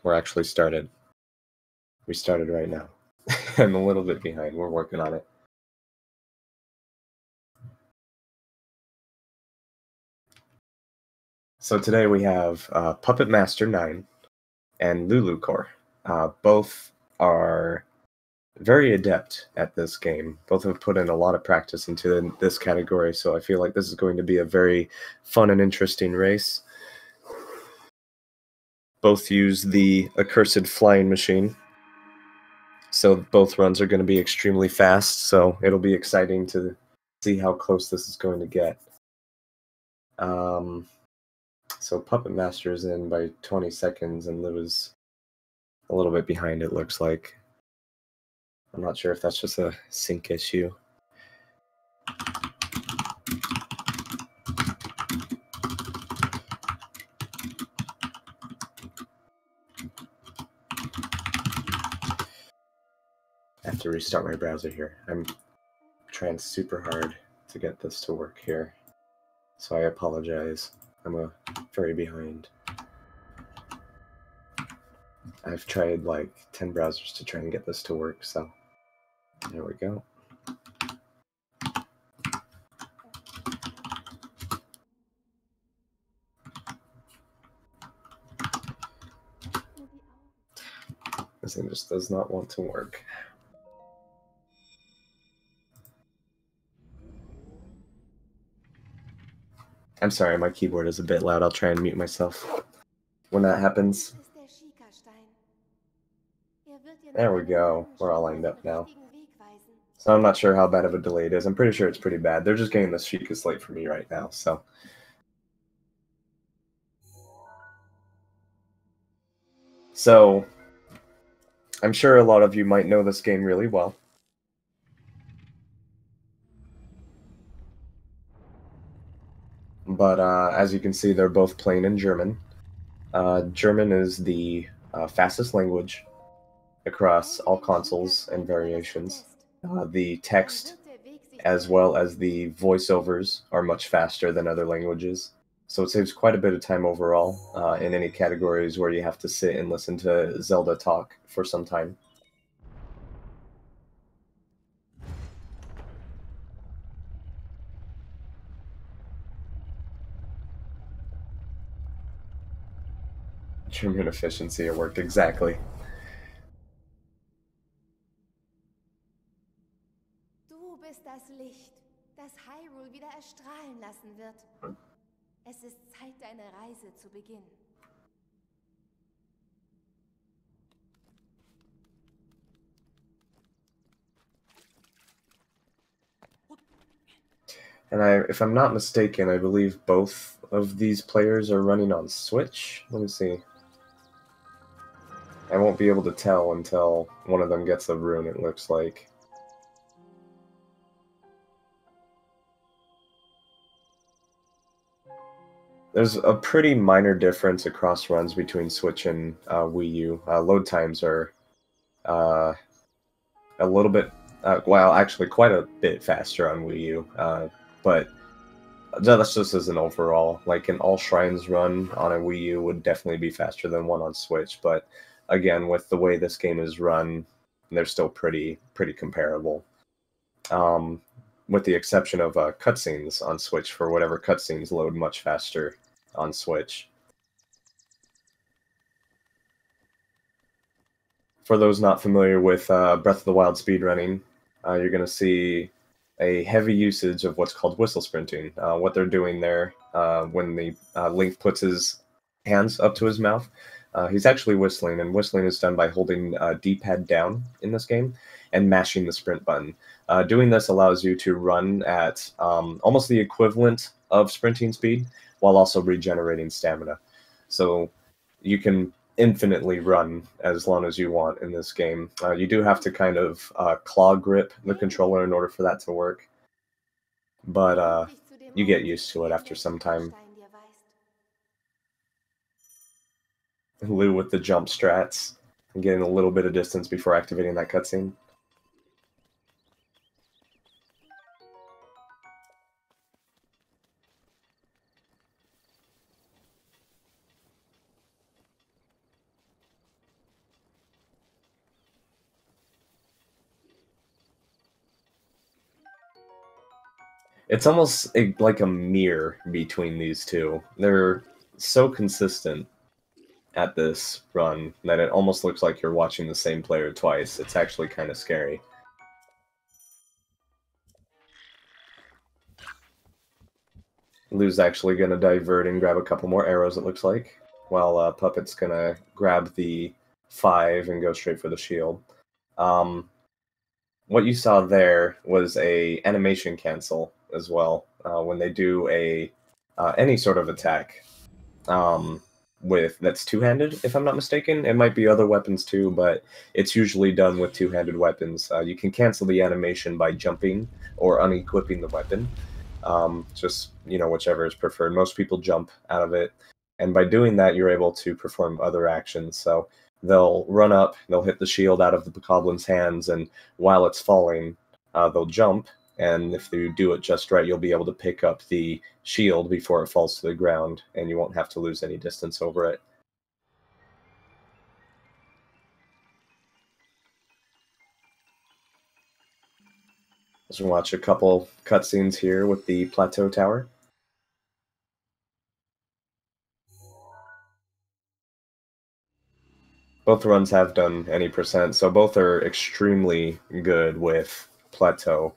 we're actually started. We started right now. I'm a little bit behind. We're working on it. So today we have PuppetMaster9 and LouLouCore. Both are very adept at this game. Both have put in a lot of practice into this category, so I feel like this is going to be a very fun and interesting race. Both use the accursed flying machine, so both runs are going to be extremely fast, so it'll be exciting to see how close this is going to get. So Puppet Master is in by 20 seconds, and Lou is a little bit behind, it looks like. I'm not sure if that's just a sync issue. I have to restart my browser here. I'm trying super hard to get this to work here, so I apologize. I'm very behind. I've tried like 10 browsers to try and get this to work, so there we go. This thing just does not want to work. I'm sorry, my keyboard is a bit loud. I'll try and mute myself when that happens. There we go. We're all lined up now. So I'm not sure how bad of a delay it is. I'm pretty sure it's pretty bad. They're just getting the Sheikah slate for me right now, so. So, I'm sure a lot of you might know this game really well. But as you can see, they're both playing in German. German is the fastest language across all consoles and variations. The text as well as the voiceovers are much faster than other languages. So it saves quite a bit of time overall in any categories where you have to sit and listen to Zelda talk for some time. German efficiency, it worked exactly. Du bist das Licht, das Hyrule wieder erstrahlen lassen wird. Es ist Zeit, deine Reise zu beginnen. And if I'm not mistaken, I believe both of these players are running on Switch. Let me see. I won't be able to tell until one of them gets a rune, it looks like. There's a pretty minor difference across runs between Switch and Wii U. Load times are a little bit, well, actually quite a bit faster on Wii U, but that's just as an overall. Like an All Shrines run on a Wii U would definitely be faster than one on Switch, but again, with the way this game is run, they're still pretty comparable. With the exception of cutscenes on Switch, for whatever cutscenes load much faster on Switch. For those not familiar with Breath of the Wild speedrunning, you're going to see a heavy usage of what's called whistle sprinting. What they're doing there, when the Link puts his hands up to his mouth, he's actually whistling, and whistling is done by holding D-pad down in this game and mashing the sprint button. Doing this allows you to run at almost the equivalent of sprinting speed while also regenerating stamina. So you can infinitely run as long as you want in this game. You do have to kind of claw grip the controller in order for that to work, but you get used to it after some time. Lou with the jump strats and getting a little bit of distance before activating that cutscene. It's almost like a mirror between these two. They're so consistent at this run that it almost looks like you're watching the same player twice. It's actually kind of scary. Lou's actually going to divert and grab a couple more arrows, it looks like, while Puppet's going to grab the 5 and go straight for the shield. What you saw there was a animation cancel as well when they do any sort of attack that's two-handed, if I'm not mistaken. It might be other weapons too, but it's usually done with two-handed weapons. You can cancel the animation by jumping or unequipping the weapon. Just, whichever is preferred. Most people jump out of it, and by doing that, you're able to perform other actions. So they'll run up, they'll hit the shield out of the goblin's hands, and while it's falling, they'll jump, and if you do it just right, you'll be able to pick up the shield before it falls to the ground, and you won't have to lose any distance over it. Let's watch a couple cutscenes here with the plateau tower. Both runs have done any percent, so both are extremely good with plateau.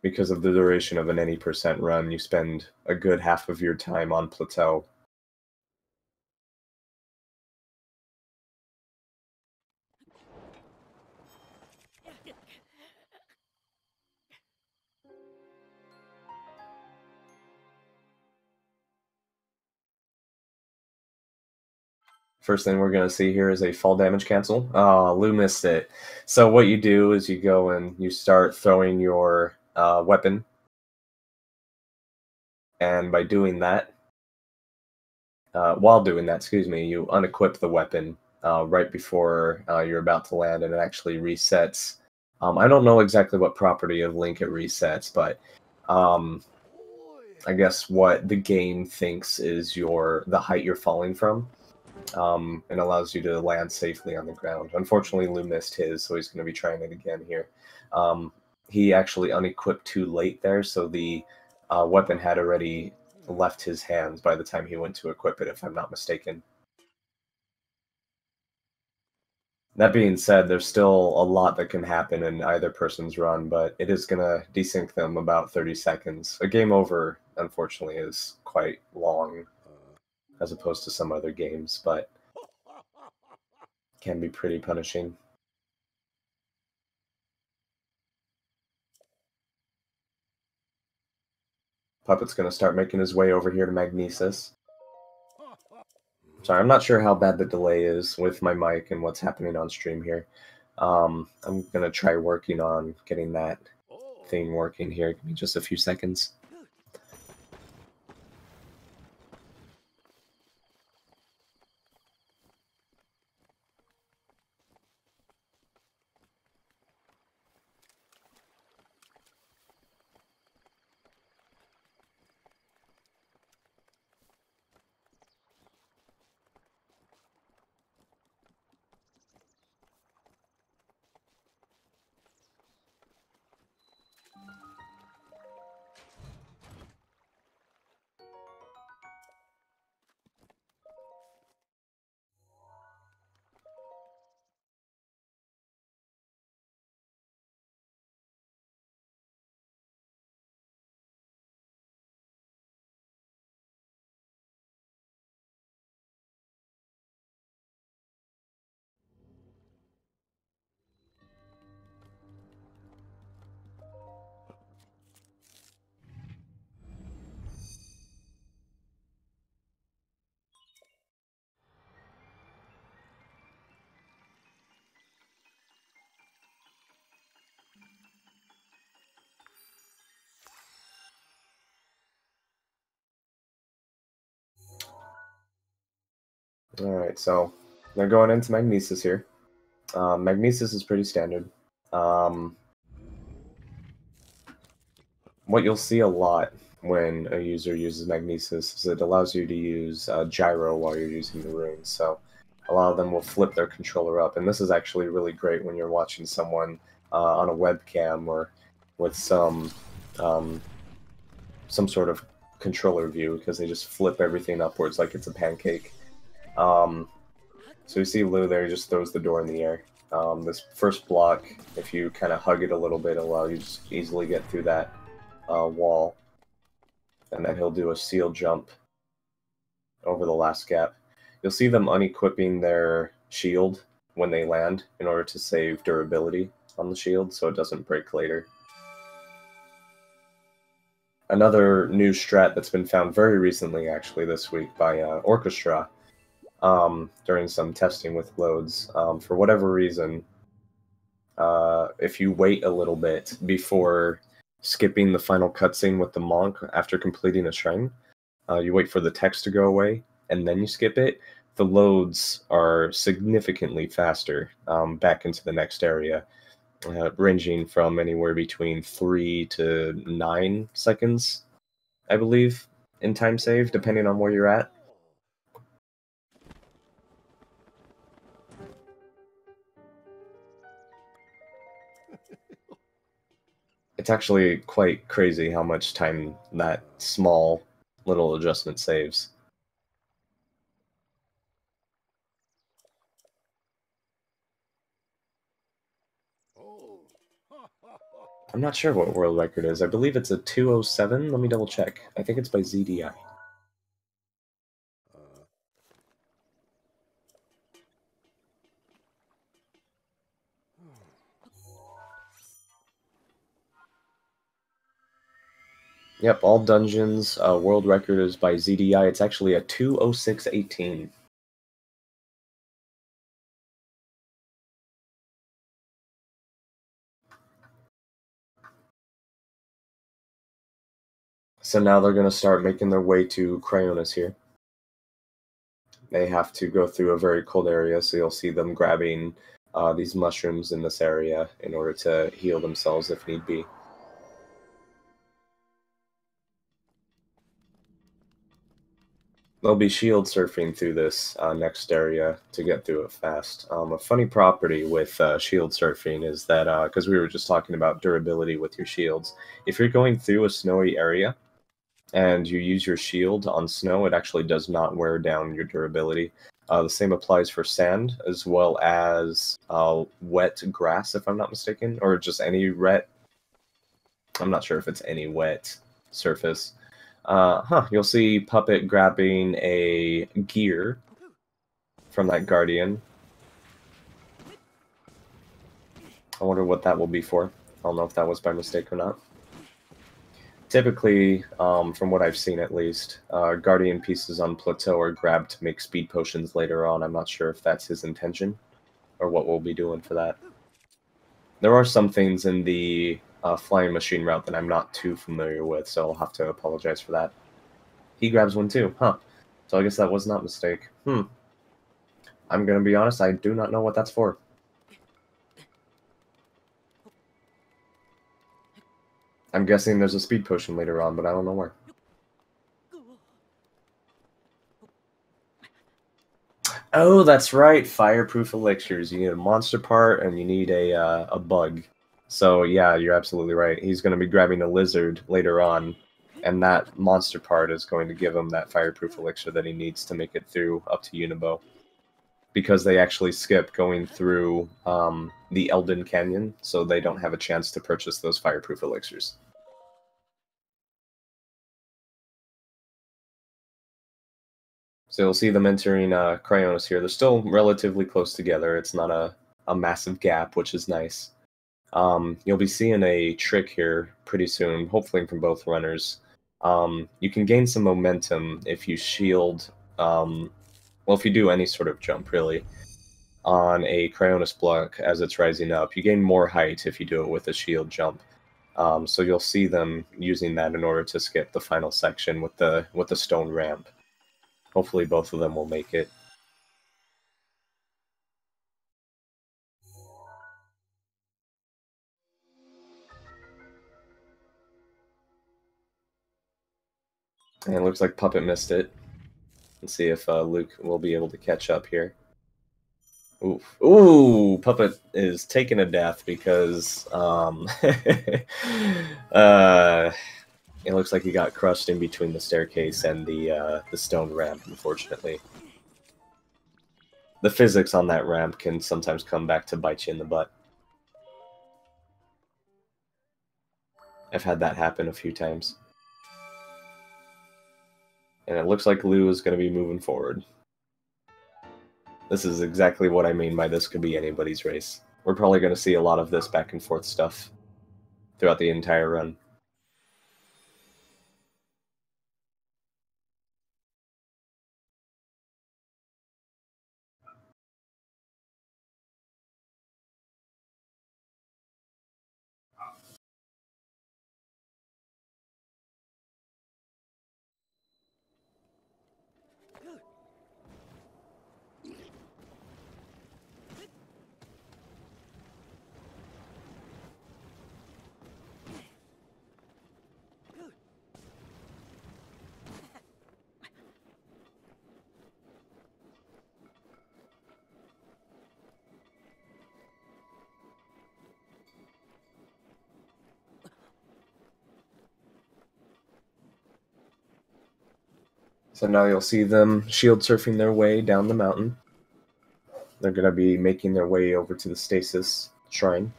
Because of the duration of an any percent run, you spend a good half of your time on plateau. First thing we're going to see here is a fall damage cancel. Oh, Lou missed it. So what you do is you go and you start throwing your weapon. And by doing that, while doing that, excuse me, you unequip the weapon right before you're about to land, and it actually resets. I don't know exactly what property of Link it resets, but I guess what the game thinks is the height you're falling from. And allows you to land safely on the ground. Unfortunately, Lou missed his, so he's going to be trying it again here. He actually unequipped too late there, so the weapon had already left his hands by the time he went to equip it, if I'm not mistaken. That being said, there's still a lot that can happen in either person's run, but it is going to desync them about 30 seconds. A game over, unfortunately, is quite long, as opposed to some other games, but can be pretty punishing. Puppet's going to start making his way over here to Magnesis. Sorry, I'm not sure how bad the delay is with my mic and what's happening on stream here. I'm going to try working on getting that thing working here. Give me just a few seconds. Alright, so they're going into Magnesis here. Magnesis is pretty standard. What you'll see a lot when a user uses Magnesis is it allows you to use gyro while you're using the runes. So a lot of them will flip their controller up, and this is actually really great when you're watching someone on a webcam or with um, some sort of controller view, because they just flip everything upwards like it's a pancake. So you see Lou there, he just throws the door in the air. This first block, if you kind of hug it a little bit, it'll allow you to just easily get through that wall. And then he'll do a seal jump over the last gap. You'll see them unequipping their shield when they land in order to save durability on the shield so it doesn't break later. Another new strat that's been found very recently, actually, this week by Orchestra, during some testing with loads. For whatever reason, if you wait a little bit before skipping the final cutscene with the monk after completing a shrine, you wait for the text to go away, and then you skip it, the loads are significantly faster back into the next area, ranging from anywhere between 3 to 9 seconds, I believe, in time save, depending on where you're at. It's actually quite crazy how much time that small little adjustment saves. I'm not sure what world record is. I believe it's a 207. Let me double check. I think it's by ZDI. Yep, all dungeons. World record is by ZDI. It's actually a 206.18. So now they're going to start making their way to Cryonis here. They have to go through a very cold area, so you'll see them grabbing these mushrooms in this area in order to heal themselves if need be. They'll be shield surfing through this next area to get through it fast. A funny property with shield surfing is that, because we were just talking about durability with your shields, if you're going through a snowy area and you use your shield on snow, it actually does not wear down your durability. The same applies for sand, as well as wet grass, if I'm not mistaken, or just any wet. I'm not sure if it's any wet surface. You'll see Puppet grabbing a gear from that Guardian. I wonder what that will be for. I don't know if that was by mistake or not. Typically, from what I've seen at least, Guardian pieces on Plateau are grabbed to make speed potions later on. I'm not sure if that's his intention, or what we'll be doing for that. There are some things in the flying machine route that I'm not too familiar with, so I'll have to apologize for that. He grabs one too, huh? So I guess that was not a mistake. I'm gonna be honest, I do not know what that's for. I'm guessing there's a speed potion later on, but I don't know where. Oh, that's right, fireproof elixirs. You need a monster part, and you need a bug. So yeah, you're absolutely right. He's going to be grabbing a lizard later on, and that monster part is going to give him that fireproof elixir that he needs to make it through up to Unibo. Because they actually skip going through the Elden Canyon, so they don't have a chance to purchase those fireproof elixirs. So you'll see them entering Cryonis here. They're still relatively close together. It's not a massive gap, which is nice. You'll be seeing a trick here pretty soon, hopefully from both runners. You can gain some momentum if you shield, well, if you do any sort of jump, really, on a Cryonis block as it's rising up. You gain more height if you do it with a shield jump. So you'll see them using that in order to skip the final section with the stone ramp. Hopefully both of them will make it. And it looks like Puppet missed it. Let's see if Luke will be able to catch up here. Oof. Ooh, Puppet is taking a death because it looks like he got crushed in between the staircase and the stone ramp, unfortunately. The physics on that ramp can sometimes come back to bite you in the butt. I've had that happen a few times. And it looks like Lou is going to be moving forward. This is exactly what I mean by this could be anybody's race. We're probably going to see a lot of this back and forth stuff throughout the entire run. So now you'll see them shield surfing their way down the mountain. They're going to be making their way over to the Stasis Shrine.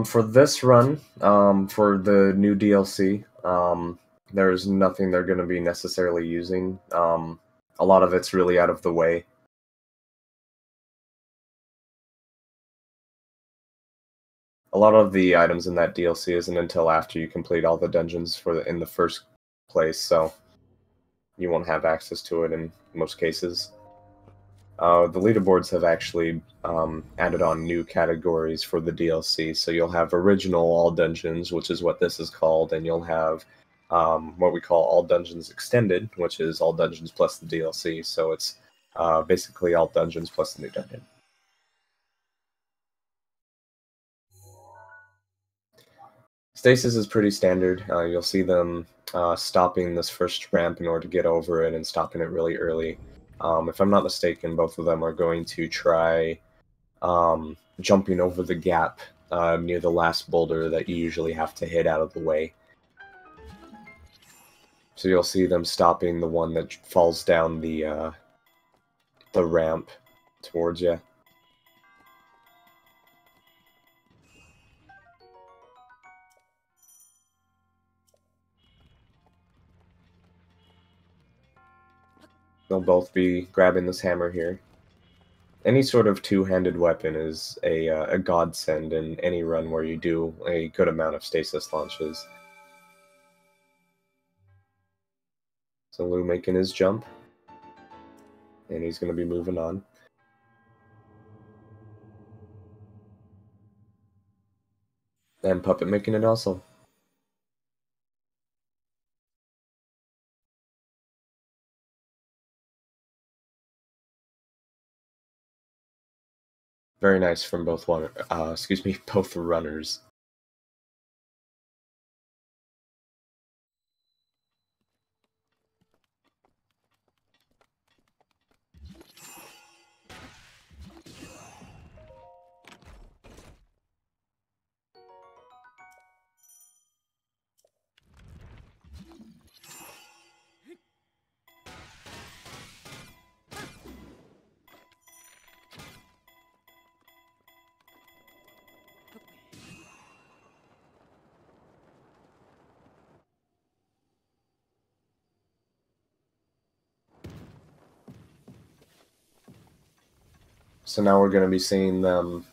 For this run, for the new DLC, there's nothing they're going to be necessarily using. A lot of it's really out of the way. A lot of the items in that DLC isn't until after you complete all the dungeons in the first place, so you won't have access to it in most cases. The leaderboards have actually added on new categories for the DLC, so you'll have original all dungeons, which is what this is called, and you'll have what we call all dungeons extended, which is all dungeons plus the DLC, so it's basically all dungeons plus the new dungeon. Stasis is pretty standard. You'll see them stopping this first ramp in order to get over it and stopping it really early. If I'm not mistaken, both of them are going to try jumping over the gap near the last boulder that you usually have to hit out of the way. So you'll see them stopping the one that falls down the ramp towards you. They'll both be grabbing this hammer here. Any sort of two-handed weapon is a godsend in any run where you do a good amount of stasis launches. So Lou making his jump, and he's going to be moving on. And Puppet making it also. Very nice from both both runners. So now we're going to be seeing them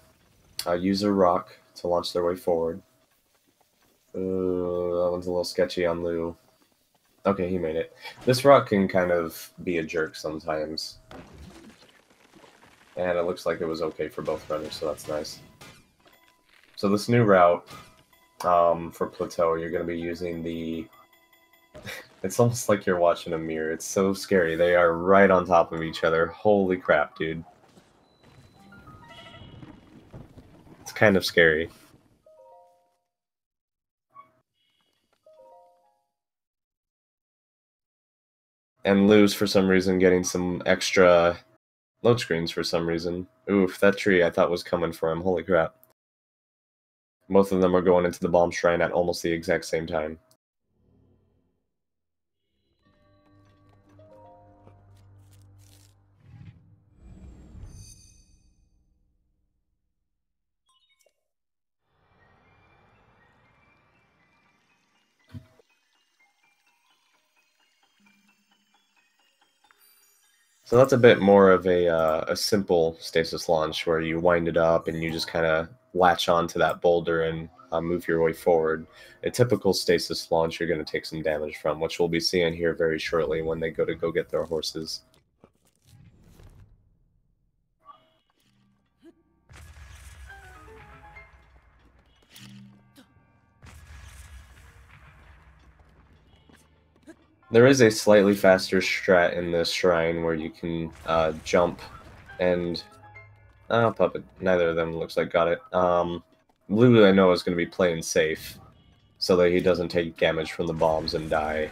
use a rock to launch their way forward. That one's a little sketchy on Lou. Okay, he made it. This rock can kind of be a jerk sometimes. And it looks like it was okay for both runners, so that's nice. So this new route for Plateau, you're going to be using the... It's almost like you're watching a mirror. It's so scary. They are right on top of each other. Holy crap, dude. It's kind of scary. And Lou's, for some reason, getting some extra load screens for some reason. Oof, that tree I thought was coming for him. Holy crap. Both of them are going into the bomb shrine at almost the exact same time. So that's a bit more of a simple stasis launch where you wind it up and you just kind of latch onto that boulder and move your way forward. A typical stasis launch you're going to take some damage from, which we'll be seeing here very shortly when they go get their horses. There is a slightly faster strat in this shrine where you can jump and... Puppet. Neither of them looks like got it. Lou, I know, is going to be playing safe so that he doesn't take damage from the bombs and die.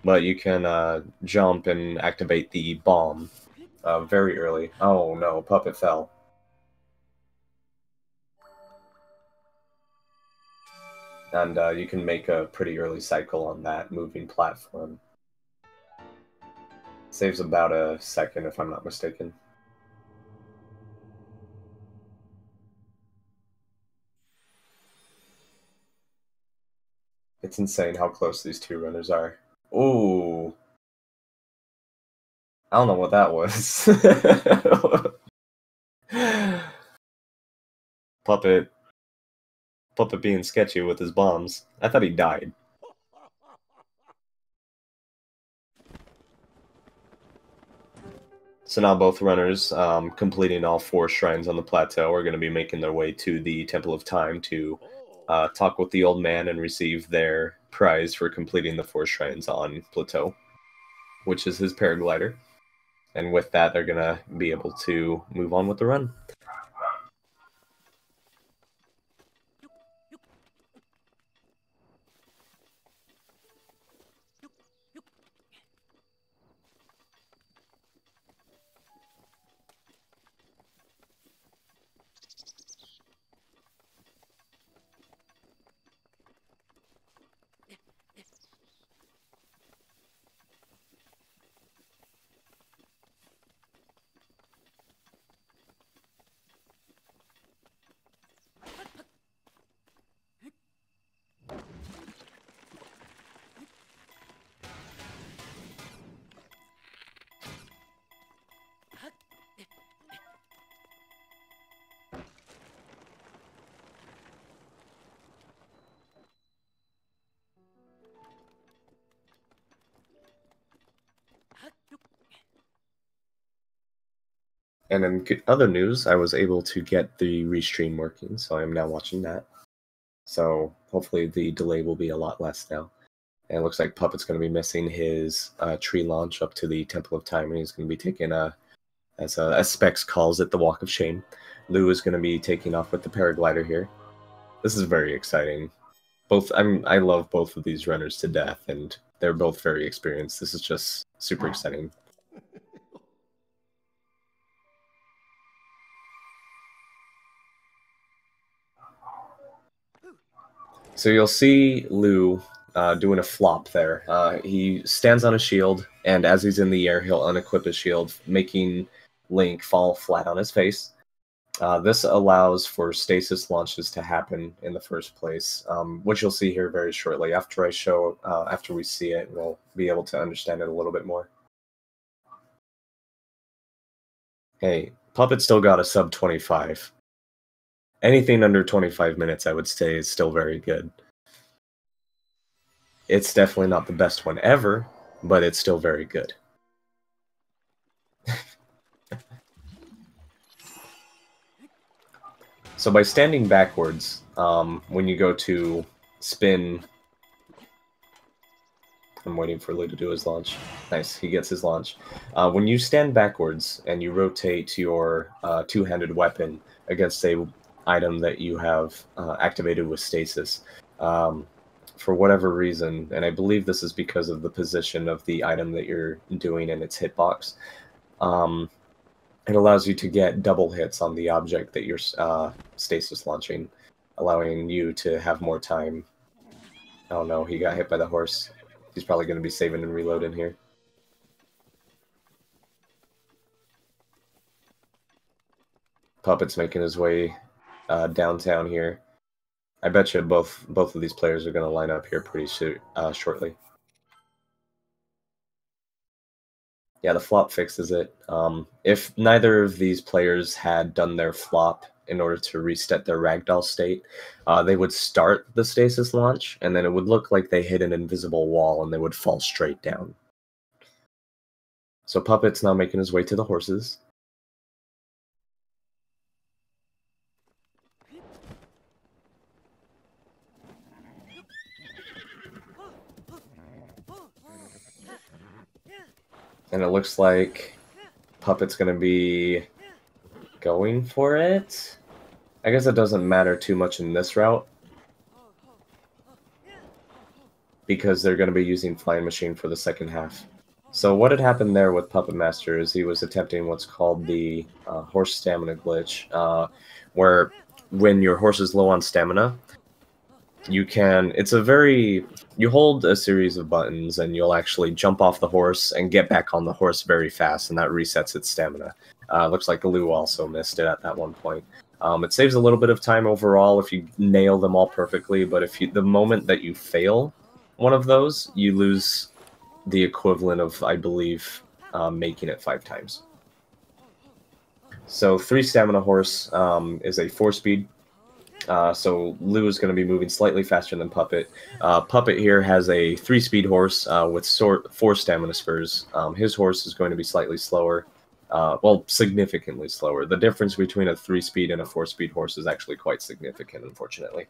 But you can jump and activate the bomb very early. Oh no, Puppet fell. And you can make a pretty early cycle on that moving platform. Saves about a second, if I'm not mistaken. It's insane how close these two runners are. Ooh. I don't know what that was. Puppet being sketchy with his bombs. I thought he died. So now both runners, completing all 4 shrines on the plateau, are going to be making their way to the Temple of Time to talk with the old man and receive their prize for completing the 4 shrines on plateau, which is his paraglider. And with that, they're going to be able to move on with the run. And in other news, I was able to get the restream working, so I am now watching that. So hopefully the delay will be a lot less now. And it looks like Puppet's going to be missing his tree launch up to the Temple of Time, and he's going to be taking as Specs calls it, the Walk of Shame. Lou is going to be taking off with the paraglider here. This is very exciting. I love both of these runners to death, and they're both very experienced. This is just super exciting. So you'll see Lou doing a flop there. He stands on a shield, and as he's in the air, he'll unequip his shield, making Link fall flat on his face. This allows for stasis launches to happen in the first place, which you'll see here very shortly. After we see it, we'll be able to understand it a little bit more. Hey, Puppet still got a sub 25. Anything under 25 minutes, I would say, is still very good. It's definitely not the best one ever, but it's still very good. So by standing backwards, when you go to spin... I'm waiting for Lou to do his launch. Nice, he gets his launch. When you stand backwards and you rotate your two-handed weapon against a item that you have activated with stasis, for whatever reason, and I believe this is because of the position of the item that you're doing in its hitbox, it allows you to get double hits on the object that you're stasis launching, allowing you to have more time. Oh no, he got hit by the horse. He's probably going to be saving and reloading here. Puppet's making his way downtown here. I bet you both of these players are going to line up here pretty shortly. Yeah, the flop fixes it. If neither of these players had done their flop in order to reset their ragdoll state, they would start the stasis launch, and then it would look like they hit an invisible wall, and they would fall straight down. So Puppet's now making his way to the horses. And it looks like Puppet's going to be going for it. I guess it doesn't matter too much in this route, because they're going to be using Flying Machine for the second half. So what had happened there with Puppet Master is he was attempting what's called the horse stamina glitch, where when your horse is low on stamina, you can, you hold a series of buttons and you'll actually jump off the horse and get back on the horse very fast, and that resets its stamina. Looks like Lou also missed it at that one point. It saves a little bit of time overall if you nail them all perfectly, but the moment that you fail one of those, you lose the equivalent of, I believe, making it 5 times. So 3 stamina horse is a 4-speed. So Lou is going to be moving slightly faster than Puppet. Puppet here has a 3-speed horse with 4 stamina spurs. His horse is going to be slightly slower. Well, significantly slower. The difference between a 3-speed and a 4-speed horse is actually quite significant, unfortunately.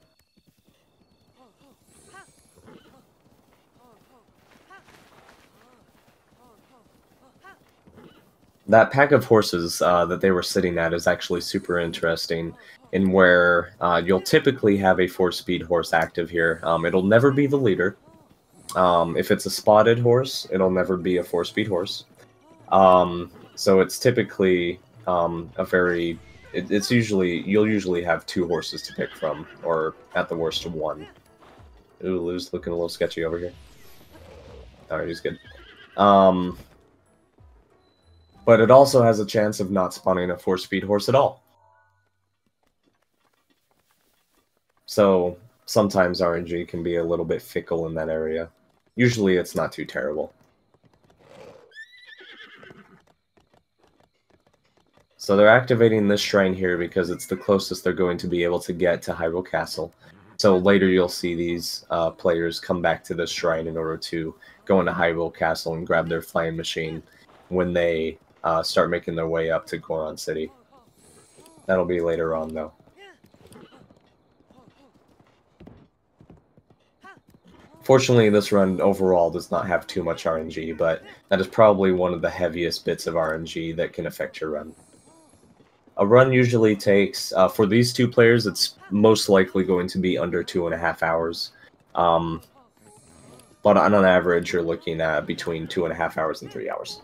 That pack of horses that they were sitting at is actually super interesting, in where you'll typically have a 4-speed horse active here. It'll never be the leader. If it's a spotted horse, it'll never be a 4-speed horse. So it's typically you'll usually have 2 horses to pick from, or at the worst 1. Ooh, Lou's looking a little sketchy over here. Alright, he's good. But it also has a chance of not spawning a 4-speed horse at all. So sometimes RNG can be a little bit fickle in that area. Usually it's not too terrible. So they're activating this shrine here because it's the closest they're going to be able to get to Hyrule Castle. So later you'll see these players come back to this shrine in order to go into Hyrule Castle and grab their flying machine when they start making their way up to Goron City. That'll be later on, though. Fortunately, this run overall does not have too much RNG, but that is probably one of the heaviest bits of RNG that can affect your run. A run usually takes, for these 2 players, it's most likely going to be under 2.5 hours. But on an average, you're looking at between 2.5 hours and 3 hours.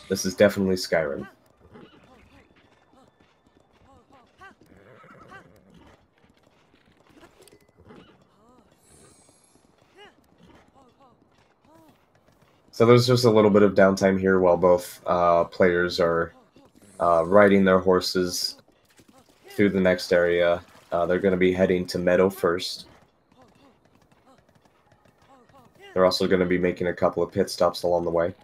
This is definitely Skyrim. So there's just a little bit of downtime here while both players are riding their horses through the next area. They're going to be heading to Meadow first. They're also going to be making a couple of pit stops along the way.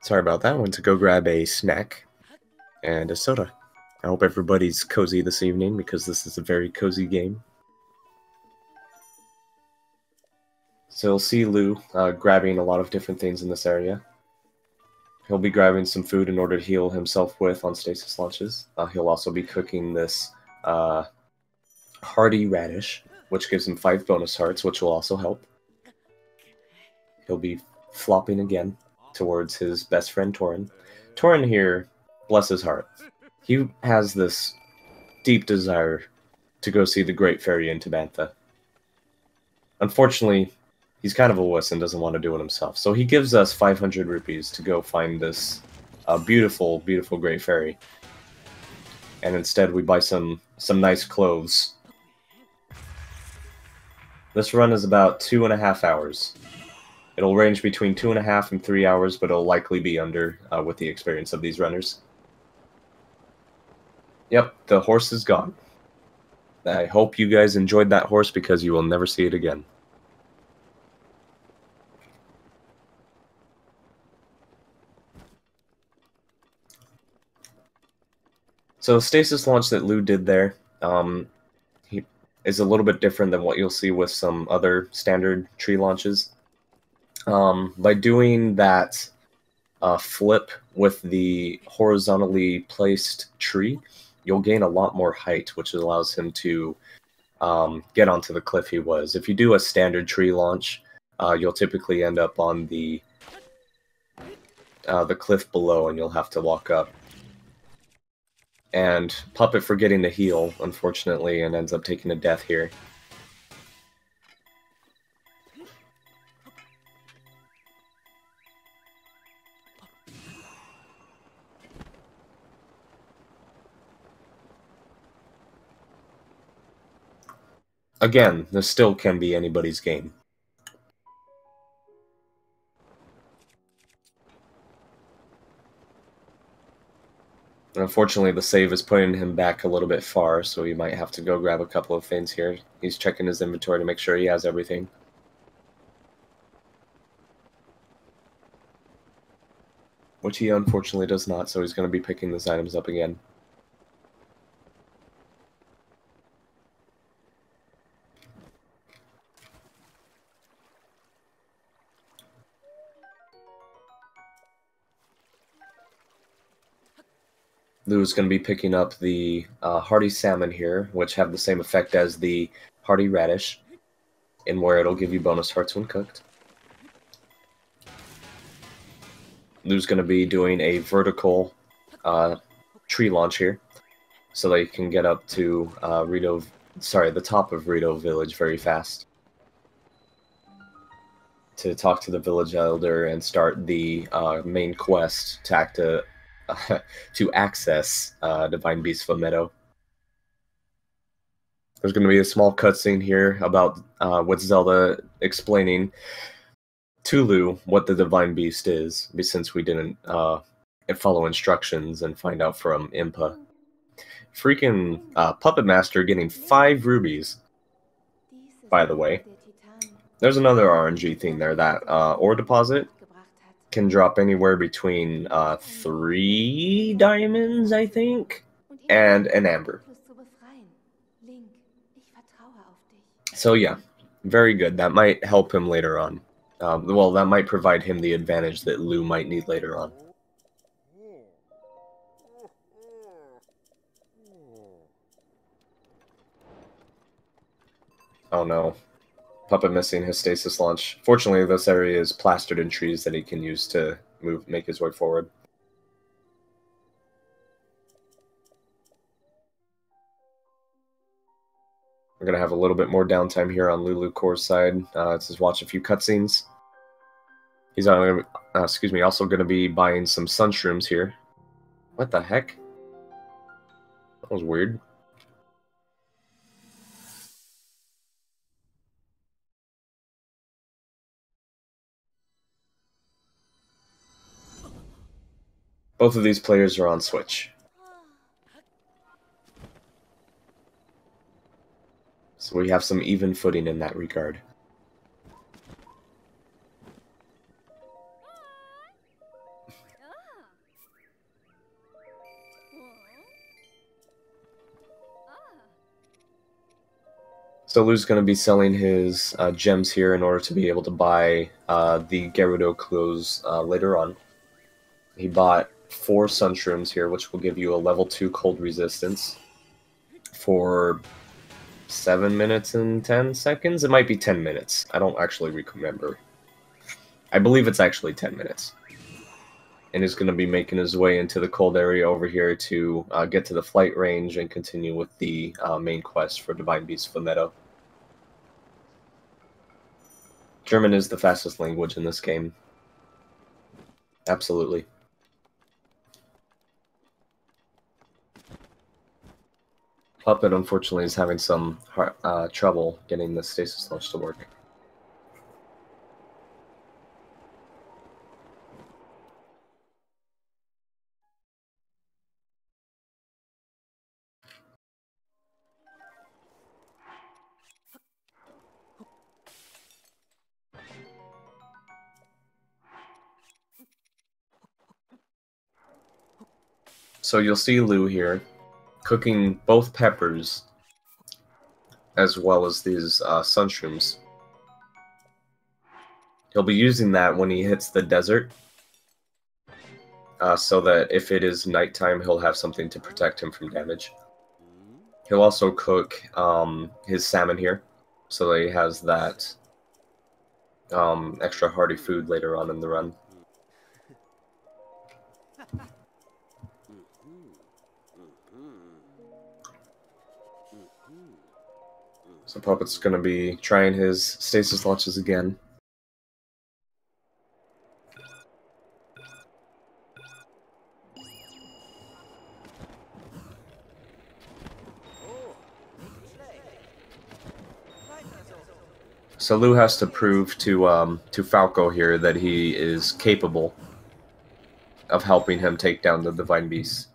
Sorry about that. I went to go grab a snack and a soda. I hope everybody's cozy this evening because this is a very cozy game. So you'll see Lou grabbing a lot of different things in this area. He'll be grabbing some food in order to heal himself with on stasis launches. He'll also be cooking this hearty radish, which gives him 5 bonus hearts, which will also help. He'll be flopping again towards his best friend Torin. Torin here, bless his heart, he has this deep desire to go see the Great Fairy in Tabantha. Unfortunately, he's kind of a wuss and doesn't want to do it himself, so he gives us 500 rupees to go find this beautiful, beautiful Great Fairy. And instead we buy some nice clothes. This run is about 2.5 hours. It'll range between 2.5 and 3 hours, but it'll likely be under with the experience of these runners. Yep, the horse is gone. I hope you guys enjoyed that horse because you will never see it again. So the stasis launch that Lou did there, he is a little bit different than what you'll see with some other standard tree launches. By doing that flip with the horizontally placed tree, you'll gain a lot more height, which allows him to get onto the cliff he was. If you do a standard tree launch, you'll typically end up on the cliff below, and you'll have to walk up. And Puppet forgetting to heal, unfortunately, and ends up taking a death here. Again, this still can be anybody's game. Unfortunately, the save is putting him back a little bit far, so he might have to go grab a couple of things here. He's checking his inventory to make sure he has everything. Which he unfortunately does not, so he's going to be picking these items up again. Lou is going to be picking up the hearty salmon here, which have the same effect as the hearty radish, in where it'll give you bonus hearts when cooked. Lou's going to be doing a vertical tree launch here, so that you can get up to the top of Rito Village very fast, to talk to the village elder and start the main quest to access Divine Beast Meadow. There's going to be a small cutscene here about with Zelda explaining to Lou what the Divine Beast is, since we didn't follow instructions and find out from Impa. Freaking Puppet Master getting 5 rubies, by the way. There's another RNG thing there. That ore deposit can drop anywhere between 3 diamonds, I think, and an amber. So yeah, very good. That might help him later on. Well, that might provide him the advantage that Lou might need later on. Oh no. Puppet missing his stasis launch. Fortunately, this area is plastered in trees that he can use to make his way forward. We're going to have a little bit more downtime here on LouLouCore's side. Let's just watch a few cutscenes. He's also going to be buying some sunshrooms here. What the heck? That was weird. Both of these players are on Switch. So we have some even footing in that regard. So Lou's going to be selling his gems here in order to be able to buy the Gerudo clothes later on. He bought 4 sunshrooms here, which will give you a level 2 cold resistance for 7 minutes and 10 seconds. It might be 10 minutes. I don't actually remember. I believe it's actually 10 minutes. And he's going to be making his way into the cold area over here to get to the flight range and continue with the main quest for Divine Beast Flametto. German is the fastest language in this game. Absolutely. Puppet, unfortunately, is having some trouble getting the stasis launch to work. So you'll see Lou here cooking both peppers as well as these sunshrooms. He'll be using that when he hits the desert, so that if it is nighttime, he'll have something to protect him from damage. He'll also cook his salmon here, so that he has that extra hearty food later on in the run. So Puppet's going to be trying his stasis launches again. So Lou has to prove to Falco here that he is capable of helping him take down the Divine Beast.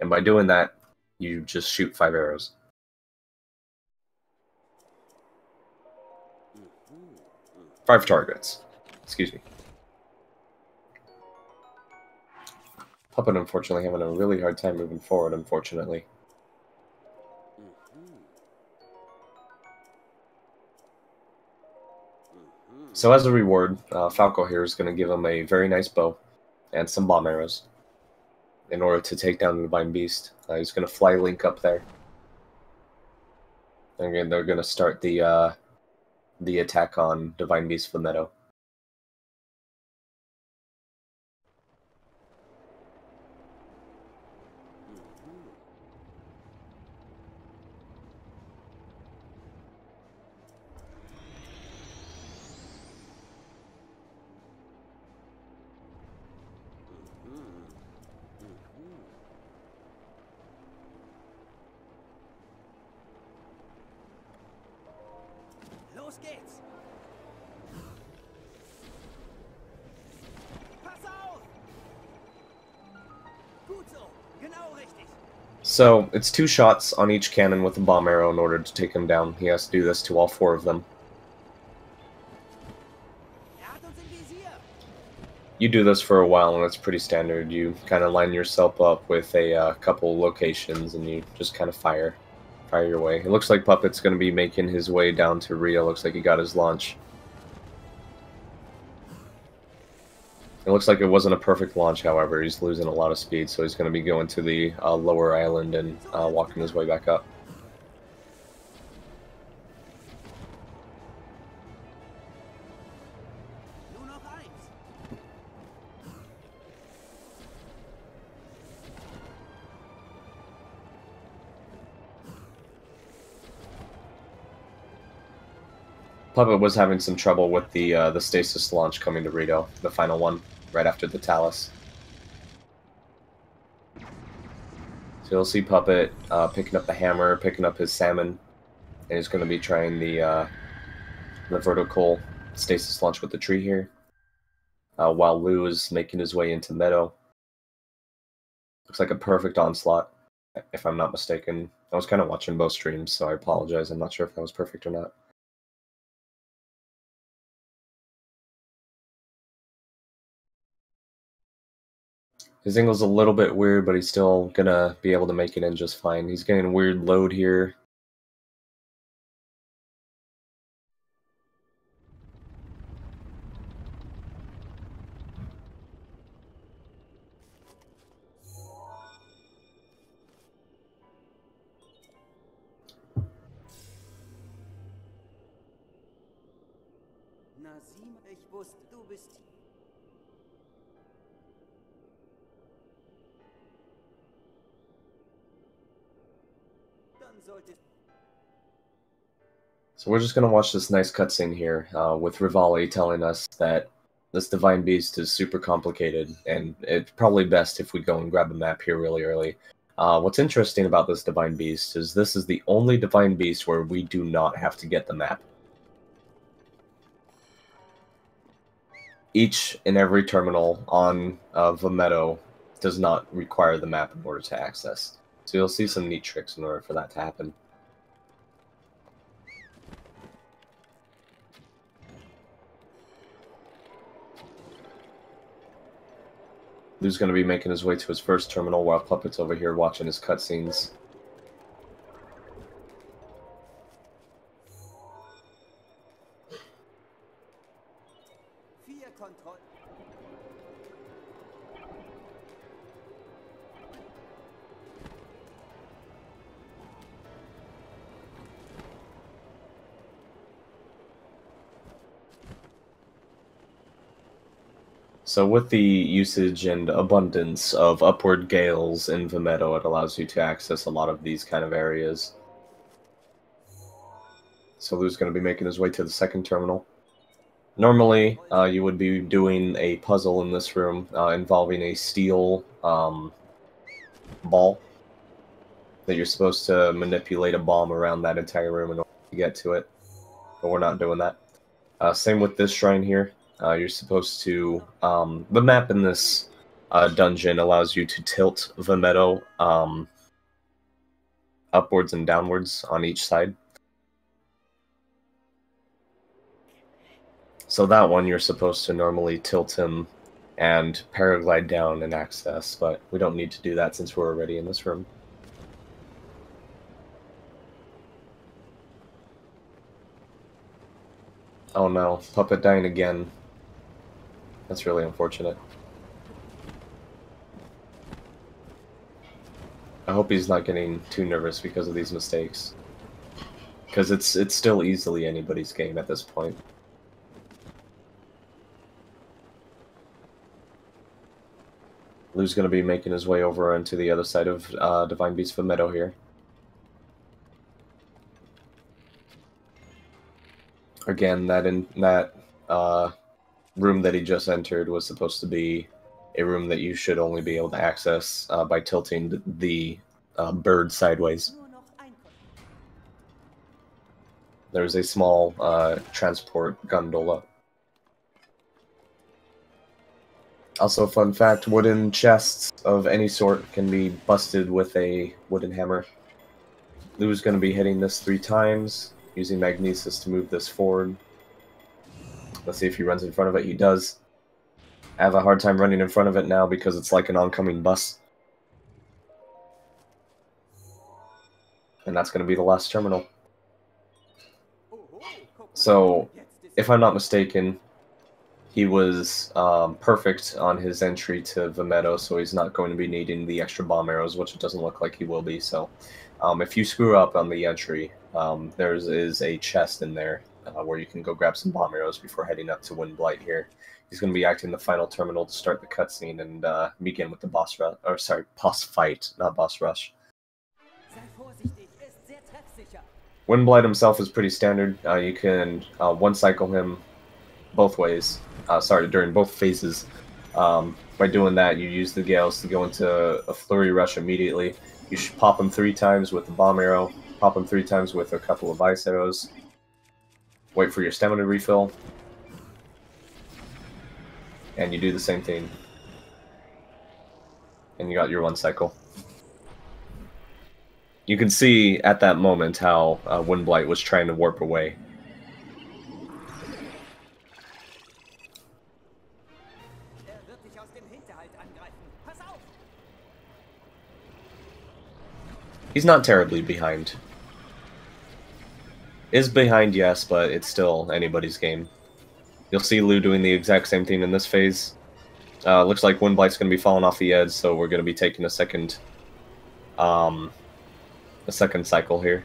And by doing that, you just shoot 5 arrows. Five targets. Excuse me. Puppet, unfortunately, having a really hard time moving forward, unfortunately. So as a reward, Falco here is going to give him a very nice bow and some bomb arrows in order to take down the Divine Beast. He's going to fly Link up there. And they're going to start the attack on Divine Beast Flametto. Los geht's! Pass auf! Gut so, genau richtig. So, it's 2 shots on each cannon with a bomb arrow in order to take him down. He has to do this to all 4 of them. You do this for a while, and it's pretty standard. You kind of line yourself up with a couple locations, and you just kind of fire your way. It looks like Puppet's going to be making his way down to Rio. Looks like he got his launch. It looks like it wasn't a perfect launch, however. He's losing a lot of speed, so he's going to be going to the lower island and walking his way back up. Puppet was having some trouble with the stasis launch coming to Rito, the final one, right after the Talus. So you'll see Puppet picking up the hammer, picking up his salmon, and he's going to be trying the vertical stasis launch with the tree here, while Lou is making his way into Meadow. Looks like a perfect onslaught, if I'm not mistaken. I was kind of watching both streams, so I apologize. I'm not sure if that was perfect or not. His angle's a little bit weird, but he's still gonna be able to make it in just fine. He's getting a weird load here. Ich wusste, du bist... Dann solltest... So we're just going to watch this nice cutscene here with Rivali telling us that this Divine Beast is super complicated, and it's probably best if we go and grab a map here really early. What's interesting about this Divine Beast is this is the only Divine Beast where we do not have to get the map. Each and every terminal on Vimetto does not require the map in order to access. So you'll see some neat tricks in order for that to happen. Lou's going to be making his way to his first terminal while Puppet's over here watching his cutscenes. So with the usage and abundance of upward gales in Vimetto, it allows you to access a lot of these kind of areas. So Lou's going to be making his way to the second terminal. Normally, you would be doing a puzzle in this room involving a steel ball that you're supposed to manipulate a bomb around that entire room in order to get to it. But we're not doing that. Same with this shrine here. You're supposed to... the map in this dungeon allows you to tilt Vimetto upwards and downwards on each side. So that one you're supposed to normally tilt him and paraglide down and access, but we don't need to do that since we're already in this room. Oh no, Puppet dying again. That's really unfortunate. I hope he's not getting too nervous because of these mistakes. Because it's still easily anybody's game at this point. Lou's going to be making his way over into the other side of Divine Beast Vimetto here. Again, that room that he just entered was supposed to be a room that you should only be able to access by tilting the bird sideways. There's a small transport gondola. Also, fun fact, wooden chests of any sort can be busted with a wooden hammer. Lou's going to be hitting this 3 times, using Magnesis to move this forward. Let's see if he runs in front of it. He does. I have a hard time running in front of it now because it's like an oncoming bus. And that's going to be the last terminal. So, if I'm not mistaken, he was perfect on his entry to Vimetto, so he's not going to be needing the extra bomb arrows, which it doesn't look like he will be. So, if you screw up on the entry, there is a chest in there where you can go grab some bomb arrows before heading up to Windblight here. He's going to be acting the final terminal to start the cutscene and begin with the boss fight, not boss rush. Windblight himself is pretty standard. You can one-cycle him both ways. During both phases. By doing that, you use the Gales to go into a flurry rush immediately. You should pop him 3 times with the bomb arrow, pop him 3 times with a couple of ice arrows, wait for your stamina refill, and you do the same thing. And you got your 1 cycle. You can see at that moment how Windblight was trying to warp away. He's not terribly behind. Is behind, yes, but it's still anybody's game. You'll see Lou doing the exact same thing in this phase. Looks like Windblight's going to be falling off the edge, so we're going to be taking a second cycle here.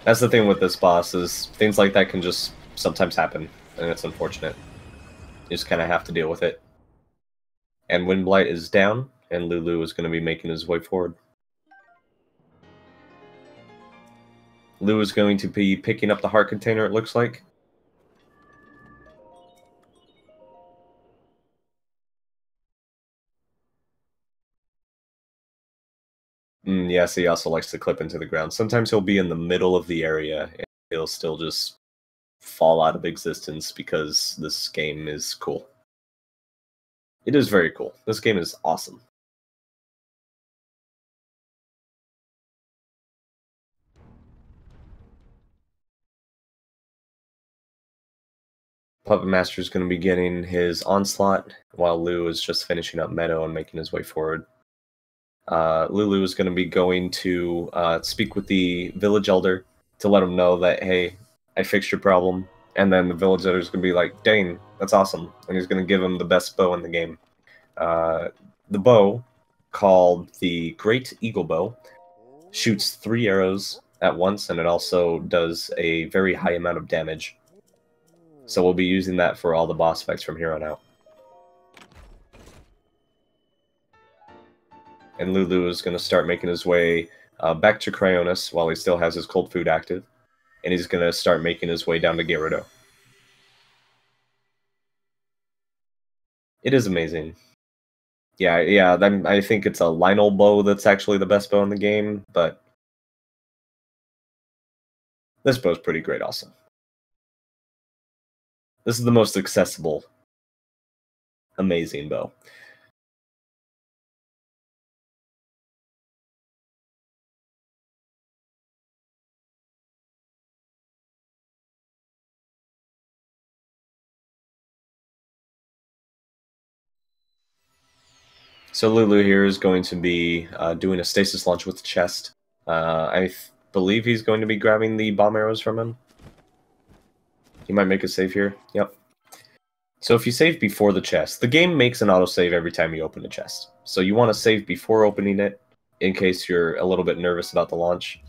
That's the thing with this boss, is things like that can just sometimes happen, and it's unfortunate. You just kind of have to deal with it. And Wind Blight is down, and Lulu is going to be making his way forward. Lou is going to be picking up the heart container, it looks like. Yes, he also likes to clip into the ground. Sometimes he'll be in the middle of the area, and he'll still just fall out of existence because this game is cool. It is very cool. This game is awesome. PuppetMaster is going to be getting his onslaught, while Lou is just finishing up Meadow and making his way forward. Lulu is going to be going to speak with the village elder to let him know that, hey, I fixed your problem. And then the village elder is going to be like, dang, that's awesome. And he's going to give him the best bow in the game. The bow, called the Great Eagle Bow, shoots 3 arrows at once, and it also does a very high amount of damage. So we'll be using that for all the boss fights from here on out. And Lulu is going to start making his way back to Cryonis while he still has his cold food active. And he's going to start making his way down to Gyarados. It is amazing. Yeah, I think it's a Lionel bow that's actually the best bow in the game, but this bow's pretty great also. This is the most accessible, amazing bow. So Lulu here is going to be doing a stasis launch with the chest. I believe he's going to be grabbing the bomb arrows from him. He might make a save here. Yep. So if you save before the chest, the game makes an autosave every time you open a chest. So you want to save before opening it, in case you're a little bit nervous about the launch.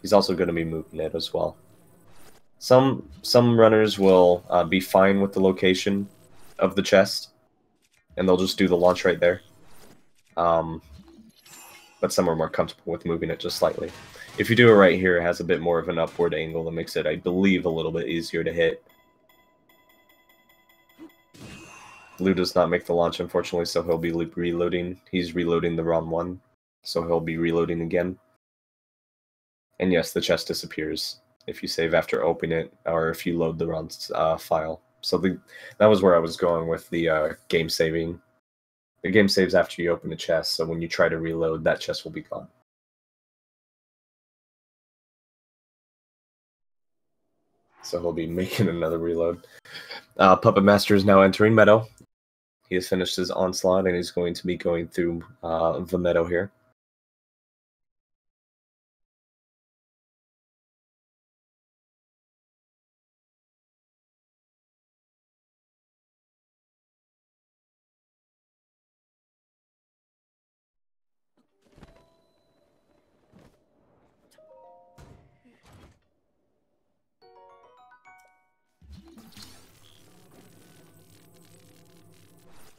He's also going to be moving it as well. Some runners will be fine with the location of the chest, and they'll just do the launch right there. But some are more comfortable with moving it just slightly. If you do it right here, it has a bit more of an upward angle that makes it, I believe, a little bit easier to hit. Lou does not make the launch, unfortunately, so he'll be reloading. He's reloading the wrong one, so he'll be reloading again. And yes, the chest disappears if you save after opening it, or if you load the wrong file. So that was where I was going with the game saving. The game saves after you open a chest, so when you try to reload, that chest will be gone. So he'll be making another reload. PuppetMaster is now entering Meadow. He has finished his onslaught, and he's going to be going through the Meadow here.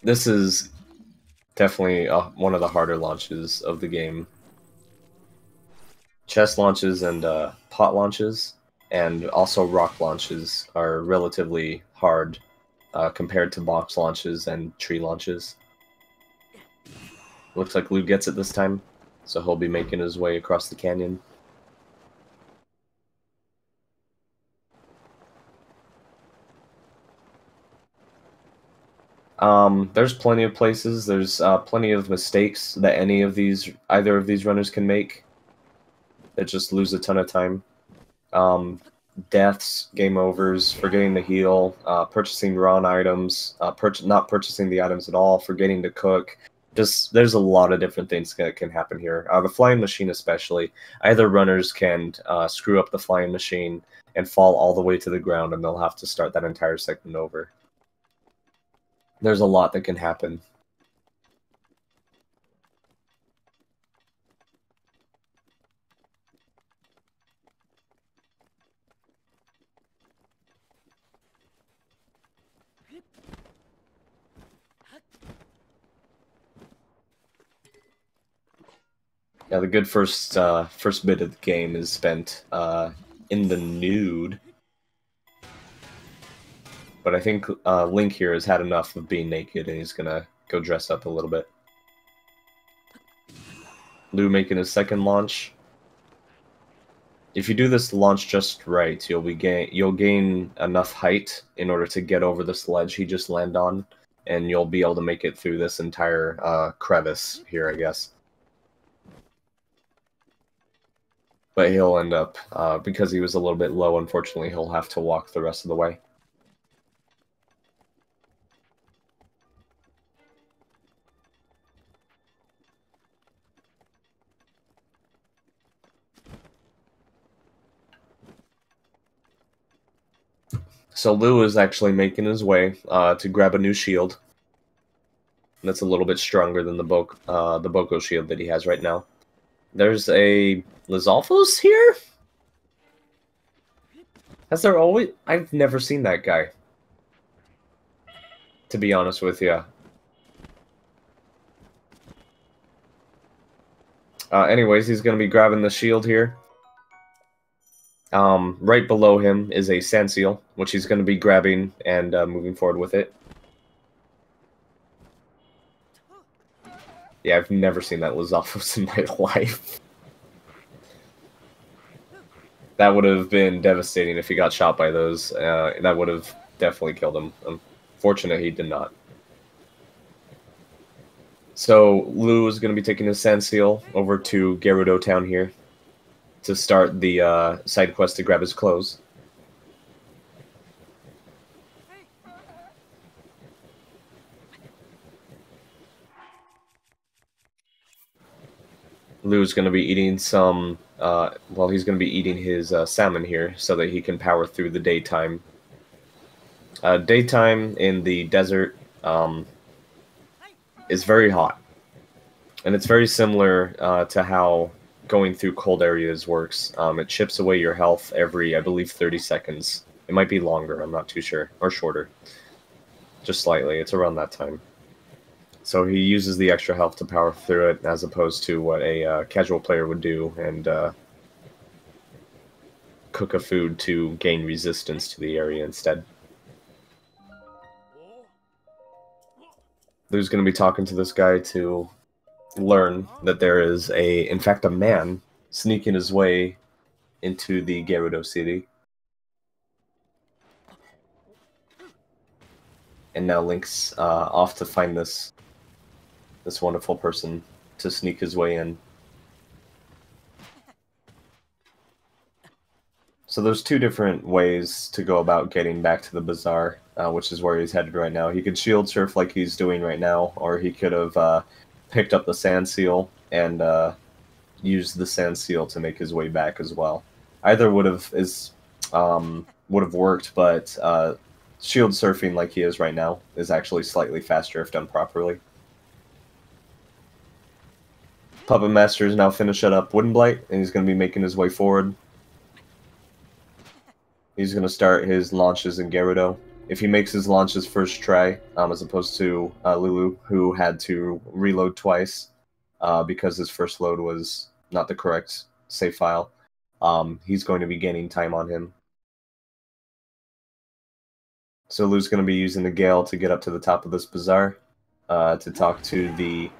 This is definitely one of the harder launches of the game. Chest launches and pot launches, and also rock launches, are relatively hard compared to box launches and tree launches. Looks like Lou gets it this time, so he'll be making his way across the canyon. There's plenty of places. There's plenty of mistakes that either of these runners can make that just lose a ton of time. Deaths, game overs, forgetting to heal, purchasing wrong items, not purchasing the items at all, forgetting to cook. There's a lot of different things that can happen here. The flying machine especially. Either runners can screw up the flying machine and fall all the way to the ground, and they'll have to start that entire segment over. There's a lot that can happen. Yeah, the good first bit of the game is spent in the nude. But I think Link here has had enough of being naked, and he's gonna go dress up a little bit. Lou making his second launch. If you do this launch just right, you'll gain enough height in order to get over this ledge he just landed on, and you'll be able to make it through this entire crevice here, I guess. But he'll end up, because he was a little bit low, unfortunately, he'll have to walk the rest of the way. So Lou is actually making his way to grab a new shield. That's a little bit stronger than the Boko shield that he has right now. There's a Lizalfos here? Has there always... I've never seen that guy, to be honest with you. Anyways, he's going to be grabbing the shield here. Right below him is a sand seal, which he's going to be grabbing and moving forward with it. Yeah, I've never seen that Lizalfos in my life. That would have been devastating if he got shot by those. That would have definitely killed him. Unfortunate he did not. So Lou is going to be taking his sand seal over to Gerudo Town here to start the side quest to grab his clothes. Lou's going to be eating some, well, he's going to be eating his salmon here so that he can power through the daytime. Daytime in the desert is very hot. And it's very similar to how going through cold areas works. It chips away your health every, I believe, 30 seconds. It might be longer, I'm not too sure. Or shorter. Just slightly, it's around that time. So he uses the extra health to power through it, as opposed to what a casual player would do, and cook a food to gain resistance to the area instead. Lou's going to be talking to this guy to learn that there is in fact, a man sneaking his way into the Gerudo city. And now Link's off to find this wonderful person to sneak his way in. So there's two different ways to go about getting back to the bazaar, which is where he's headed right now. He could shield surf like he's doing right now, or he could have picked up the sand seal and used the sand seal to make his way back as well. Either would have worked, but shield surfing like he is right now is actually slightly faster if done properly. PuppetMaster is now finishing up Wooden Blight, and he's going to be making his way forward. He's going to start his launches in Gerudo. If he makes his launches first try, as opposed to Lulu, who had to reload twice because his first load was not the correct save file, he's going to be gaining time on him. So Lou's going to be using the Gale to get up to the top of this bazaar to talk to the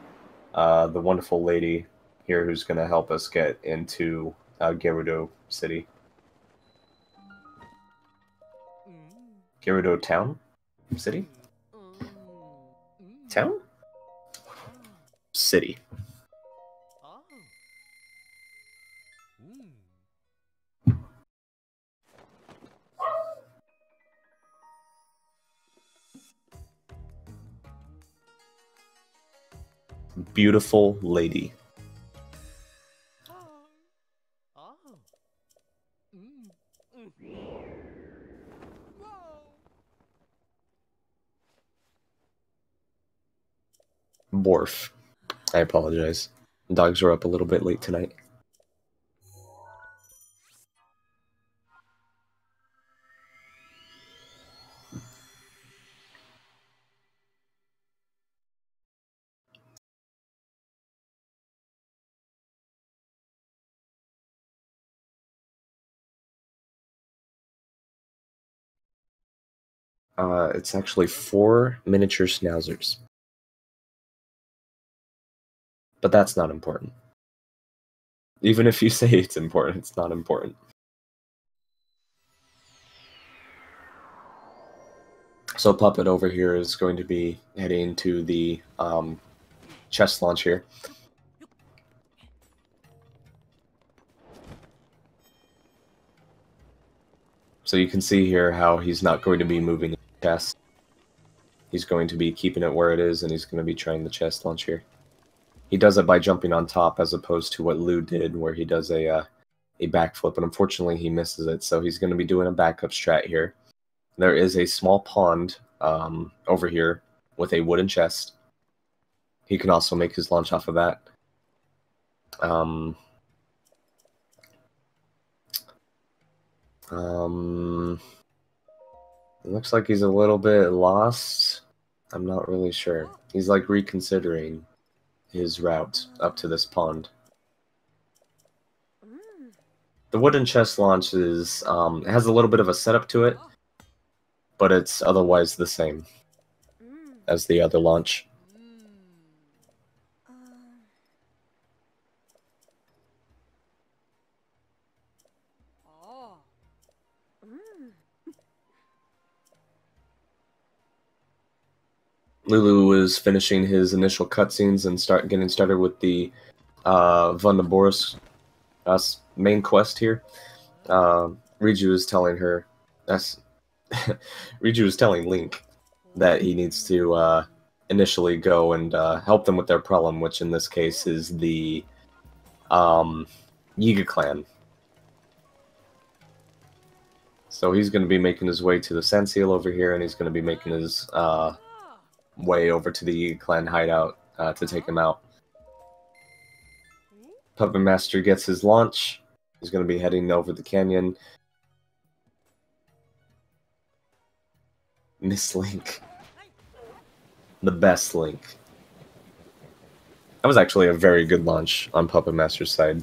wonderful lady here who's going to help us get into Gerudo City. Gerudo Town? City? Town? City. Beautiful lady. Borf. I apologize. Dogs were up a little bit late tonight. It's actually 4 miniature schnauzers. But that's not important. Even if you say it's important, it's not important. So Puppet over here is going to be heading to the chest launch here. So you can see here how he's not going to be moving the chest. He's going to be keeping it where it is, and he's going to be trying the chest launch here. He does it by jumping on top, as opposed to what Lou did, where he does a backflip, but unfortunately he misses it, so he's going to be doing a backup strat here. There is a small pond over here with a wooden chest. He can also make his launch off of that. It looks like he's a little bit lost. I'm not really sure. He's like reconsidering his route up to this pond. The wooden chest launch is it has a little bit of a setup to it, but it's otherwise the same as the other launch. Lulu is finishing his initial cutscenes and getting started with the Vundaboris main quest here. Riju is telling her, Riju is telling Link that he needs to initially go and help them with their problem, which in this case is the Yiga clan. So he's going to be making his way to the Sand Seal over here, and he's going to be making his way over to the Yiga clan hideout to take him out. Puppet Master gets his launch. He's going to be heading over the canyon. Miss Link. The best Link. That was actually a very good launch on Puppet Master's side.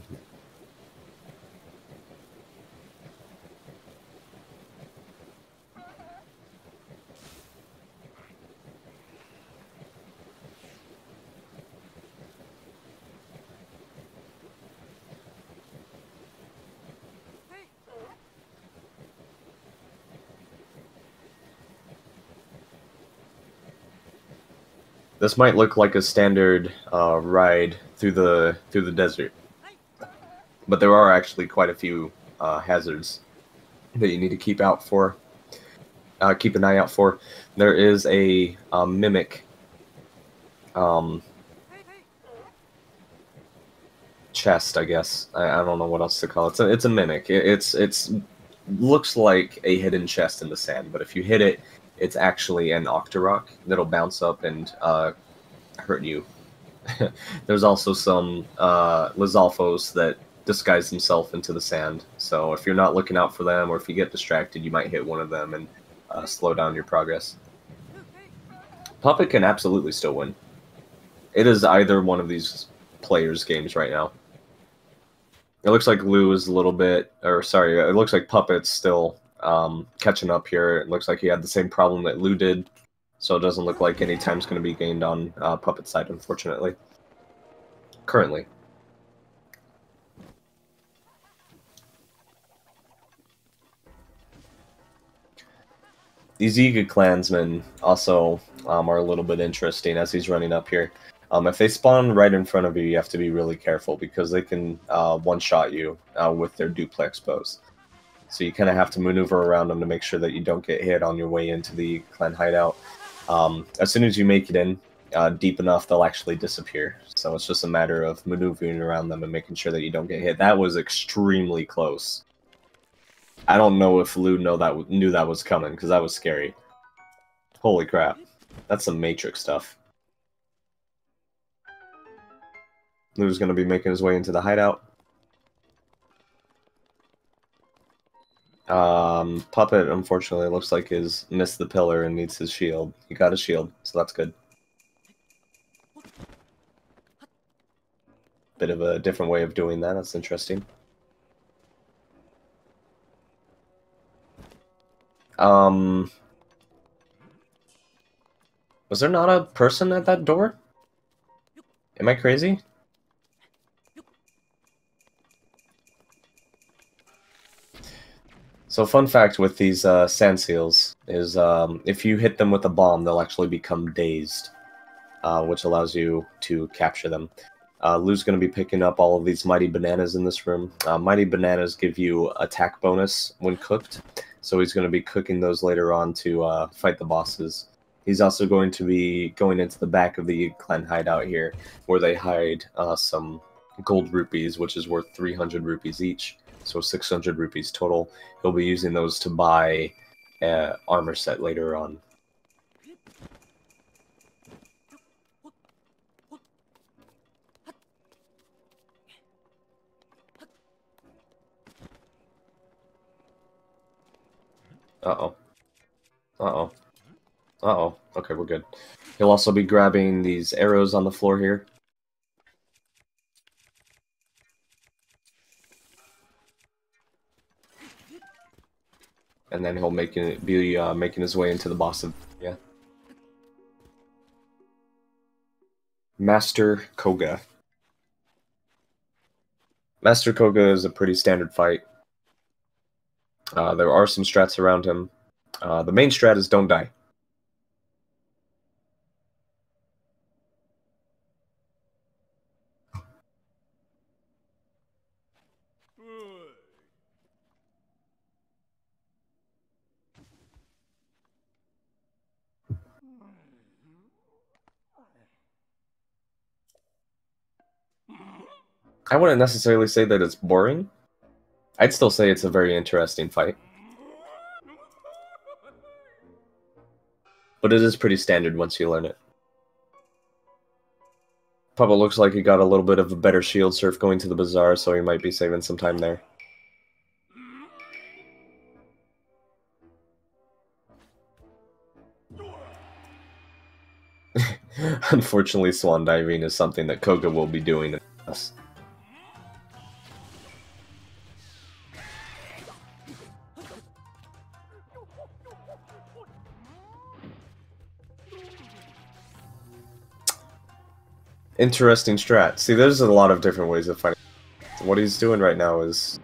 This might look like a standard ride through the desert, but there are actually quite a few hazards that you need to keep out for. Keep an eye out for. There is a mimic chest, I guess. I don't know what else to call it. It's a mimic. It's looks like a hidden chest in the sand, but if you hit it, it's actually an Octorok that'll bounce up and hurt you. There's also some Lizalfos that disguise themselves into the sand, so if you're not looking out for them, or if you get distracted, you might hit one of them and slow down your progress. Puppet can absolutely still win. It is either one of these players' games right now. It looks like Lou is a little bit, or sorry, it looks like Puppet's still catching up here. It looks like he had the same problem that Lou did, so it doesn't look like any time's going to be gained on Puppet's side, unfortunately. Currently. These Yiga clansmen also are a little bit interesting as he's running up here. If they spawn right in front of you, you have to be really careful because they can one-shot you with their duplex bows. So you kind of have to maneuver around them to make sure that you don't get hit on your way into the clan hideout. As soon as you make it in deep enough, they'll actually disappear. So it's just a matter of maneuvering around them and making sure that you don't get hit. That was extremely close. I don't know if Lou knew that was coming, because that was scary. Holy crap. That's some Matrix stuff. Lou's going to be making his way into the hideout. Puppet, unfortunately, looks like he's missed the pillar and needs his shield. He got a shield, so that's good. Bit of a different way of doing that, that's interesting. Was there not a person at that door? Am I crazy? So fun fact with these sand seals is if you hit them with a bomb, they'll actually become dazed, which allows you to capture them. Lou's going to be picking up all of these Mighty Bananas in this room. Mighty Bananas give you attack bonus when cooked, so he's going to be cooking those later on to fight the bosses. He's also going to be going into the back of the clan hideout here, where they hide some gold rupees, which is worth 300 rupees each, so 600 rupees total. He'll be using those to buy an armor set later on. Uh-oh. Uh-oh. Uh-oh. Okay, we're good. He'll also be grabbing these arrows on the floor here. And then he'll be making his way into the boss of... Yeah. Master Koga. Master Koga is a pretty standard fight. There are some strats around him. The main strat is don't die. I wouldn't necessarily say that it's boring. I'd still say it's a very interesting fight. But it is pretty standard once you learn it. Puppet looks like he got a little bit of a better shield surf going to the bazaar, so he might be saving some time there. Unfortunately, swan diving is something that Koga will be doing. Interesting strat. See, there's a lot of different ways of fighting. What he's doing right now is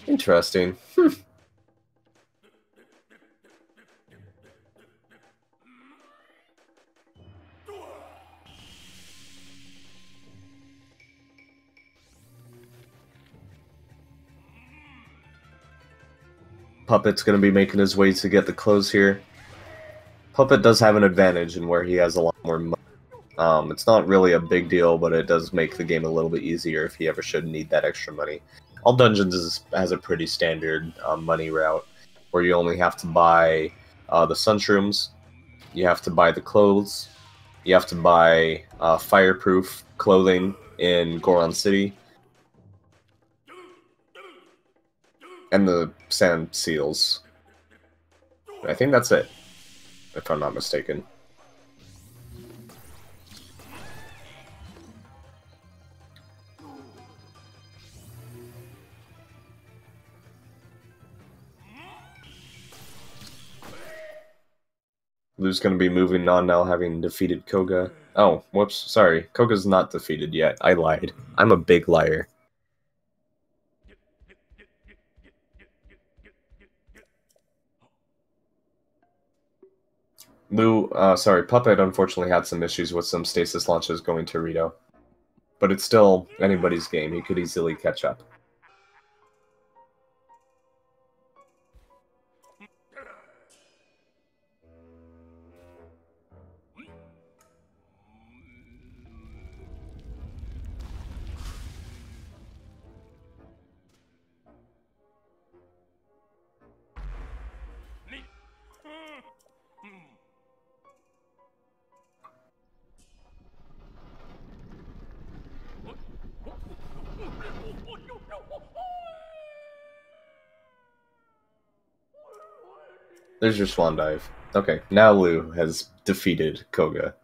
interesting. Puppet's going to be making his way to get the clothes here. Puppet does have an advantage in where he has a lot more money. It's not really a big deal, but it does make the game a little bit easier if he ever should need that extra money. All Dungeons has a pretty standard money route, where you only have to buy the Sunshrooms, you have to buy the clothes, you have to buy fireproof clothing in Goron City, and the sand seals. I think that's it, if I'm not mistaken. Lou's going to be moving on now, having defeated Koga. Oh, whoops, sorry. Koga's not defeated yet. I lied. I'm a big liar. Puppet unfortunately had some issues with some stasis launches going to Rito. But it's still anybody's game. He could easily catch up. There's your swan dive. Okay, now Lou has defeated Koga.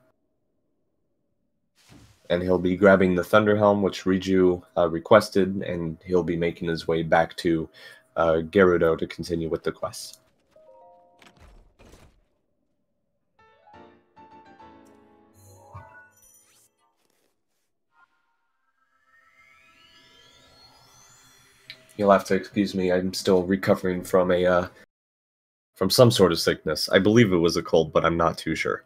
And he'll be grabbing the Thunder Helm, which Riju requested, and he'll be making his way back to Gerudo to continue with the quest. You'll have to excuse me. I'm still recovering from from some sort of sickness. I believe it was a cold, but I'm not too sure.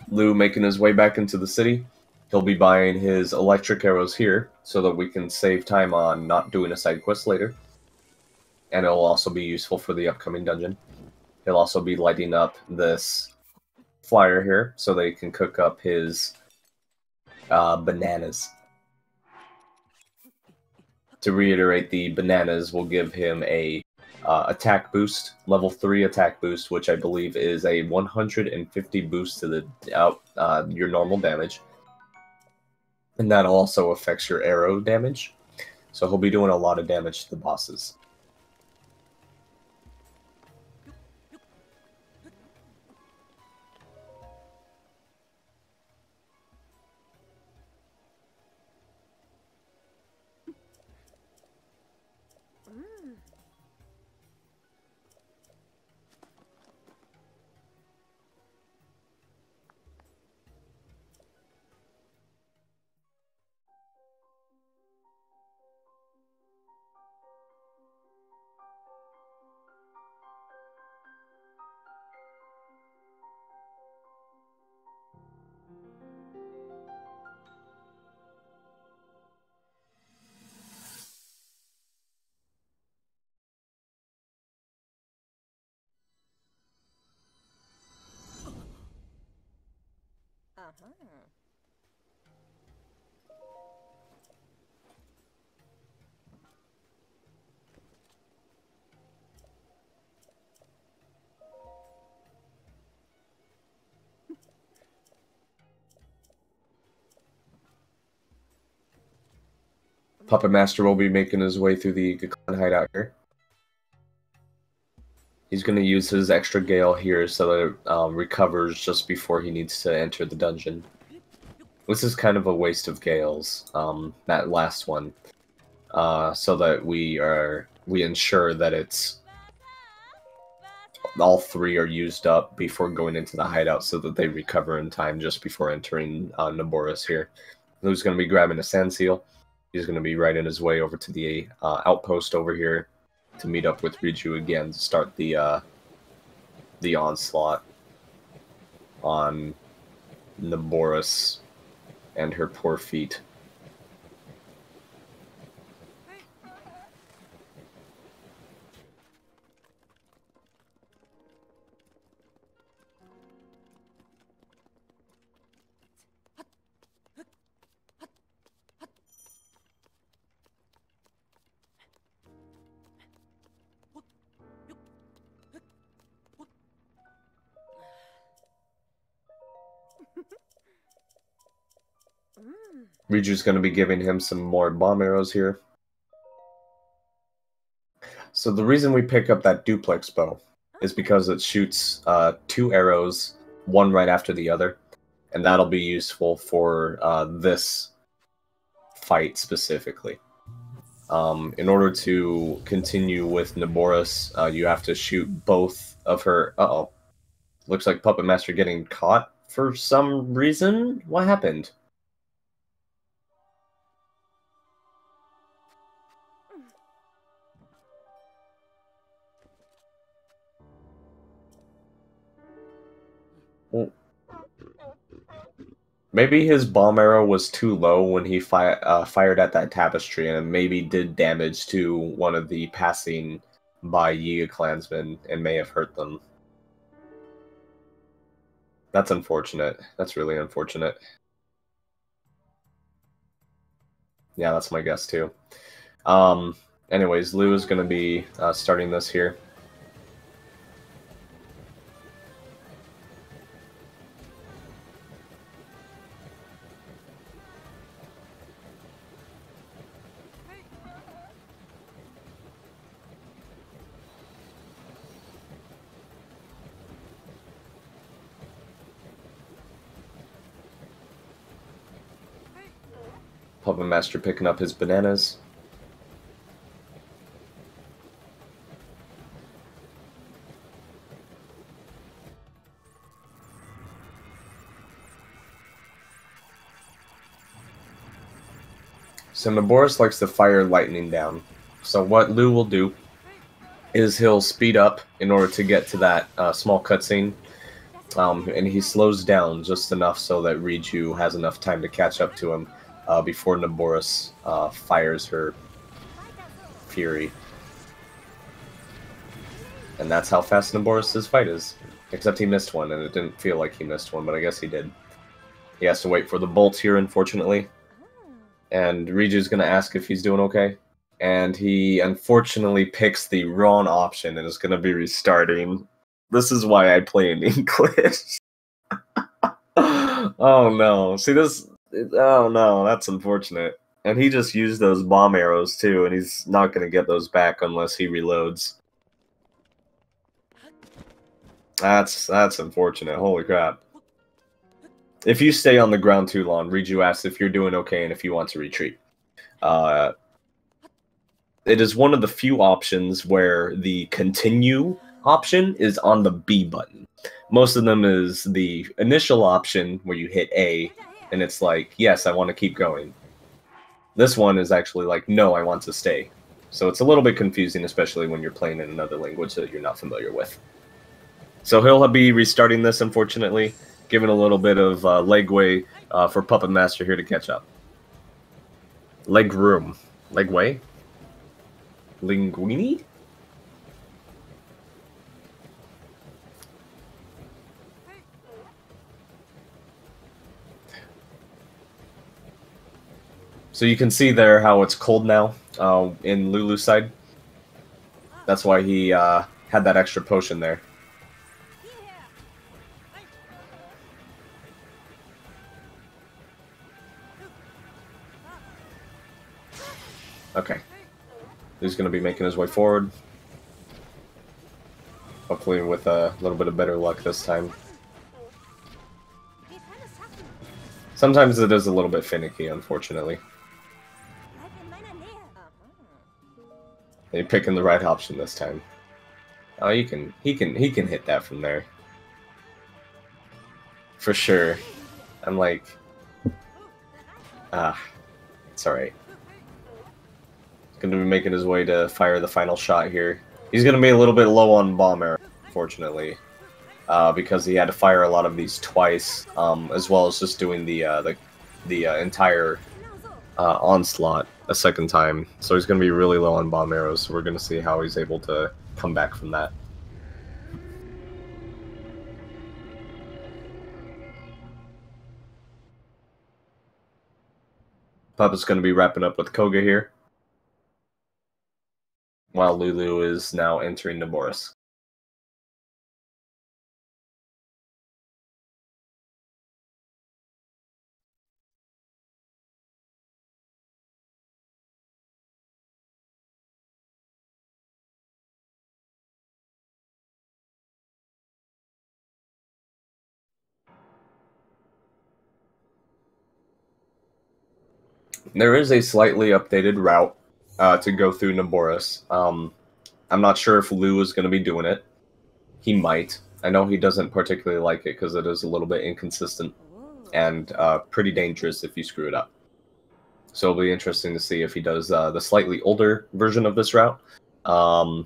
Lou making his way back into the city. He'll be buying his electric arrows here so that we can save time on not doing a side quest later. And it'll also be useful for the upcoming dungeon. He'll also be lighting up this flyer here so that he can cook up his bananas. To reiterate, the bananas will give him a attack boost, level 3 attack boost, which I believe is a 150 boost to the your normal damage. And that also affects your arrow damage. So he'll be doing a lot of damage to the bosses. Puppet Master will be making his way through the Gaklan hideout here. He's going to use his extra gale here so that it recovers just before he needs to enter the dungeon. This is kind of a waste of gales, that last one, so that we ensure that it's all 3 are used up before going into the hideout so that they recover in time just before entering Naboris here. Lou's going to be grabbing a sand seal. He's going to be riding his way over to the outpost over here to meet up with Riju again to start the onslaught on Naboris and her poor feet. Riju's going to be giving him some more bomb arrows here. So the reason we pick up that duplex bow is because it shoots 2 arrows, one right after the other, and that'll be useful for this fight specifically. In order to continue with Naboris, you have to shoot both of her... Uh-oh. Looks like Puppet Master getting caught for some reason? What happened? Well, maybe his bomb arrow was too low when he fired at that tapestry, and maybe did damage to one of the passing by Yiga clansmen and may have hurt them. That's unfortunate. That's really unfortunate. Yeah, that's my guess too. Anyways, Lou is going to be starting this here. Puppet Master picking up his bananas. So Naboris likes to fire lightning down. So what Lou will do is he'll speed up in order to get to that small cutscene. And he slows down just enough so that Riju has enough time to catch up to him before Naboris fires her fury. And that's how fast Naboris' fight is. Except he missed one, and it didn't feel like he missed one, but I guess he did. He has to wait for the bolt here, unfortunately. And Riju's going to ask if he's doing okay. And he unfortunately picks the wrong option and is going to be restarting. This is why I play in English. Oh no. See this? Oh no, that's unfortunate. And he just used those bomb arrows too, and he's not going to get those back unless he reloads. That's unfortunate. Holy crap. If you stay on the ground too long, Riju asks if you're doing okay and if you want to retreat. It is one of the few options where the continue option is on the B button. Most of them is the initial option where you hit A, and it's like, yes, I want to keep going. This one is actually like, no, I want to stay. So it's a little bit confusing, especially when you're playing in another language that you're not familiar with. So he'll be restarting this, unfortunately, giving a little bit of legway for Puppet Master here to catch up. Leg room. Legway? Linguini? So you can see there how it's cold now in Lulu's side. That's why he had that extra potion there. Okay. He's going to be making his way forward. Hopefully with a little bit of better luck this time. Sometimes it is a little bit finicky, unfortunately. You're picking the right option this time. Oh, he can hit that from there. For sure. I'm like, it's alright. Going to be making his way to fire the final shot here. He's going to be a little bit low on bomb arrow, unfortunately, because he had to fire a lot of these twice, as well as just doing the entire onslaught a second time. So he's going to be really low on bomb arrows. So we're going to see how he's able to come back from that. Puppet's going to be wrapping up with Koga here, while Lulu is now entering Naboris. There is a slightly updated route to go through Naboris. I'm not sure if Lou is going to be doing it. He might. I know he doesn't particularly like it because it is a little bit inconsistent and pretty dangerous if you screw it up. So it'll be interesting to see if he does the slightly older version of this route, or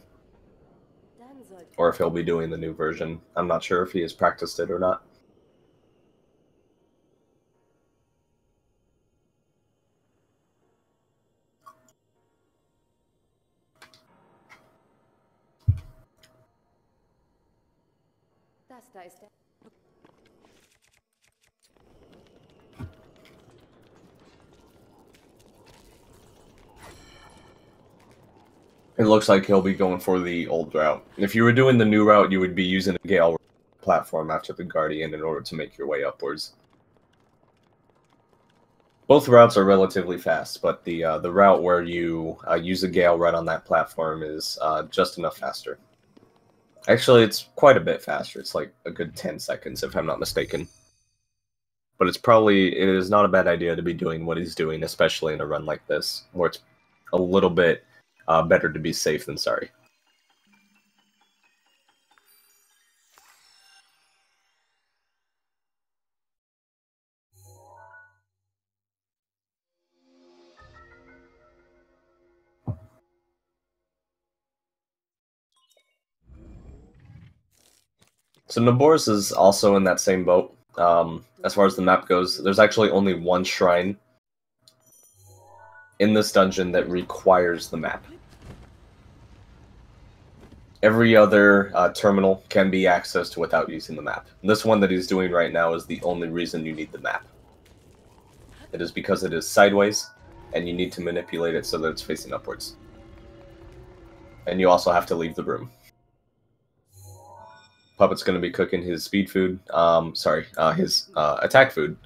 if he'll be doing the new version. I'm not sure if he has practiced it or not. It looks like he'll be going for the old route. If you were doing the new route, you would be using a Gale platform after the Guardian in order to make your way upwards. Both routes are relatively fast, but the route where you use a Gale right on that platform is just enough faster. Actually, it's quite a bit faster. It's like a good 10 seconds, if I'm not mistaken. but it is not a bad idea to be doing what he's doing, especially in a run like this, where it's a little bit better to be safe than sorry. So Naboris is also in that same boat. As far as the map goes, there's actually only one shrine in this dungeon that requires the map. Every other terminal can be accessed without using the map. This one that he's doing right now is the only reason you need the map. It is because it is sideways, and you need to manipulate it so that it's facing upwards. And you also have to leave the room. Puppet's going to be cooking his speed food. His attack food.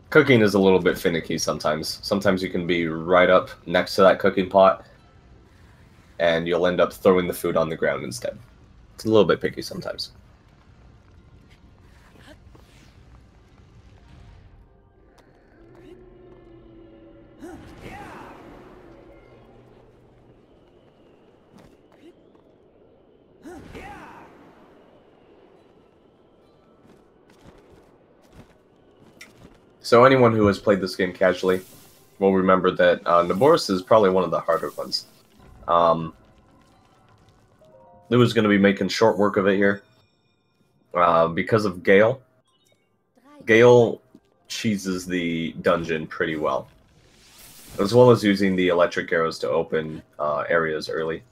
Cooking is a little bit finicky sometimes. Sometimes you can be right up next to that cooking pot, and you'll end up throwing the food on the ground instead. It's a little bit picky sometimes. So anyone who has played this game casually will remember that Naboris is probably one of the harder ones. Lou is going to be making short work of it here. Because of Gale. Gale cheeses the dungeon pretty well. As well as using the electric arrows to open areas early.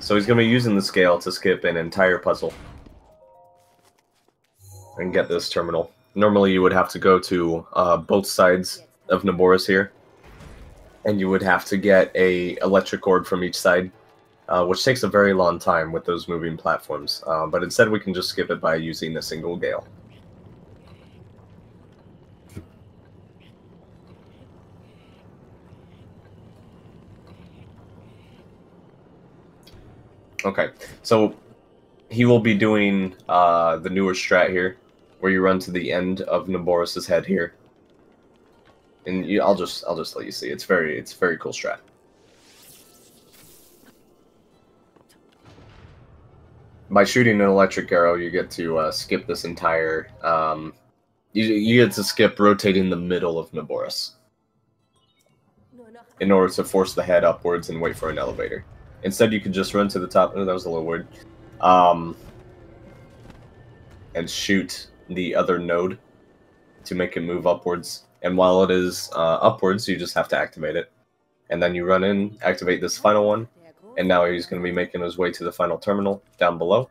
So he's going to be using the scale to skip an entire puzzle. And get this terminal. Normally you would have to go to both sides of Naboris here. And you would have to get a electric cord from each side. Which takes a very long time with those moving platforms. But instead we can just skip it by using a single Gale. Okay, so he will be doing the newer strat here, where you run to the end of Naboris' head here, and I'll just let you see. It's very cool strat. By shooting an electric arrow, you get to skip this entire. You get to skip rotating the middle of Naboris in order to force the head upwards and wait for an elevator. Instead, you could just run to the top. Oh, that was a little weird. And shoot the other node to make it move upwards. And while it is upwards, you just have to activate it. And then you run in, activate this final one, and now he's going to be making his way to the final terminal down below.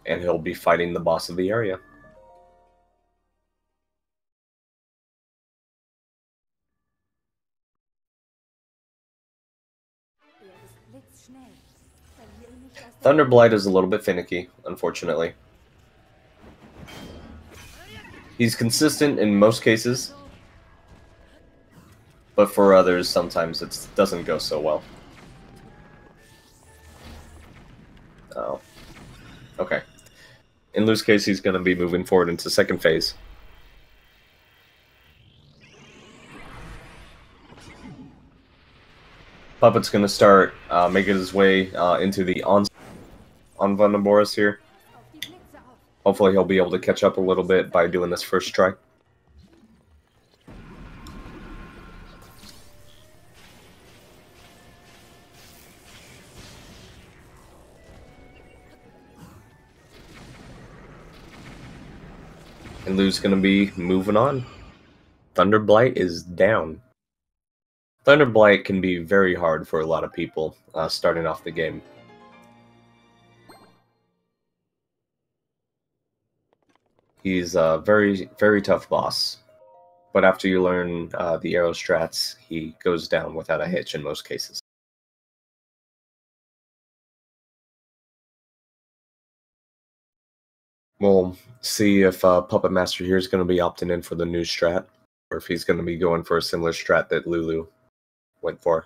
And he'll be fighting the boss of the area. Thunderblight is a little bit finicky, unfortunately. He's consistent in most cases, but for others, sometimes it doesn't go so well. Oh. Okay. In Lou's case, he's going to be moving forward into second phase. Puppet's going to start making his way into the on Naboris here. Hopefully he'll be able to catch up a little bit by doing this first try. And Lou's going to be moving on. Thunderblight is down. Thunderblight can be very hard for a lot of people starting off the game. He's a very, very tough boss. But after you learn the arrow strats, he goes down without a hitch in most cases. We'll see if Puppet Master here is going to be opting in for the new strat, or if he's going to be going for a similar strat that LouLou went for.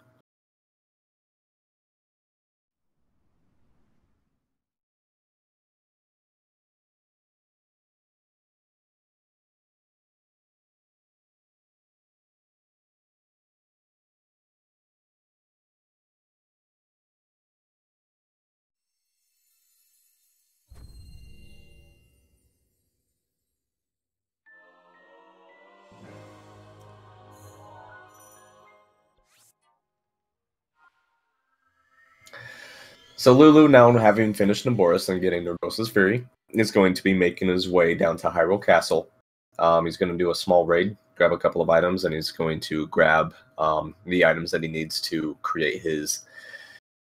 So Lulu, now having finished Naboris and getting Nervosa's Fury, is going to be making his way down to Hyrule Castle. He's going to do a small raid, grab a couple of items, and he's going to grab the items that he needs to create his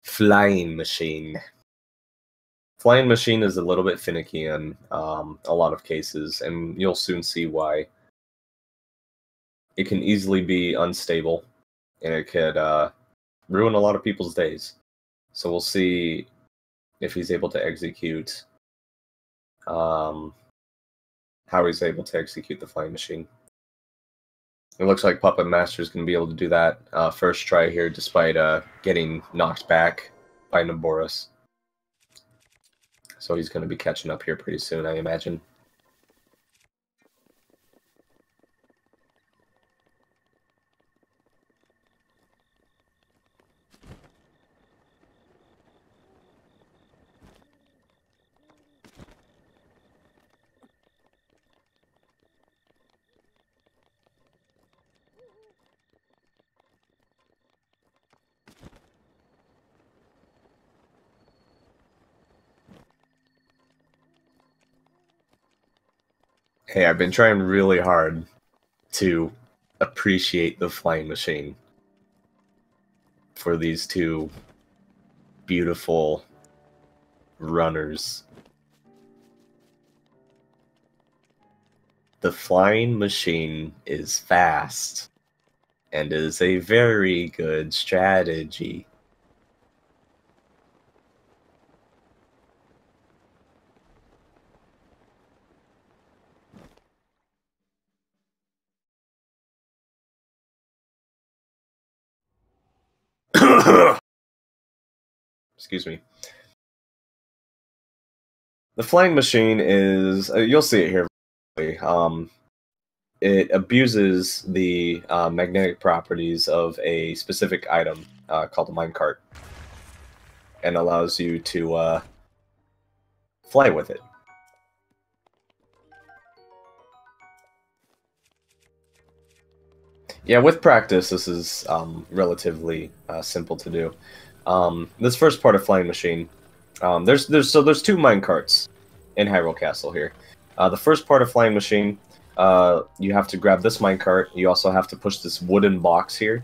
flying machine. Flying machine is a little bit finicky in a lot of cases, and you'll soon see why. It can easily be unstable, and it could ruin a lot of people's days. So we'll see if he's able to execute, how he's able to execute the flying machine. It looks like PuppetMaster is going to be able to do that first try here, despite getting knocked back by Naboris. So he's going to be catching up here pretty soon, I imagine. Hey, I've been trying really hard to appreciate the flying machine for these two beautiful runners. The flying machine is fast and is a very good strategy. Excuse me. The flying machine is, you'll see it here. It abuses the magnetic properties of a specific item called a minecart, and allows you to fly with it. Yeah, with practice, this is relatively simple to do. This first part of Flying Machine, there's two minecarts in Hyrule Castle here. The first part of Flying Machine, you have to grab this minecart. You also have to push this wooden box here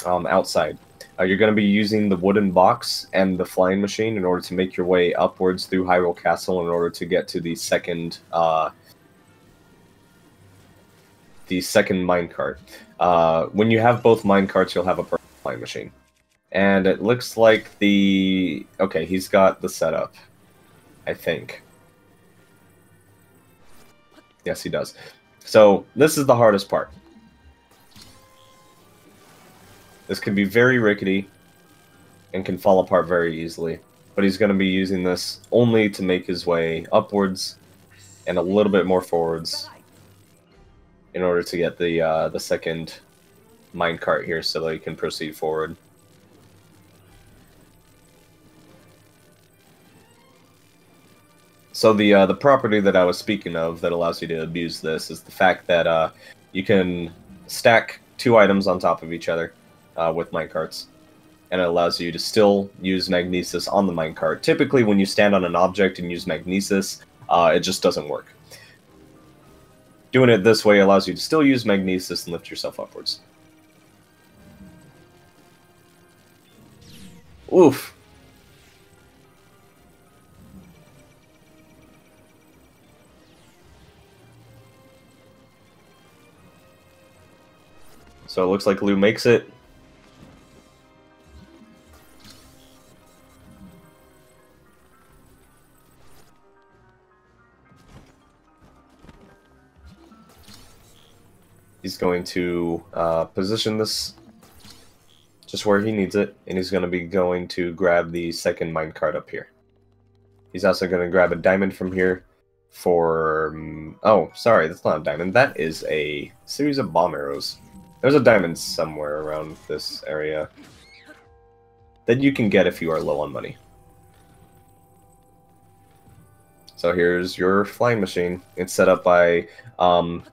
outside. You're going to be using the wooden box and the Flying Machine in order to make your way upwards through Hyrule Castle in order to get to the second minecart. When you have both minecarts, you'll have a perfect Flying Machine. And it looks like okay, he's got the setup, I think. Yes, he does. So, this is the hardest part. This can be very rickety and can fall apart very easily. But he's going to be using this only to make his way upwards and a little bit more forwards in order to get the second minecart here so that he can proceed forward. So the property that I was speaking of that allows you to abuse this is the fact that you can stack two items on top of each other with minecarts, and it allows you to still use magnesis on the minecart. Typically, when you stand on an object and use magnesis, it just doesn't work. Doing it this way allows you to still use magnesis and lift yourself upwards. Oof. So it looks like Lou makes it. He's going to position this just where he needs it, and he's going to be going to grab the second minecart up here. He's also going to grab a diamond from here for... oh, sorry, that's not a diamond. That is a series of bomb arrows. There's a diamond somewhere around this area that you can get if you are low on money. So here's your flying machine. It's set up by,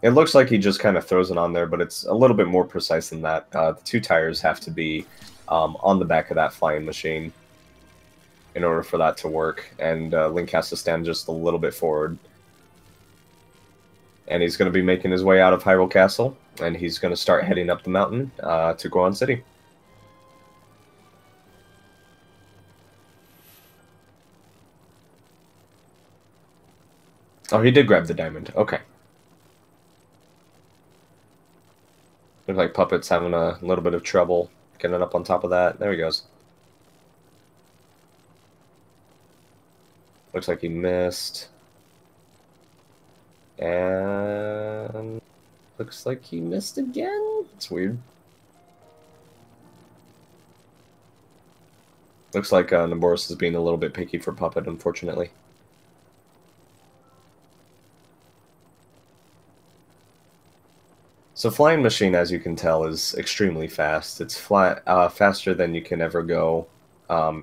it looks like he just kind of throws it on there, but it's a little bit more precise than that. The two tires have to be on the back of that flying machine. in order for that to work, and Link has to stand just a little bit forward. And he's going to be making his way out of Hyrule Castle, and he's going to start heading up the mountain to Goron City. Oh, he did grab the diamond. Okay. Looks like Puppet's having a little bit of trouble getting up on top of that. There he goes. Looks like he missed. And looks like he missed again. It's weird. Looks like Naboris is being a little bit picky for Puppet, unfortunately. So Flying Machine, as you can tell, is extremely fast. It's faster than you can ever go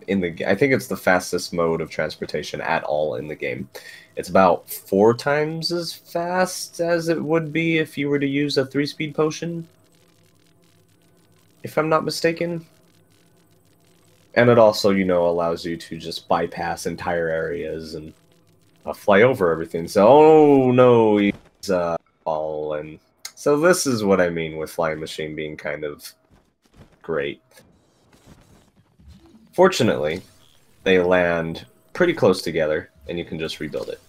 in the game. I think it's the fastest mode of transportation at all in the game. It's about 4 times as fast as it would be if you were to use a 3-speed potion, if I'm not mistaken. And it also, you know, allows you to just bypass entire areas and fly over everything. So, oh no, he's fallen. So this is what I mean with Flying Machine being kind of great. Fortunately, they land pretty close together, and you can just rebuild it.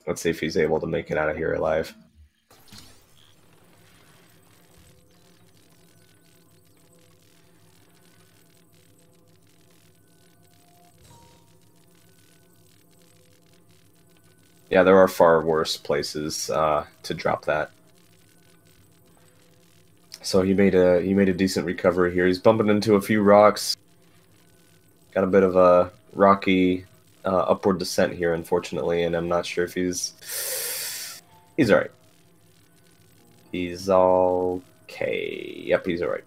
Let's see if he's able to make it out of here alive. Yeah, there are far worse places to drop that. So he made a decent recovery here. He's bumping into a few rocks. Got a bit of a rocky upward descent here, unfortunately, and I'm not sure if he's alright. He's okay. Yep, he's alright.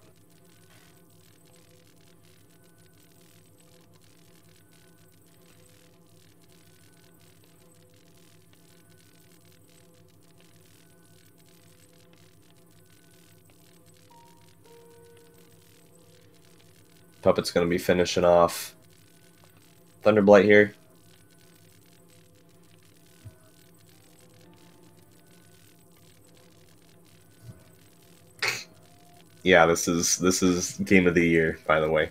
Puppet's going to be finishing off Thunderblight here. Yeah, this is game of the year, by the way.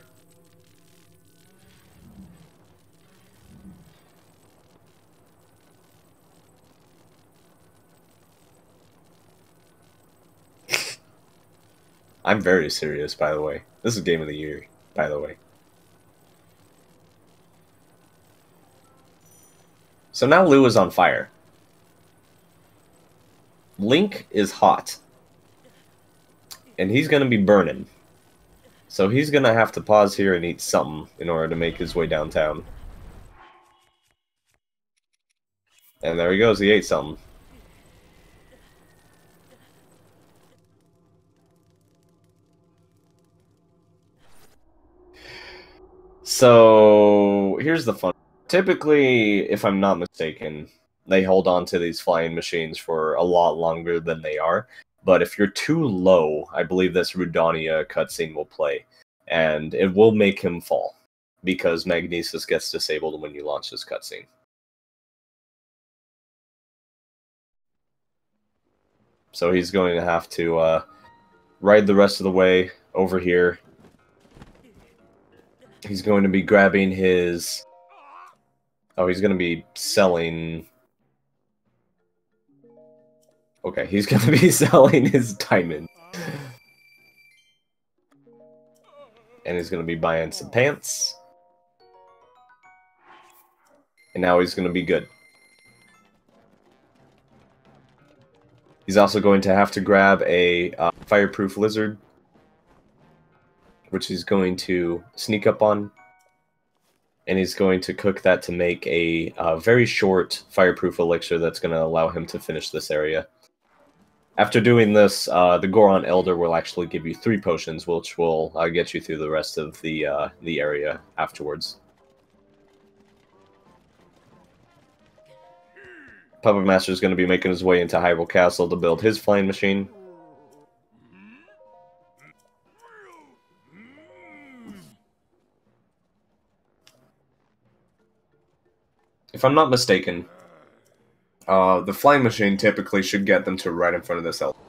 I'm very serious, by the way. This is game of the year, by the way. So now Lou is on fire. Link is hot. And he's going to be burning. So he's going to have to pause here and eat something in order to make his way downtown. And there he goes, he ate something. So here's the fun. Typically, if I'm not mistaken, they hold on to these flying machines for a lot longer than they are. But if you're too low, I believe this Rudania cutscene will play. And it will make him fall. Because Magnesis gets disabled when you launch this cutscene. So he's going to have to ride the rest of the way over here. He's going to be grabbing his... Oh, he's going to be selling... Okay, he's going to be selling his diamond. And he's going to be buying some pants. And now he's going to be good. He's also going to have to grab a fireproof lizard, which he's going to sneak up on. And he's going to cook that to make a very short fireproof elixir that's going to allow him to finish this area. After doing this, the Goron Elder will actually give you 3 potions, which will get you through the rest of the area afterwards. PuppetMaster is going to be making his way into Hyrule Castle to build his flying machine. if I'm not mistaken, the flying machine typically should get them to right in front of this elevator.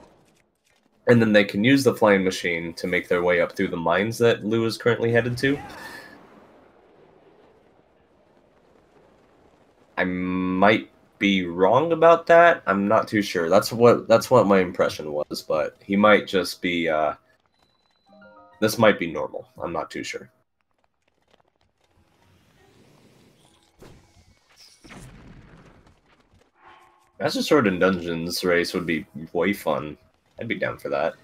And then they can use the flying machine to make their way up through the mines that Lou is currently headed to. I might be wrong about that. I'm not too sure. That's what my impression was, but he might just be this might be normal. I'm not too sure. Master Sword and Dungeons race would be way fun. I'd be down for that.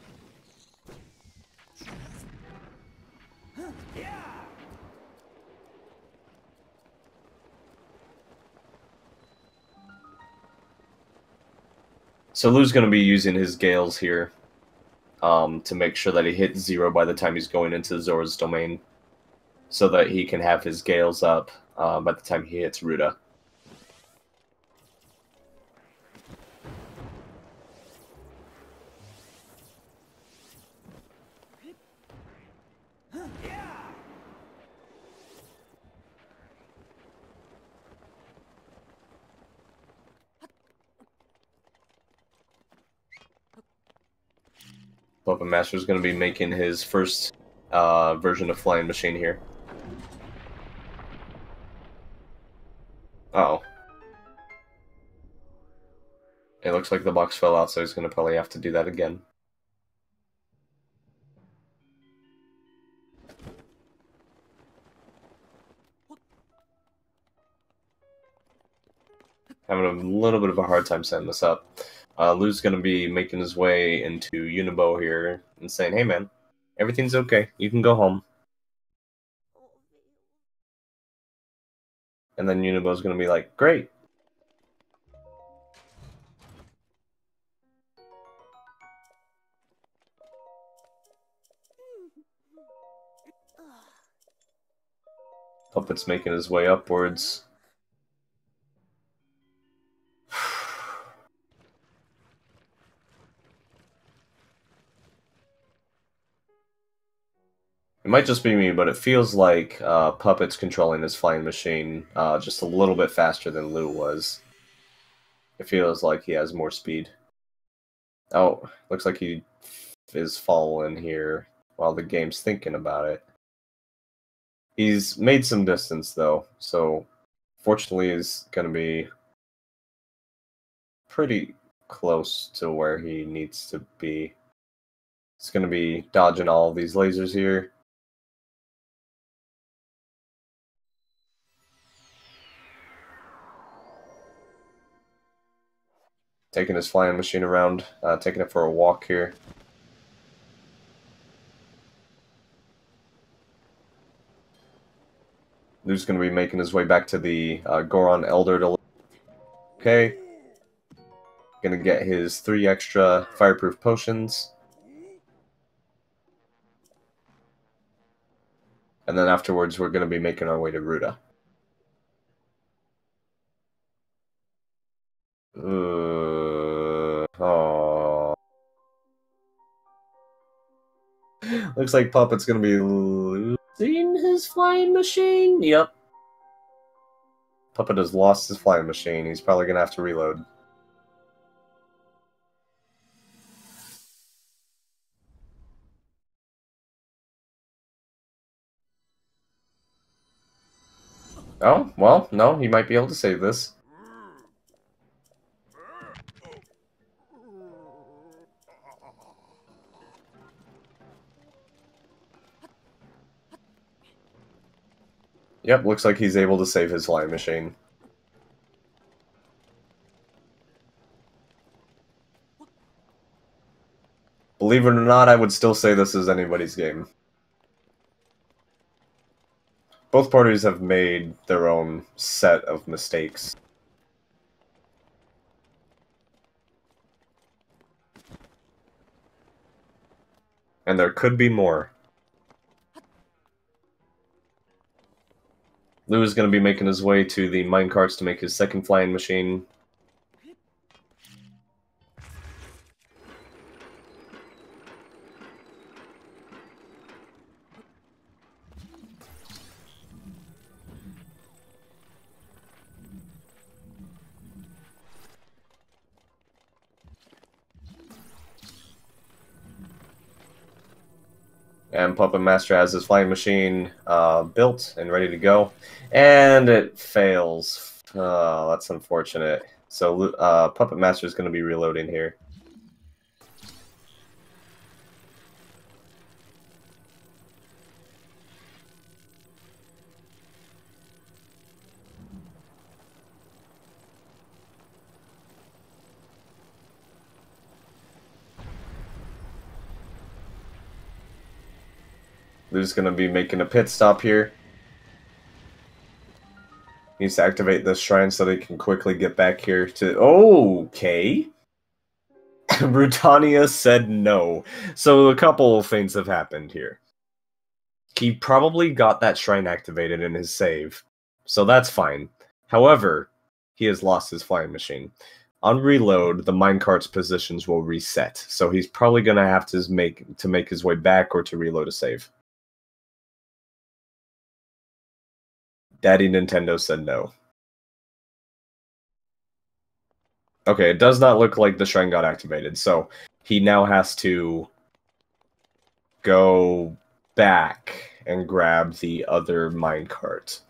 So Lou's going to be using his Gales here to make sure that he hits 0 by the time he's going into Zora's domain, so that he can have his Gales up by the time he hits Ruta. PuppetMaster is going to be making his first version of Flying Machine here. Uh-oh. It looks like the box fell out, so he's going to probably have to do that again. Having a little bit of a hard time setting this up. Lou's going to be making his way into Unibo here and saying, hey man, everything's okay. You can go home. And then Unibo's going to be like, great. Puppet's making his way upwards. It might just be me, but it feels like Puppet's controlling his flying machine just a little bit faster than Lou was. It feels like he has more speed. Oh, looks like he is following here while the game's thinking about it. He's made some distance, though, so fortunately he's going to be pretty close to where he needs to be. He's going to be dodging all of these lasers here. Taking his flying machine around, taking it for a walk here. Lou's going to be making his way back to the Goron Elder to... Okay. Going to get his 3 extra fireproof potions. And then afterwards, we're going to be making our way to Ruta. Oh. Looks like Puppet's going to be losing his flying machine. Yep. Puppet has lost his flying machine. He's probably going to have to reload. Oh, well, no, he might be able to save this. Yep, looks like he's able to save his flying machine. Believe it or not, I would still say this is anybody's game. Both parties have made their own set of mistakes. And there could be more. Lou is going to be making his way to the minecarts to make his second flying machine. And Puppet Master has his flying machine built and ready to go. And it fails. Oh, that's unfortunate. So Puppet Master is going to be reloading here. Lou's going to be making a pit stop here. Needs to activate this shrine so they can quickly get back here to... Okay. Brutania said no. So a couple of things have happened here. He probably got that shrine activated in his save, so that's fine. However, he has lost his flying machine. On reload, the minecart's positions will reset, so he's probably going to have to make his way back or to reload a save. Daddy Nintendo said no. Okay, it does not look like the shrine got activated, so he now has to go back and grab the other minecart.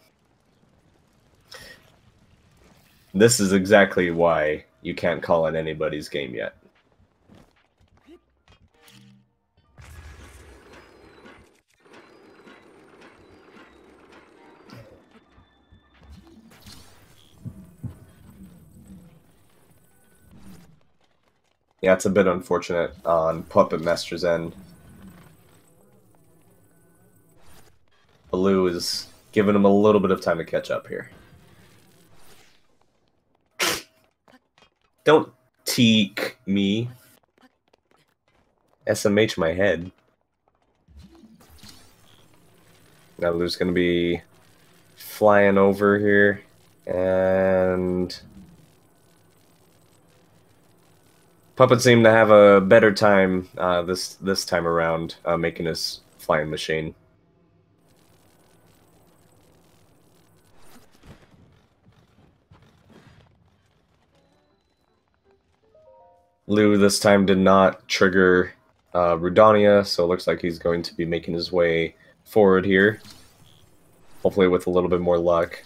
This is exactly why you can't call it anybody's game yet. Yeah, it's a bit unfortunate on Puppet Master's end. Lou is giving him a little bit of time to catch up here. Don't teak me. SMH my head. Now Lou's gonna be flying over here, and Puppet seemed to have a better time this time around making his flying machine. Lou this time did not trigger Rudania, so it looks like he's going to be making his way forward here. Hopefully with a little bit more luck.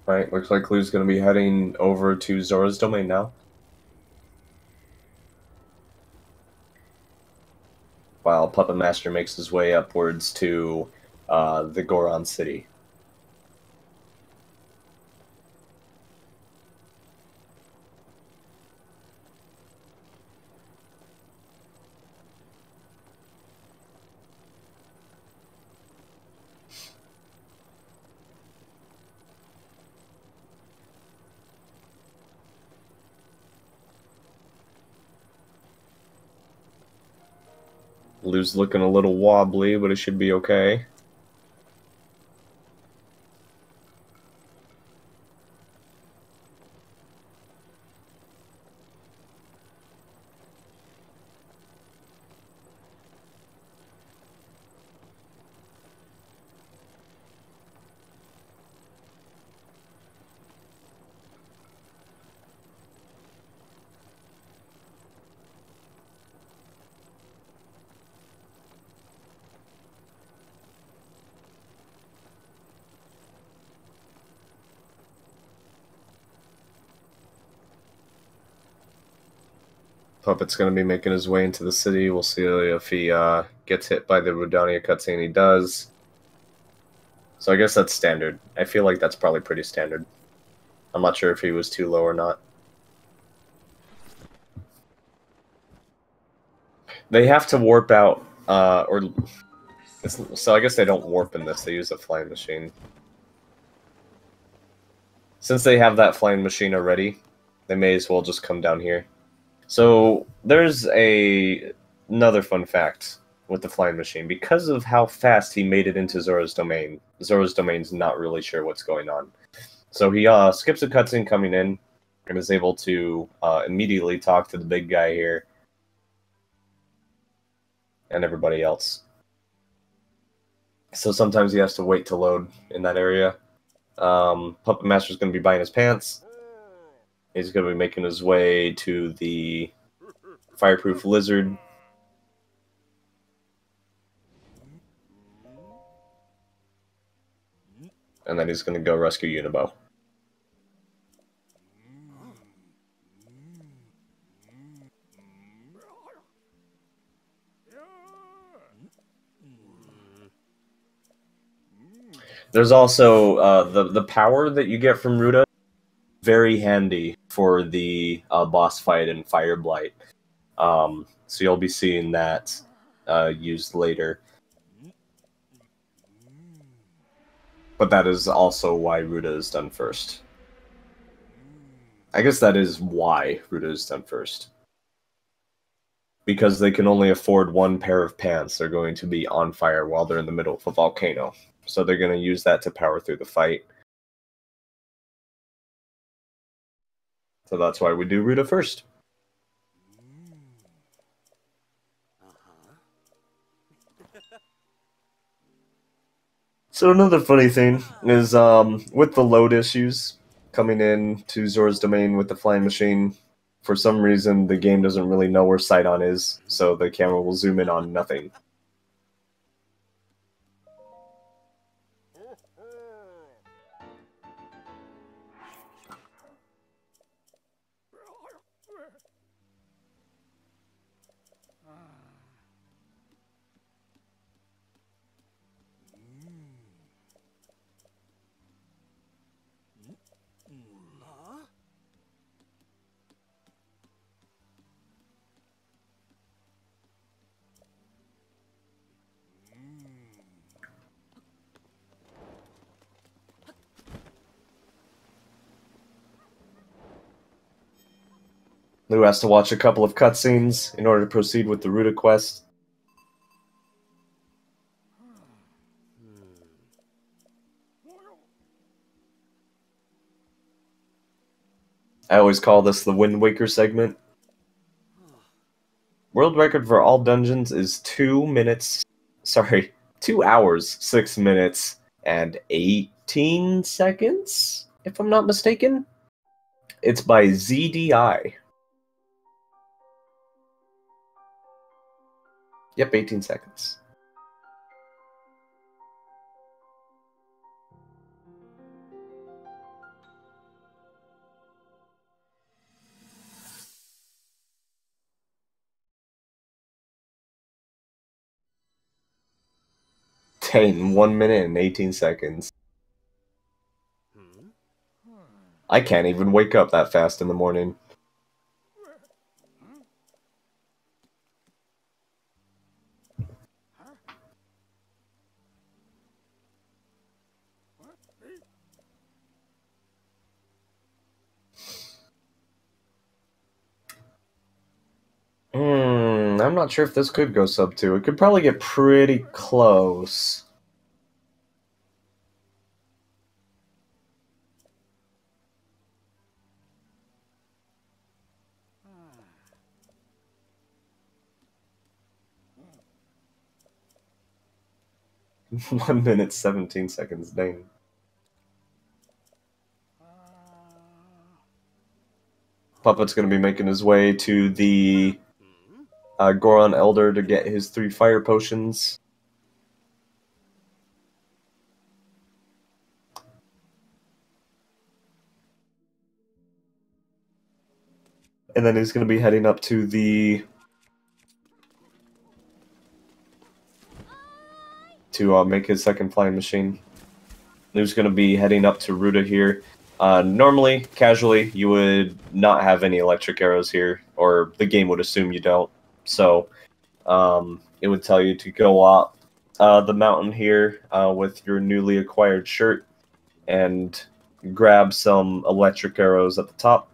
Alright, looks like Lou's going to be heading over to Zora's domain now. While Puppet Master makes his way upwards to the Goron city. Lou's looking a little wobbly, but it should be okay. Puppet's going to be making his way into the city. We'll see if he gets hit by the Rudania cutscene. He does. So I guess that's standard. I feel like that's probably pretty standard. I'm not sure if he was too low or not. They have to warp out, so I guess they don't warp in this. They use a flying machine. since they have that flying machine already, they may as well just come down here. So there's another fun fact with the flying machine. Because of how fast he made it into Zora's domain, Zora's domain's not really sure what's going on. So he skips a cutscene coming in and is able to immediately talk to the big guy here and everybody else. So sometimes he has to wait to load in that area. PuppetMaster's going to be buying his pants. He's going to be making his way to the fireproof lizard. And then he's going to go rescue Unibo. There's also the power that you get from Ruta, very handy for the boss fight in Fire Blight. So you'll be seeing that used later. But that is also why Ruta is done first. I guess that is why Ruta is done first. Because they can only afford one pair of pants, they're going to be on fire while they're in the middle of a volcano. So they're going to use that to power through the fight. So that's why we do Ruta first. So another funny thing is with the load issues coming in to Zora's domain with the flying machine, for some reason the game doesn't really know where Sidon is, so the camera will zoom in on nothing. Lou has to watch a couple of cutscenes in order to proceed with the Ruta quest. I always call this the Wind Waker segment. World record for all dungeons is 2 hours, 6 minutes, and 18 seconds, if I'm not mistaken. It's by ZDI. Yep, 18 seconds. Dang, 1 minute and 18 seconds. I can't even wake up that fast in the morning. I'm not sure if this could go sub 2. It could probably get pretty close. One minute, 17 seconds, dang. Puppet's gonna be making his way to the Goron Elder to get his 3 fire potions. And then he's gonna be heading up to the... to make his second flying machine. He's gonna be heading up to Ruta here. Normally, casually, you would not have any electric arrows here, or the game would assume you don't. So, it would tell you to go up the mountain here with your newly acquired shirt and grab some electric arrows at the top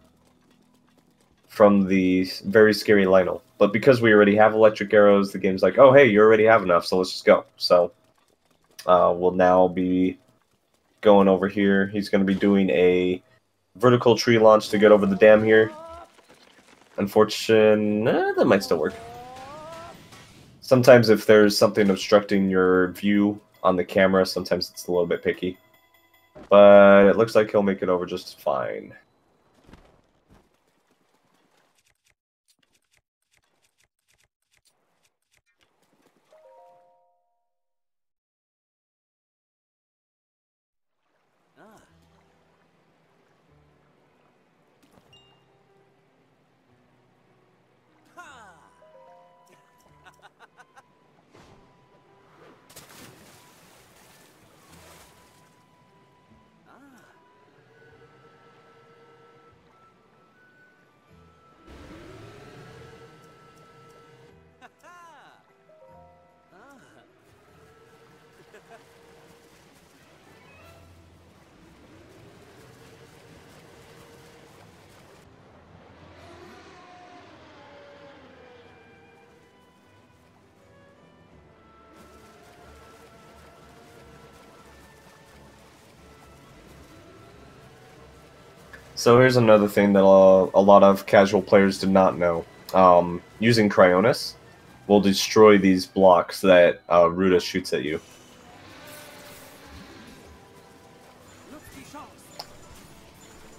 from the very scary Lionel. But because we already have electric arrows, the game's like, oh, hey, you already have enough, so let's just go. So we'll now be going over here. He's going to be doing a vertical tree launch to get over the dam here. Unfortunately, that might still work. Sometimes if there's something obstructing your view on the camera, sometimes it's a little bit picky. But it looks like he'll make it over just fine. Ah. Ha! Ah. Ha-ha! Ah. So here's another thing that a lot of casual players did not know. Using Cryonis will destroy these blocks that Ruda shoots at you.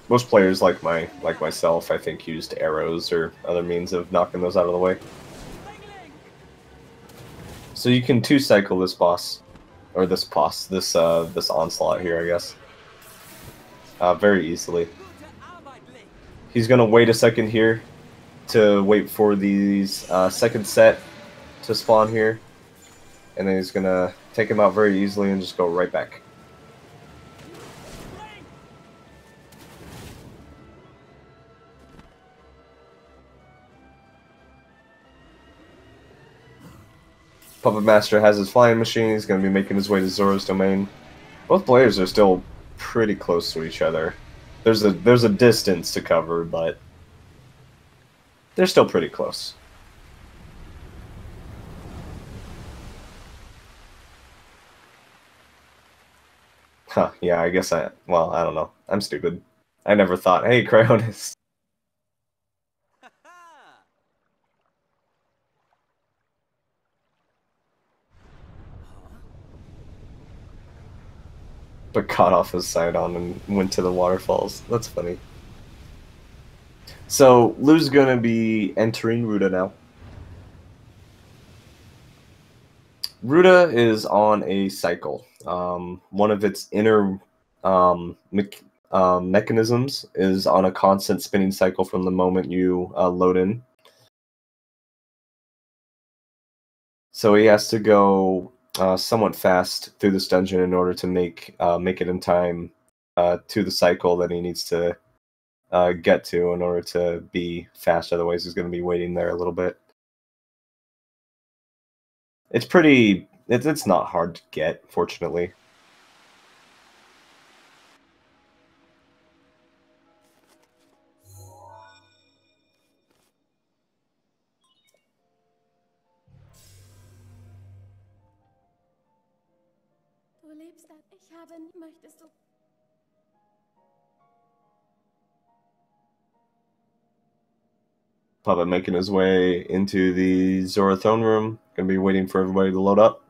Most players like myself, I think, used arrows or other means of knocking those out of the way. So you can two-cycle this boss, or this onslaught here, I guess, very easily. He's gonna wait a second here to wait for these second set to spawn here, and then he's gonna take him out very easily and just go right back. PuppetMaster has his flying machine. He's going to be making his way to Zora's domain. Both players are still pretty close to each other. There's a distance to cover, but they're still pretty close. Huh, yeah, I guess I don't know. I'm stupid. I never thought, hey, Cryonis. But caught off his side on and went to the waterfalls. That's funny. So, Lou's gonna be entering Ruda now. Ruda is on a cycle. One of its inner mechanisms is on a constant spinning cycle from the moment you load in. So he has to go somewhat fast through this dungeon in order to make it in time to the cycle that he needs to get to in order to be fast. Otherwise, he's going to be waiting there a little bit. It's pretty. It's not hard to get, fortunately. Du lebst da. Ich habe... Möchtest du... Puppet making his way into the Zora throne room. Gonna be waiting for everybody to load up.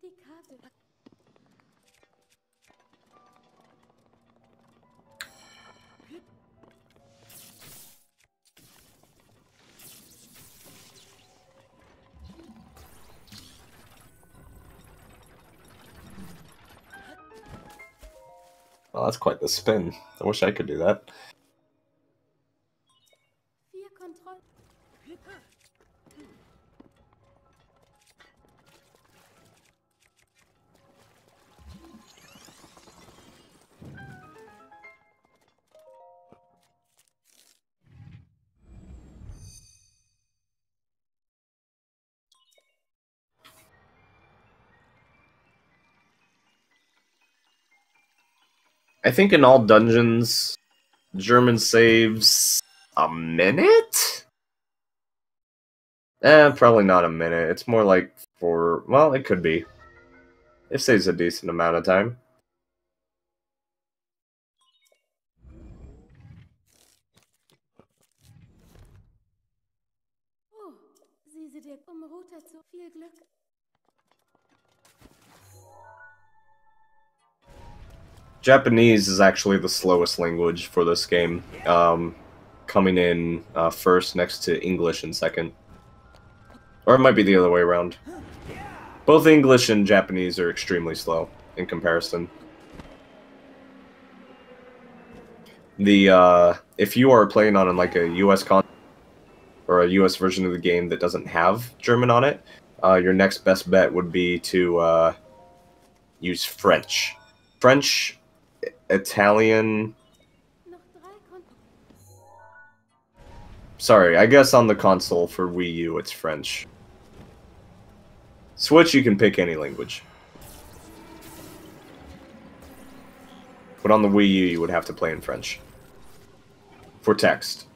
Die Karte... Oh, that's quite the spin. I wish I could do that. 4 Kontrollen... I think in all dungeons, German saves a minute? Probably not a minute. It's more like well, it could be. It saves a decent amount of time. Oh, sieh sie dir Router zu. Viel Glück. Japanese is actually the slowest language for this game, coming in first next to English in second. Or it might be the other way around. Both English and Japanese are extremely slow in comparison. If you are playing on like a US console or a US version of the game that doesn't have German on it, your next best bet would be to use French. French, Italian. Sorry, I guess on the console for Wii U it's French. Switch, you can pick any language. But on the Wii U, you would have to play in French. For text.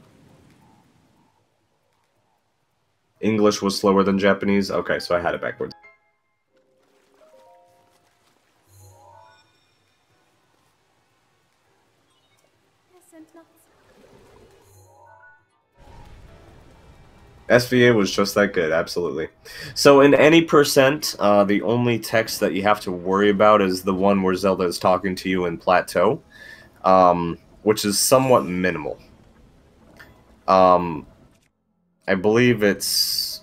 English was slower than Japanese? Okay, so I had it backwards. SVA was just that good, absolutely. So in any percent, the only text that you have to worry about is the one where Zelda is talking to you in Plateau, which is somewhat minimal. I believe it's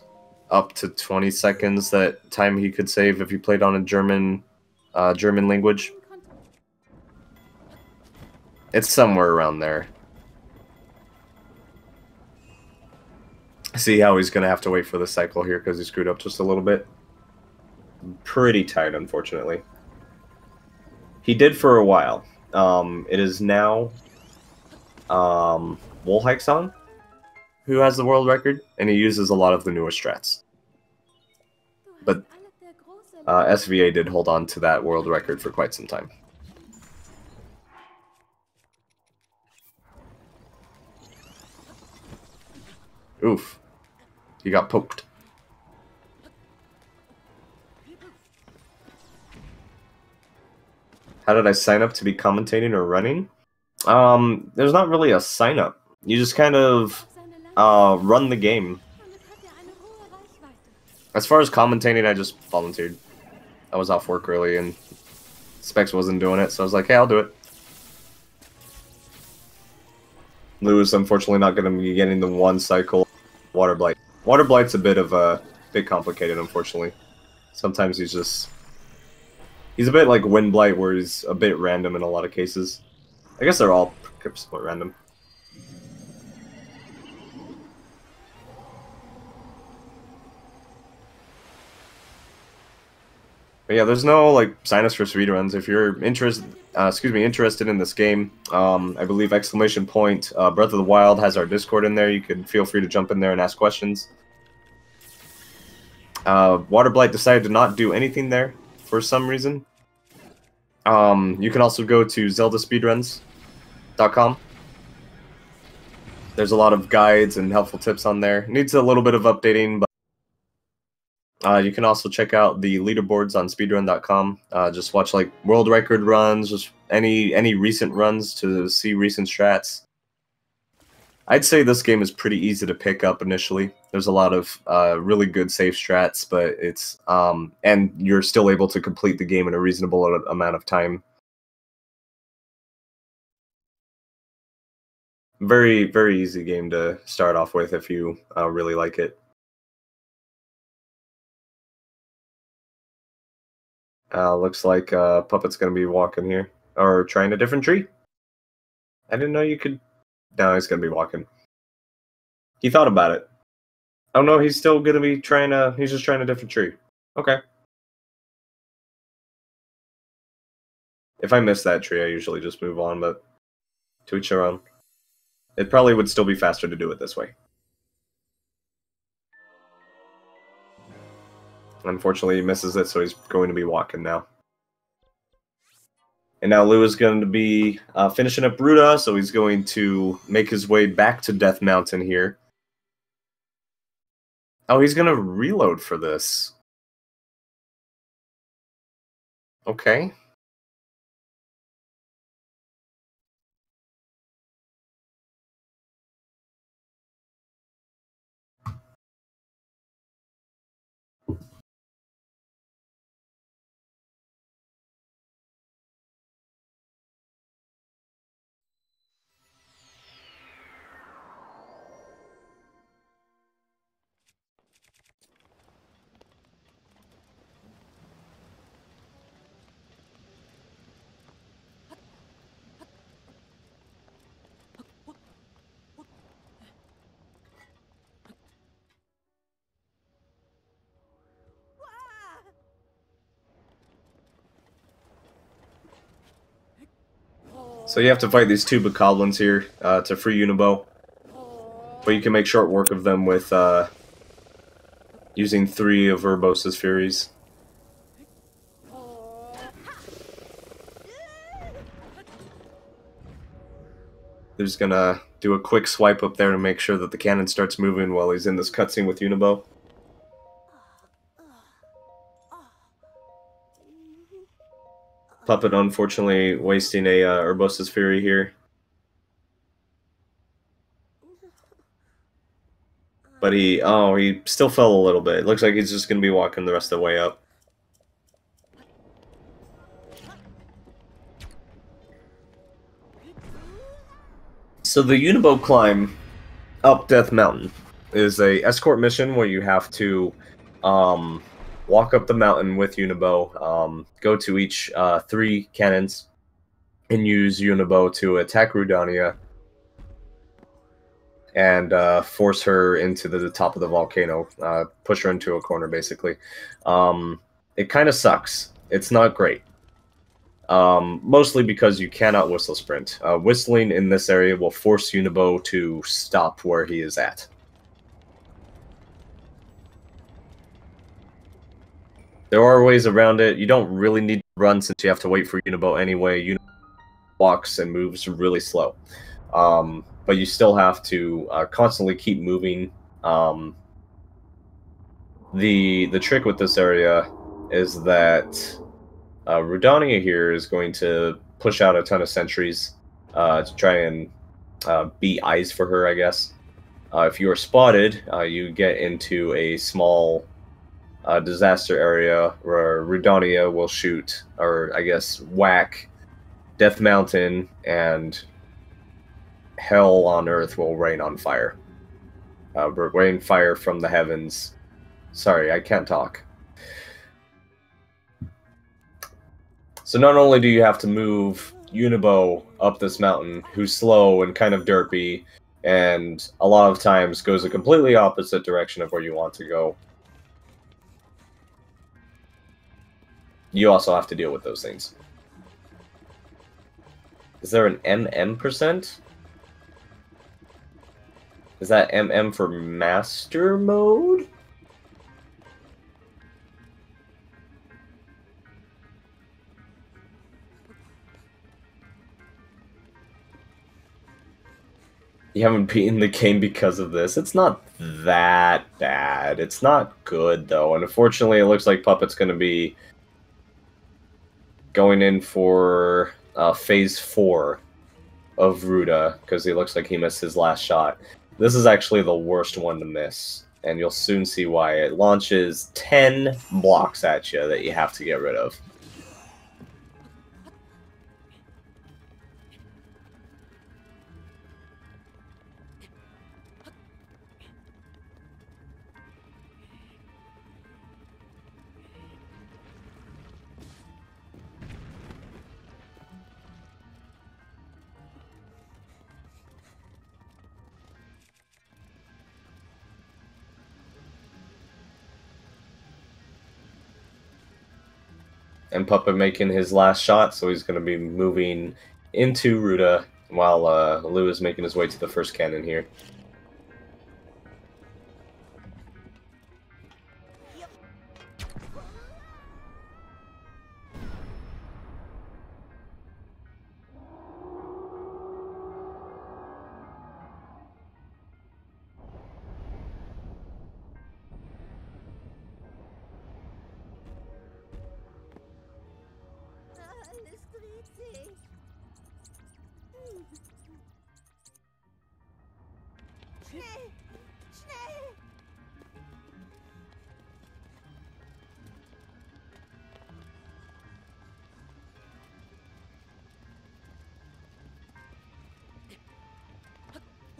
up to 20 seconds that time he could save if you played on a German language. It's somewhere around there. See how he's going to have to wait for the cycle here because he screwed up just a little bit. Pretty tight, unfortunately. He did for a while. It is now Wolhike-san who has the world record, and he uses a lot of the newer strats. But SVA did hold on to that world record for quite some time. Oof. He got poked. How did I sign up to be commentating or running? There's not really a sign up. You just kind of run the game. As far as commentating, I just volunteered. I was off work early and Specs wasn't doing it, so I was like, hey, I'll do it. Lou is unfortunately not going to be getting the one cycle Water Blight. Water Blight's a bit complicated, unfortunately. Sometimes he's a bit like Wind Blight, where he's a bit random in a lot of cases. I guess they're all somewhat random. But yeah, there's no like sign-ups for speedruns. If you're interested in this game, I believe ! Breath of the Wild has our Discord in there. You can feel free to jump in there and ask questions. Water Blight decided to not do anything there for some reason. You can also go to zeldaspeedruns.com. There's a lot of guides and helpful tips on there. Needs a little bit of updating, but you can also check out the leaderboards on speedrun.com. Just watch like world record runs, just any recent runs to see recent strats. I'd say this game is pretty easy to pick up initially. There's a lot of really good safe strats, but it's and you're still able to complete the game in a reasonable amount of time. Very, very easy game to start off with if you really like it. Looks like Puppet's gonna be walking here. Or trying a different tree. I didn't know you could... No, he's gonna be walking. He thought about it. Oh no, he's still gonna be trying a... He's just trying a different tree. Okay. If I miss that tree, I usually just move on, but... To each their own. It probably would still be faster to do it this way. Unfortunately, he misses it, so he's going to be walking now. And now Lou is going to be finishing up Ruda, so he's going to make his way back to Death Mountain here. Oh, he's going to reload for this. Okay. So you have to fight these two bokoblins here to free Unibo. But you can make short work of them with using 3 of Urbos's Furies. They're just gonna do a quick swipe up there to make sure that the cannon starts moving while he's in this cutscene with Unibo. Puppet unfortunately wasting a Urbos's Fury here. But he still fell a little bit. It looks like he's just gonna be walking the rest of the way up. So the Unibo climb up Death Mountain is a escort mission where you have to walk up the mountain with Unibo, go to each 3 cannons, and use Unibo to attack Rudania and force her into the top of the volcano, push her into a corner, basically. It kind of sucks. It's not great. Mostly because you cannot whistle sprint. Whistling in this area will force Unibo to stop where he is at. There are ways around it. You don't really need to run since you have to wait for Unibo anyway. Unibo walks and moves really slow. But you still have to constantly keep moving. The trick with this area is that Rudania here is going to push out a ton of sentries to try and be eyes for her, I guess. If you are spotted, you get into a small disaster area where Rudania will shoot, or I guess whack, Death Mountain, and hell on earth will rain on fire. Rain fire from the heavens. Sorry, I can't talk. So not only do you have to move Unibo up this mountain, who's slow and kind of derpy, and a lot of times goes a completely opposite direction of where you want to go, you also have to deal with those things. Is there an MM%? Is that MM for Master Mode? You haven't beaten the game because of this. It's not that bad. It's not good, though. And unfortunately, it looks like Puppet's going to be going in for Phase 4 of Ruda, because he looks like he missed his last shot. This is actually the worst one to miss, and you'll soon see why. It launches 10 blocks at you that you have to get rid of. And Puppet making his last shot, so he's going to be moving into Ruda while Lou is making his way to the first cannon here. Schnell! Schnell!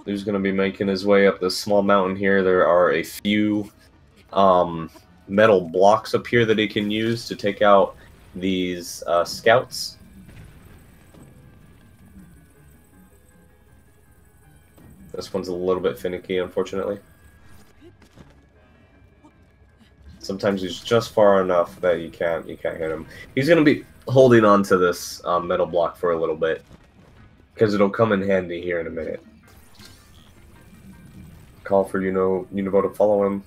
He's going to be making his way up this small mountain here. There are a few metal blocks up here that he can use to take out these scouts. This one's a little bit finicky, unfortunately. Sometimes he's just far enough that you can't hit him. He's going to be holding on to this metal block for a little bit, because it'll come in handy here in a minute. Call for Univo to follow him.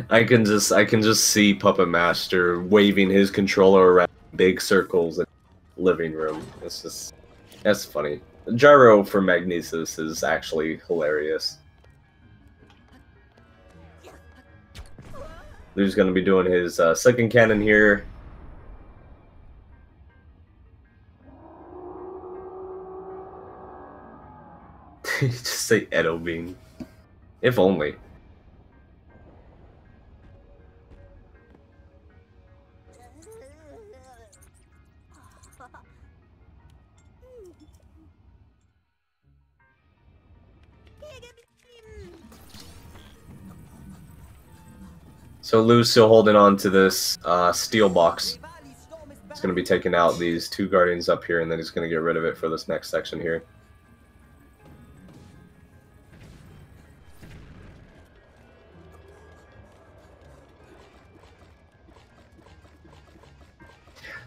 I can just see Puppet Master waving his controller around big circles in the living room. That's funny. The gyro for Magnesis is actually hilarious. He's going to be doing his second cannon here. Just say Edo Bean. If only. So Lou's still holding on to this steel box. He's going to be taking out these two guardians up here, and then he's going to get rid of it for this next section here.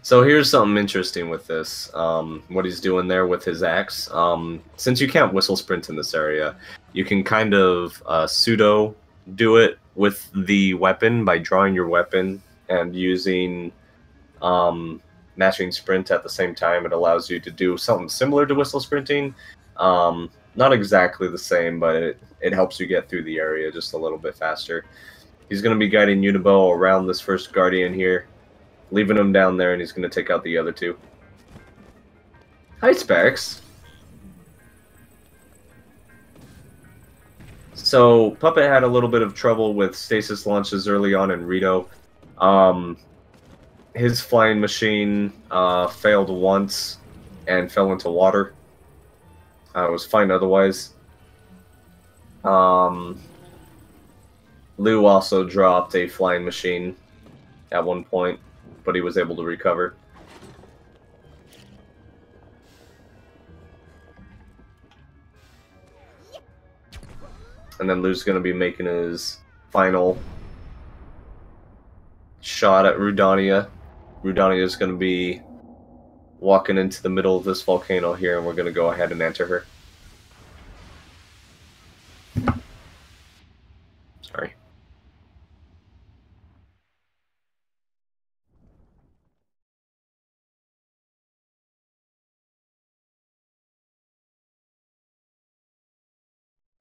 So here's something interesting with this, what he's doing there with his axe. Since you can't whistle sprint in this area, you can kind of pseudo do it with the weapon by drawing your weapon and using matching sprint at the same time. It allows you to do something similar to whistle sprinting. Not exactly the same, but it helps you get through the area just a little bit faster. He's going to be guiding Unibo around this first guardian here, leaving him down there, and he's going to take out the other two. Hi, Specs. So, Puppet had a little bit of trouble with stasis launches early on in Rito. His flying machine failed once and fell into water. It was fine otherwise. Lou also dropped a flying machine at one point, but he was able to recover. And then Lou's going to be making his final shot at Rudania. Rudania is going to be walking into the middle of this volcano here, and we're going to go ahead and enter her. Sorry.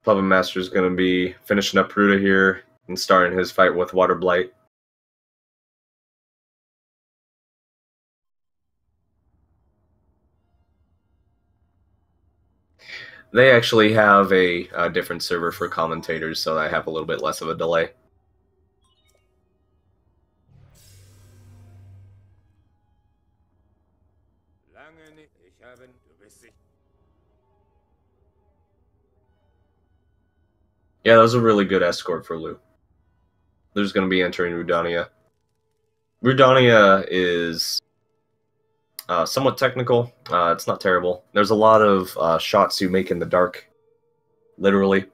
Puppet Master is going to be finishing up Ruda here and starting his fight with Water Blight. They actually have a different server for commentators, so I have a little bit less of a delay. Yeah, that was a really good escort for Lou. Lou's going to be entering Rudania. Rudania is somewhat technical. It's not terrible. There's a lot of shots you make in the dark, literally.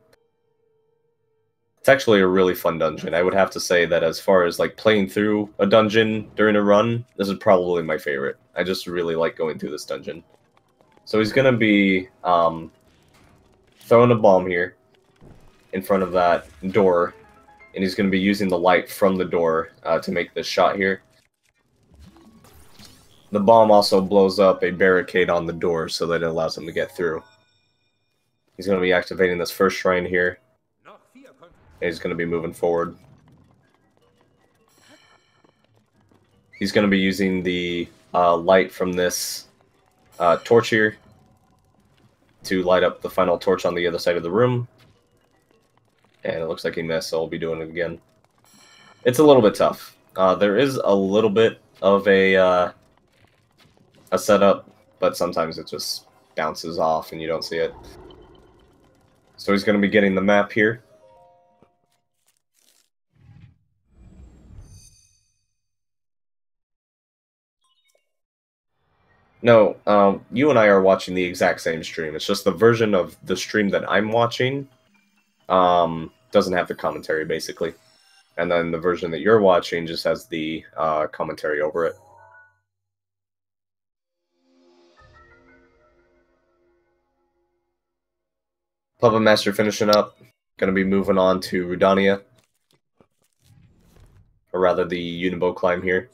It's actually a really fun dungeon. I would have to say that as far as like playing through a dungeon during a run, this is probably my favorite. I just really like going through this dungeon. So he's gonna be throwing a bomb here in front of that door, and he's gonna be using the light from the door to make this shot here. The bomb also blows up a barricade on the door so that it allows him to get through. He's gonna be activating this first shrine here. And he's going to be moving forward. He's going to be using the light from this torch here to light up the final torch on the other side of the room. And it looks like he missed, so we'll be doing it again. It's a little bit tough. There is a little bit of a setup, but sometimes it just bounces off and you don't see it. So he's going to be getting the map here. No, you and I are watching the exact same stream. It's just the version of the stream that I'm watching doesn't have the commentary, basically. And then the version that you're watching just has the commentary over it. PuppetMaster finishing up. Going to be moving on to Rudania. Or rather, the Unibo climb here.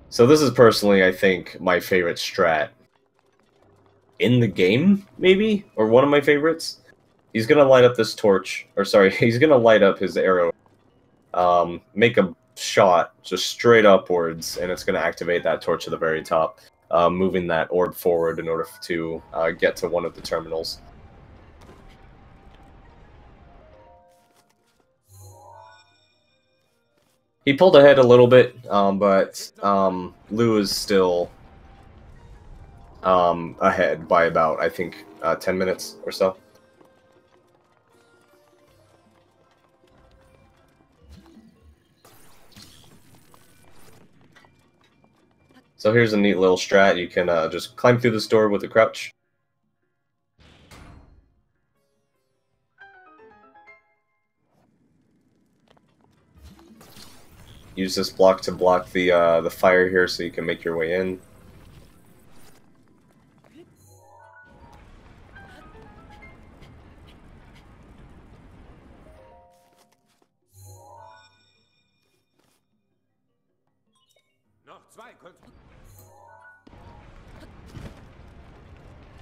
So this is personally, I think, my favorite strat in the game, maybe? Or one of my favorites. He's going to light up this torch, or sorry, he's going to light up his arrow, make a shot just straight upwards, and it's going to activate that torch at the very top, moving that orb forward in order to get to one of the terminals. He pulled ahead a little bit, but Lou is still ahead by about, I think, 10 minutes or so. So here's a neat little strat. You can just climb through this door with a crouch. Use this block to block the fire here so you can make your way in.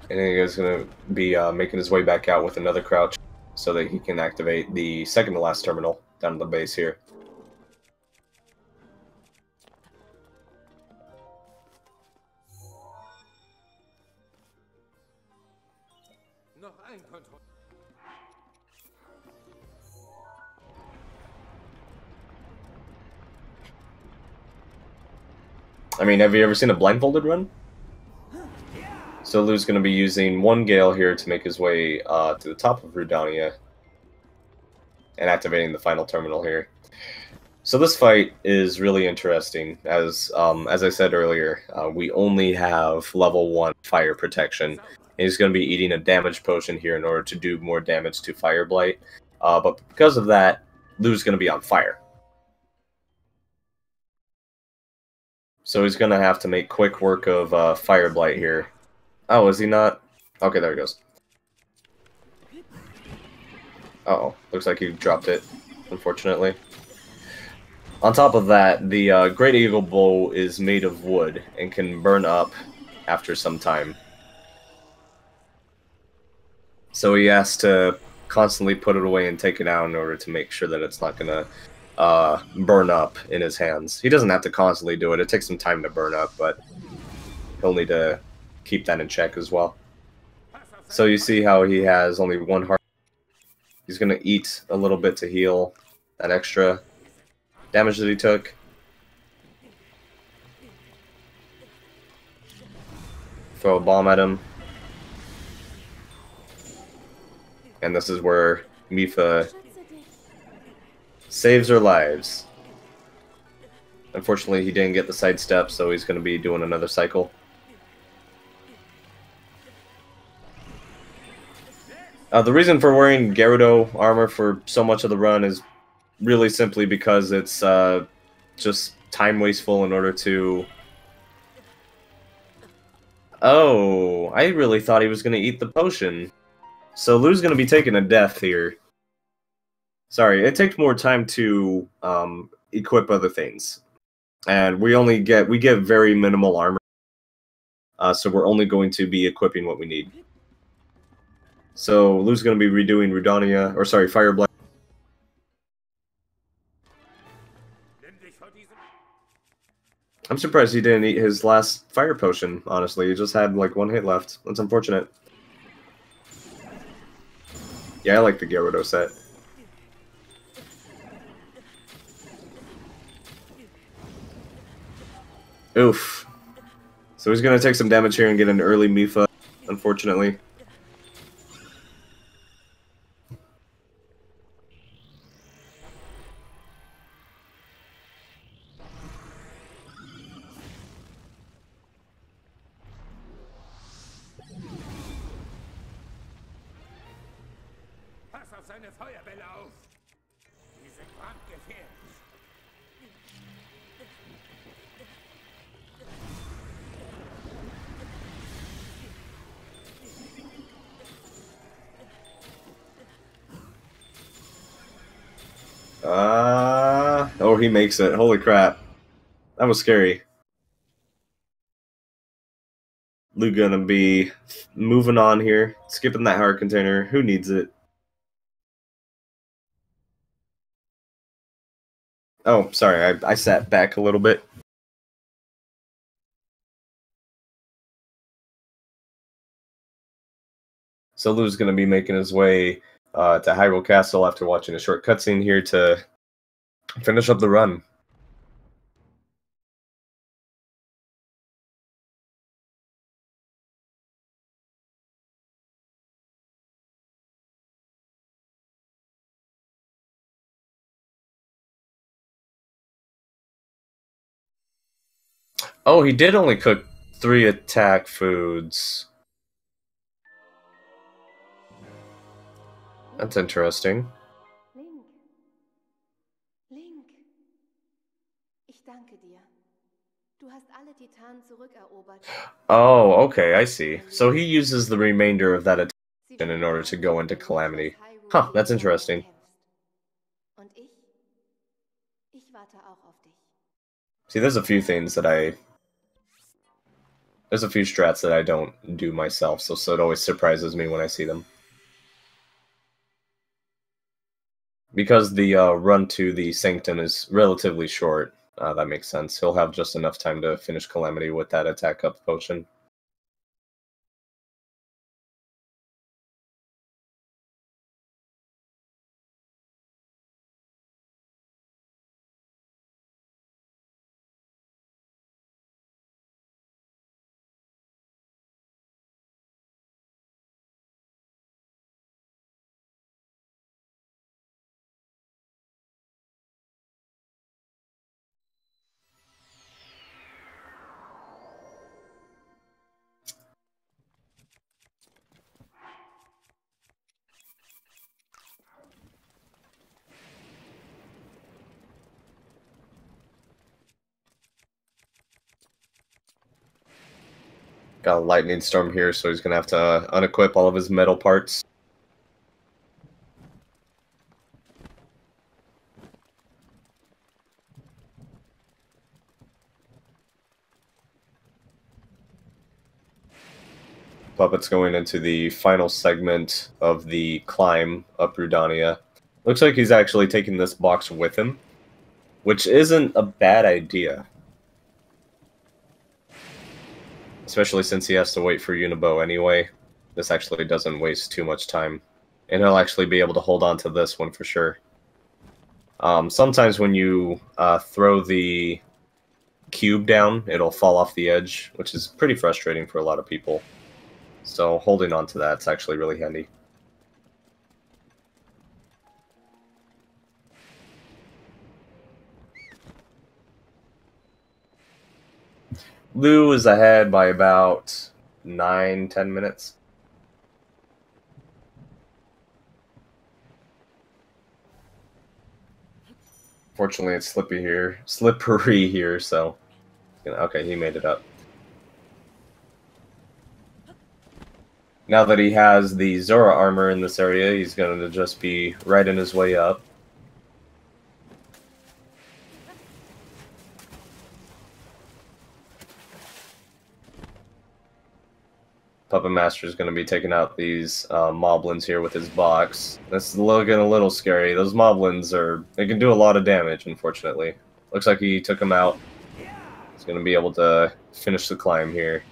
And then he's going to be making his way back out with another crouch so that he can activate the second to last terminal down at the base here. I mean, have you ever seen a blindfolded run? So Lou's going to be using one Gale here to make his way to the top of Rudania and activating the final terminal here. So this fight is really interesting. As I said earlier, we only have level 1 fire protection. And he's going to be eating a damage potion here in order to do more damage to Fire Blight. But because of that, Lou's going to be on fire. So he's going to have to make quick work of Fire Blight here. Oh, is he not? Okay, there he goes. Uh-oh, looks like he dropped it, unfortunately. On top of that, the Great Eagle Bow is made of wood and can burn up after some time. So he has to constantly put it away and take it out in order to make sure that it's not going to burn up in his hands. He doesn't have to constantly do it. It takes some time to burn up, but he'll need to keep that in check as well. So you see how he has only one heart. He's going to eat a little bit to heal that extra damage that he took. Throw a bomb at him. And this is where Mifa saves her lives. Unfortunately, he didn't get the sidestep, so he's going to be doing another cycle. The reason for wearing Gerudo armor for so much of the run is really simply because it's just time wasteful in order to... Oh, I really thought he was going to eat the potion. So Lou's going to be taking a death here. Sorry, it takes more time to equip other things. And we get very minimal armor. So we're only going to be equipping what we need. So Lou's going to be redoing Rudania, or sorry, Fire Blast. I'm surprised he didn't eat his last fire potion, honestly. He just had like 1 hit left. That's unfortunate. Yeah, I like the Gerudo set. Oof. So he's going to take some damage here and get an early Mifa, unfortunately. Pass auf seine Feuerbälle auf! Die sind brandgefährlich. Oh, he makes it. Holy crap. That was scary. Lou gonna be moving on here. Skipping that heart container. Who needs it? Oh, sorry. I sat back a little bit. So Lou's gonna be making his way to Hyrule Castle after watching a short cutscene here to finish up the run. Oh, he did only cook 3 attack foods. That's interesting. Link. Ich danke dir. Du hast alle Titanen zurückerobert. Oh, okay, I see. So he uses the remainder of that attack in order to go into Calamity. Huh, that's interesting. Und ich warte auch auf dich. See, there's a few things that there's a few strats that I don't do myself, so it always surprises me when I see them. Because the run to the Sanctum is relatively short, that makes sense. He'll have just enough time to finish Calamity with that attack up potion. Got a lightning storm here, so he's gonna have to unequip all of his metal parts. Puppet's going into the final segment of the climb up Rudania. Looks like he's actually taking this box with him, which isn't a bad idea. Especially since he has to wait for Unibo anyway. This actually doesn't waste too much time. And he'll actually be able to hold on to this one for sure. Sometimes when you throw the cube down, it'll fall off the edge, which is pretty frustrating for a lot of people. So holding on to that's actually really handy. Lou is ahead by about 9-10 minutes. Fortunately, it's slippery here, so... Okay, he made it up. Now that he has the Zora armor in this area, he's going to just be right in his way up. PuppetMaster is going to be taking out these moblins here with his box. This is getting a little scary. Those moblins they can do a lot of damage, unfortunately. Looks like he took them out. He's going to be able to finish the climb here.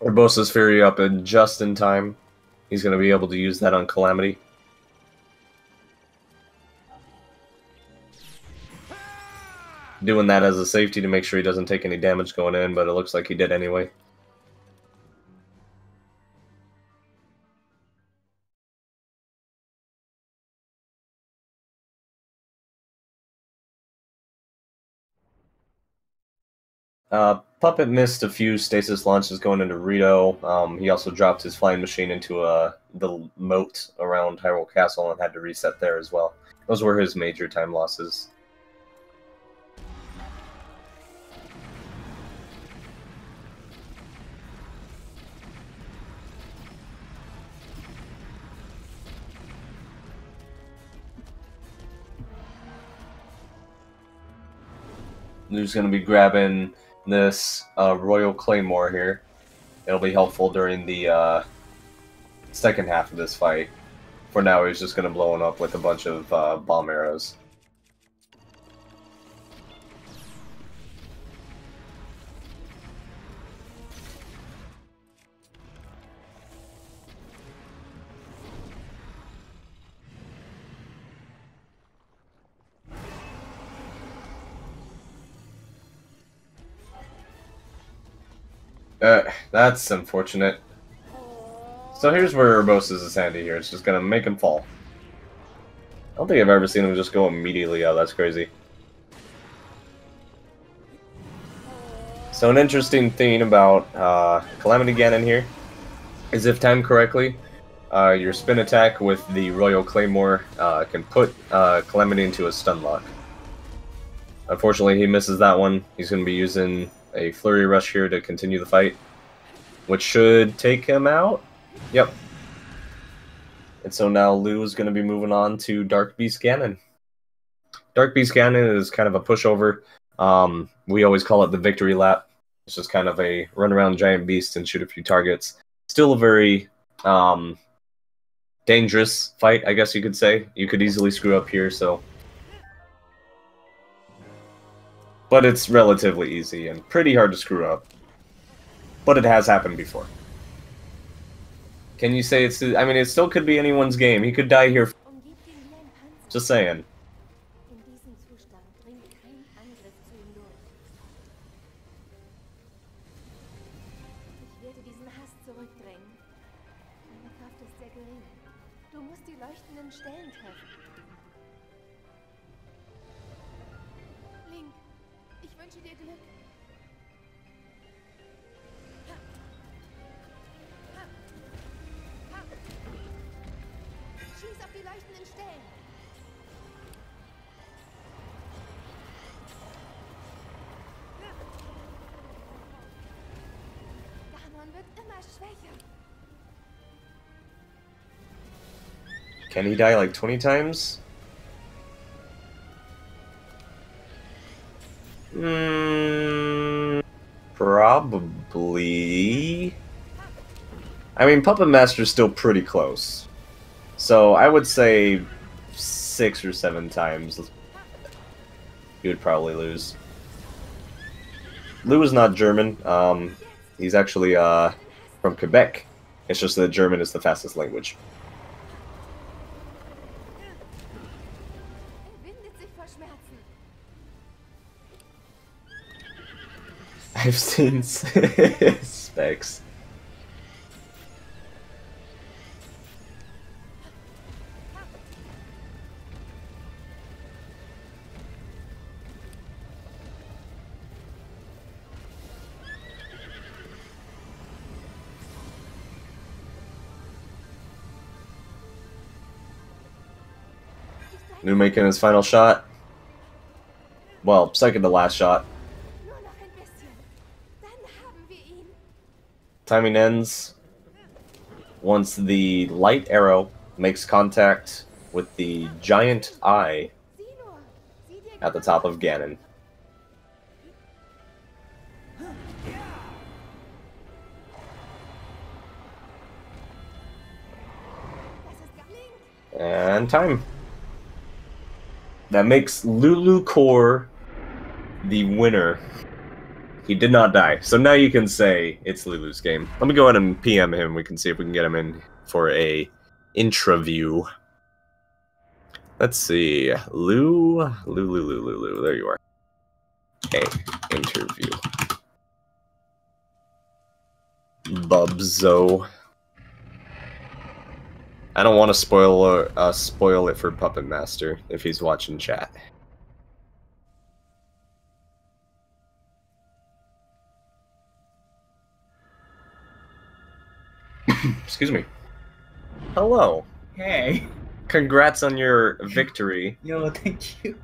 Urbosa's Fury up in just in time. He's going to be able to use that on Calamity. Doing that as a safety to make sure he doesn't take any damage going in, but it looks like he did anyway. Puppet missed a few stasis launches going into Rito. He also dropped his flying machine into the moat around Hyrule Castle and had to reset there as well. Those were his major time losses. Who's going to be grabbing this Royal Claymore here. It'll be helpful during the second half of this fight. For now, he's just going to blow him up with a bunch of bomb arrows. That's unfortunate. So here's where Urbosa's is handy here. It's just gonna make him fall. I don't think I've ever seen him just go immediately out. That's crazy. So an interesting thing about Calamity Ganon here is if timed correctly, your spin attack with the Royal Claymore can put Calamity into a stun lock. Unfortunately, he misses that one. He's going to be using a Flurry Rush here to continue the fight, which should take him out. Yep. And so now Lou is going to be moving on to Dark Beast Ganon. Dark Beast Ganon is kind of a pushover. We always call it the victory lap. It's just kind of a run around giant beast and shoot a few targets. Still a very dangerous fight, I guess you could say. You could easily screw up here, so... But it's relatively easy and pretty hard to screw up. But it has happened before. Can you say it's... I mean, it still could be anyone's game. He could die here. Just saying. Can he die like 20 times? Probably. I mean, PuppetMaster's still pretty close. So I would say 6 or 7 times he would probably lose. Lou is not German. He's actually from Quebec. It's just that German is the fastest language. I've seen specs. Lu making his final shot. Well, second to last shot. Nur noch ein bisschen. Dann haben wir ihn. Timing ends once the light arrow makes contact with the giant eye Sieh nur. Sieh dir at the genau top of Ganon. Das ist Link. And time. That makes LouLouCore the winner. He did not die. So now you can say it's Lulu's game. Let me go ahead and PM him. We can see if we can get him in for a intraview. Let's see. Lou. There you are. Okay, interview. Bubzo. I don't want to spoil it for Puppet Master if he's watching chat. Excuse me. Hello. Hey. Congrats on your victory. Yo, thank you.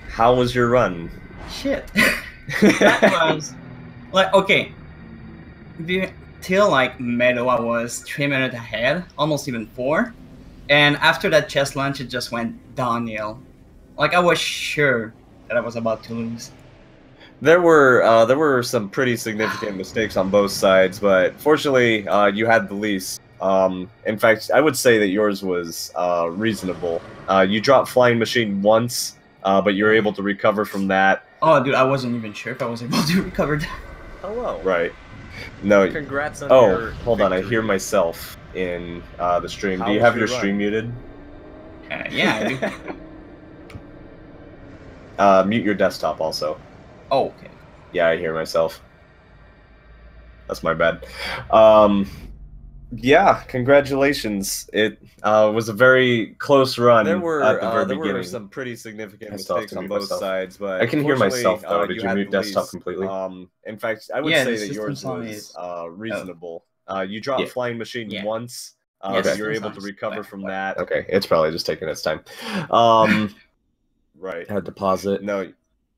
How was your run? Shit. That was like okay. Till like middle, I was 3 minutes ahead, almost even 4. And after that chest launch, it just went downhill. Like I was sure that I was about to lose. There were some pretty significant mistakes on both sides, but fortunately, you had the least. In fact, I would say that yours was reasonable. You dropped Flying Machine once, but you were able to recover from that. Oh, dude, I wasn't even sure if I was able to recover that. Hello. Right. No. Congrats on your hold on. I hear myself in the stream. Do you have your stream muted? Yeah, I do. Mute your desktop also. Oh, okay. Yeah, I hear myself. That's my bad. Yeah, congratulations. It was a very close run. There were some pretty significant mistakes on both sides, but I can hear myself though. Did you mute desktop completely? In fact, I would say that yours was reasonable. You dropped Yeah. Flying Machine once. Yes, you were able to recover from that. Okay, it's probably just taking its time. Right. Had to pause it. No.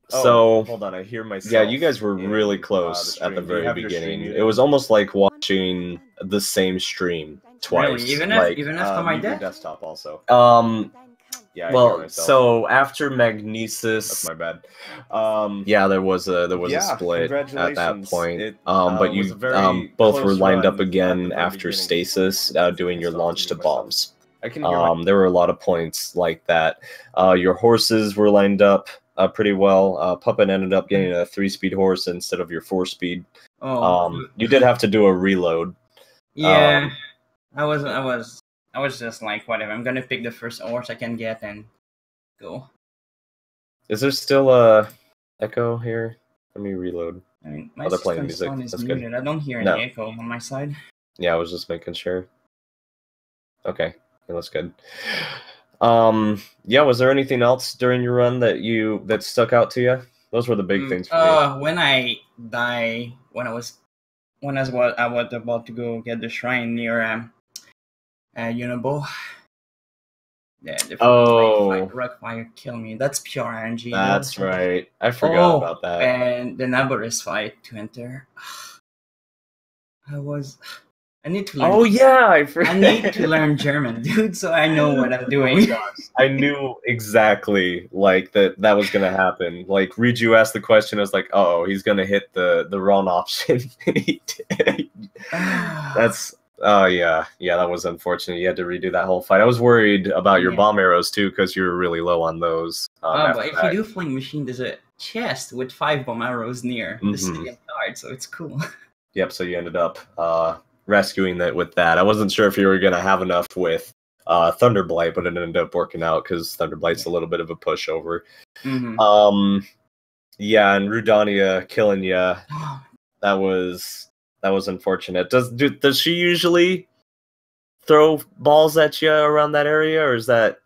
So hold on, I hear myself. yeah, you guys were in, really the close at the stream. Do you very have your stream beginning. muted? It was almost like watching the same stream twice. Really? Even after my mute your death? desktop also. Dein Kampf. Yeah, I hear Well, myself. so after That's Magnesis, my bad. yeah, there was a Yeah, split at that congratulations. point. It, But was you a very both were close lined run up at again the very after beginning. Stasis, doing your launch to bombs. I can hear There were a lot of points like that. Your horses were lined up pretty well. Puppet ended up getting a 3-speed horse instead of your 4-speed. Oh. You did have to do a reload. Yeah. I was just like, whatever. I'm gonna pick the first horse I can get and go. Is there still a echo here? Let me reload. I mean, my Oh, they're playing system's music. sound is That's good. muted. I don't hear any No. echo on my side. Yeah, I was just making sure. Okay, that's good. Yeah, was there anything else during your run that stuck out to you? Those were the big things for me. When I die, when I was about to go get the shrine near Unibo. Yeah, the Rockfire kill me. That's pure RNG. That's right. I forgot about that. And the Naboris fight to enter. I need to learn. Oh yeah, I forgot. I need to learn German, dude, so I know what I'm doing. I knew exactly like that was gonna happen. Like Riju asked the question, I was like, oh, he's gonna hit the wrong option. He did. That's yeah, that was unfortunate. You had to redo that whole fight. I was worried about your bomb arrows too, because you were really low on those. But if you do Flying Machine, there's a chest with 5 bomb arrows near the second card, so it's cool. Yep, so you ended up rescuing that with that. I wasn't sure if you were gonna have enough with Thunderblight, but it ended up working out because Thunderblight's a little bit of a pushover. Yeah, and Rudania killing you. That was unfortunate. Does she usually throw balls at you around that area, or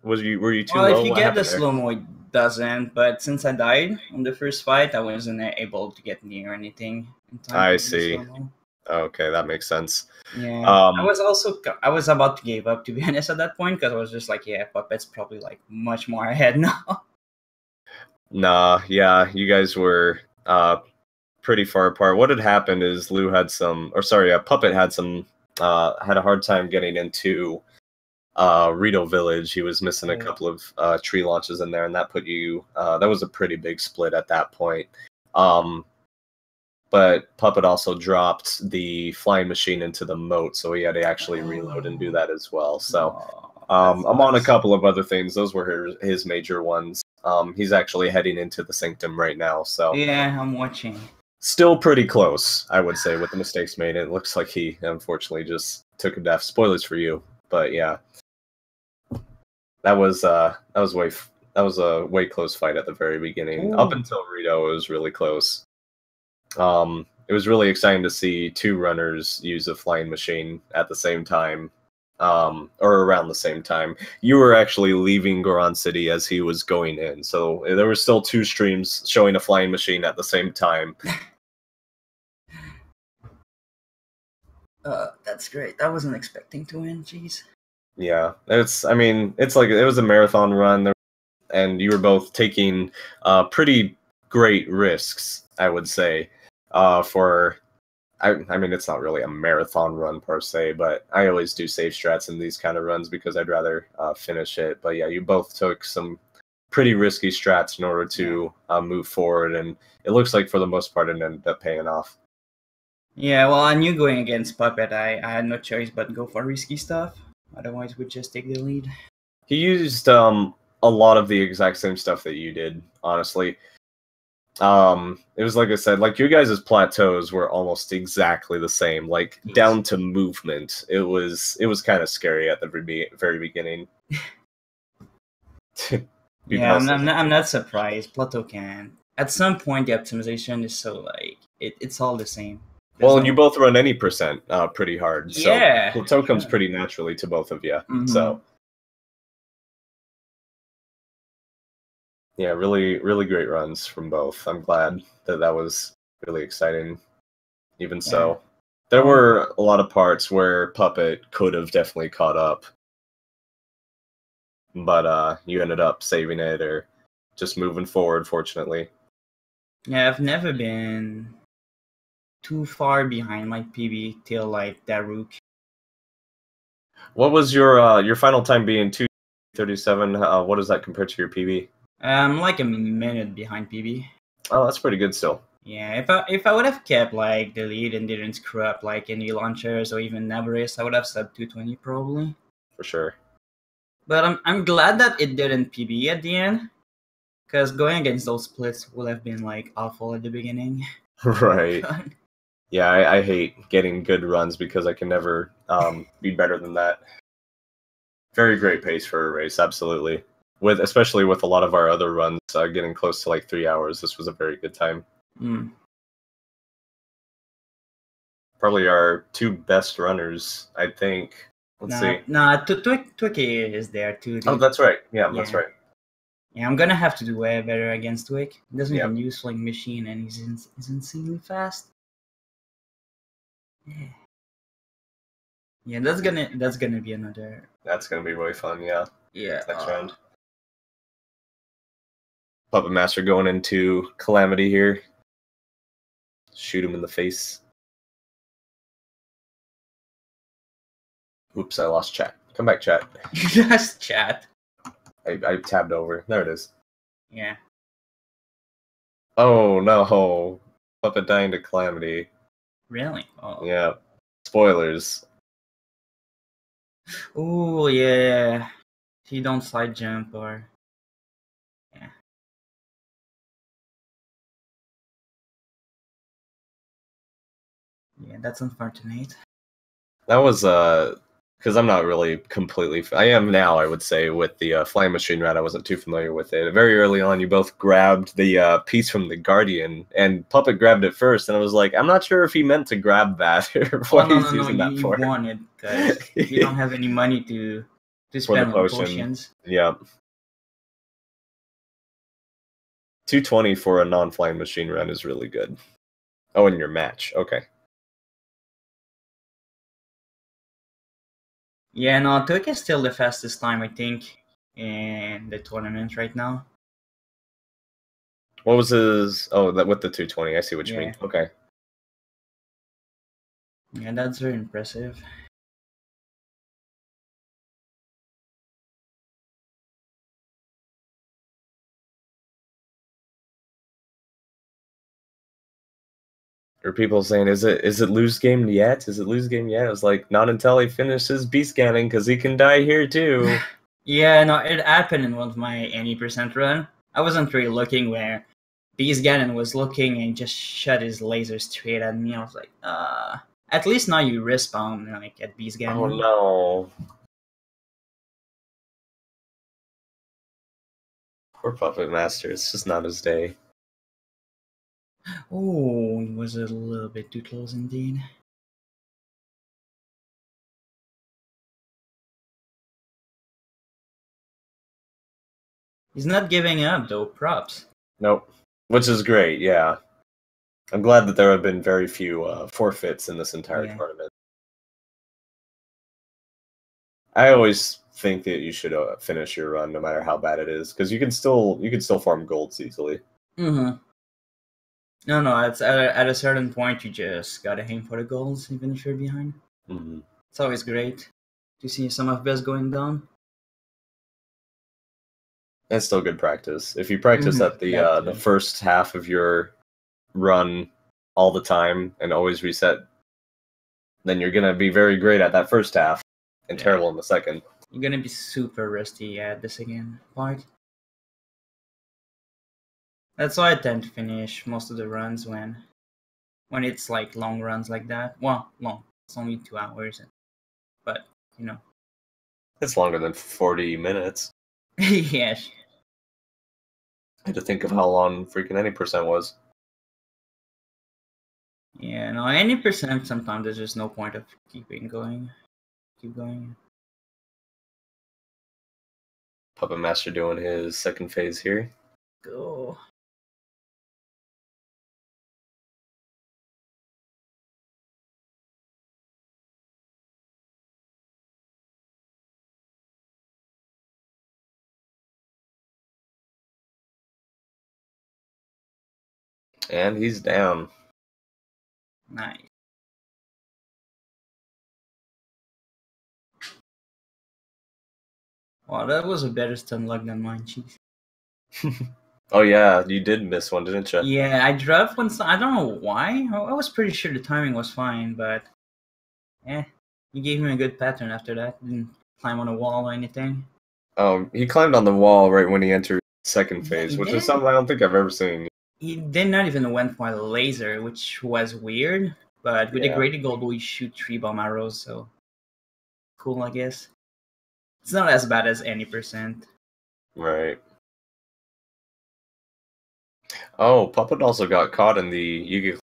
were you too low? Well, if you What get happened the there? slow-mo, it doesn't. But since I died on the first fight, I wasn't able to get near anything in time. I for the see. slow-mo. Okay, that makes sense. Yeah, I was about to give up, to be honest, at that point, because I was just like, yeah, Puppet's probably like much more ahead now. Nah, yeah, you guys were pretty far apart. What had happened is Lou had Puppet had had a hard time getting into Rito Village. He was missing a couple of tree launches in there, and that put you that was a pretty big split at that point. But Puppet also dropped the flying machine into the moat, so he had to actually reload and do that as well. So I'm on a couple of other things. Those were his major ones. He's actually heading into the Sanctum right now, so yeah, I'm watching. Still pretty close, I would say, with the mistakes made. It looks like he unfortunately just took a death. Spoilers for you, but yeah, that was a way close fight at the very beginning. Ooh. Up until Rito, it was really close. It was really exciting to see two runners use a flying machine at the same time, or around the same time. You were actually leaving Goron City as he was going in, so there were still two streams showing a flying machine at the same time. That's great. I wasn't expecting to win, jeez. Yeah, it's like it was a marathon run, and you were both taking pretty great risks, I would say. It's not really a marathon run per se, but I always do safe strats in these kind of runs because I'd rather finish it. But yeah, you both took some pretty risky strats in order to move forward, and it looks like for the most part it ended up paying off. Yeah, well, I knew going against Puppet, I had no choice but go for risky stuff. Otherwise, we'd just take the lead. He used a lot of the exact same stuff that you did, honestly. It was like I said, like your guys' plateaus were almost exactly the same, like down to movement. It was kind of scary at the very beginning. Yeah, I'm not surprised. Plateau can. At some point, the optimization is so like it's all the same. Well, and you both run any percent pretty hard, so yeah, plateau comes pretty naturally to both of you. Mm-hmm. So yeah, really, really great runs from both. I'm glad that was really exciting. Even so, there were a lot of parts where Puppet could have definitely caught up, but you ended up saving it or just moving forward, fortunately. Yeah, I've never been too far behind my PB till like Daruk. What was your final time being 2:37? What does that compare to your PB? Like a minute behind PB. Oh, that's pretty good still. Yeah, if I would have kept like the lead and didn't screw up like any launchers or even Navarese, I would have sub 220 probably. For sure. But I'm glad that it didn't PB at the end, because going against those splits would have been like awful at the beginning. Right. Yeah, I hate getting good runs because I can never be better than that. Very great pace for a race, absolutely. Especially with a lot of our other runs getting close to like 3 hours, this was a very good time. Probably our two best runners, I think. Let's see. Twiki is there too. Oh, that's right. Yeah, that's right. Yeah, I'm gonna have to do way better against Twick. He doesn't even use flying machine, and he's insanely fast. Yeah, that's gonna be another. That's gonna be really fun. Yeah. Yeah. Next round. PuppetMaster going into Calamity here. Shoot him in the face. Oops, I lost chat. Come back, chat. You lost chat. I tabbed over. There it is. Yeah. Oh no. Puppet dying to Calamity. Really? Oh. Yeah. Spoilers. Oh yeah. He don't side jump or. Yeah. Yeah, that's unfortunate. That was because I'm not really completely. I am now, I would say, with the flying machine rat. I wasn't too familiar with it. Very early on, you both grabbed the piece from the Guardian, and Puppet grabbed it first, and I was like, I'm not sure if he meant to grab that or what he's using that for. You won it because you don't have any money to spend on potions. Yeah. 220 for a non-flying machine run is really good. Oh, in your match. Okay. Yeah, no, Took is still the fastest time, I think, in the tournament right now. What was his... Oh, that with the 220. I see what you Yeah. mean. Okay. Yeah, that's very impressive. There are people saying, is it lose game yet? Is it lose game yet? I was like, not until he finishes B scanning, because he can die here too. Yeah, no, it happened in one of my any percent run. I wasn't really looking where Beast Ganon was looking and just shot his laser straight at me. I was like, at least now you respawn like at Beast Ganon. Oh no. Poor Puppet Master, it's just not his day. Oh, it was a little bit too close indeed. He's not giving up though, props. Nope. Which is great, yeah. I'm glad that there have been very few forfeits in this entire tournament. I always think that you should finish your run no matter how bad it is, because you can still farm golds easily. Mm-hmm. No, it's at a certain point you just gotta aim for the goals even if you're behind. Mm-hmm. It's always great to see some of best going down. That's still good practice. If you practice at the first half of your run all the time and always reset, then you're gonna be very great at that first half and terrible in the second. You're gonna be super rusty at the second part. That's why I tend to finish most of the runs when it's like long runs like that. Well, long. It's only 2 hours, but you know. It's longer than 40 minutes. Yes. I had to think of how long freaking any percent was. Yeah, no, any percent sometimes there's just no point of keeping going. Keep going. Puppet Master doing his second phase here. Go. And he's down. Nice. Wow, that was a better stun luck than mine, jeez. Oh yeah, you did miss one, didn't you? Yeah, I dropped one. I don't know why. I was pretty sure the timing was fine, but he gave me a good pattern after that. Didn't climb on a wall or anything. He climbed on the wall right when he entered second phase, which is something I don't think I've ever seen. He did not even went for a laser, which was weird. But with the Greater Gold, we shoot 3 bomb arrows, so cool, I guess. It's not as bad as any percent. Right. Oh, Puppet also got caught in the Yugi.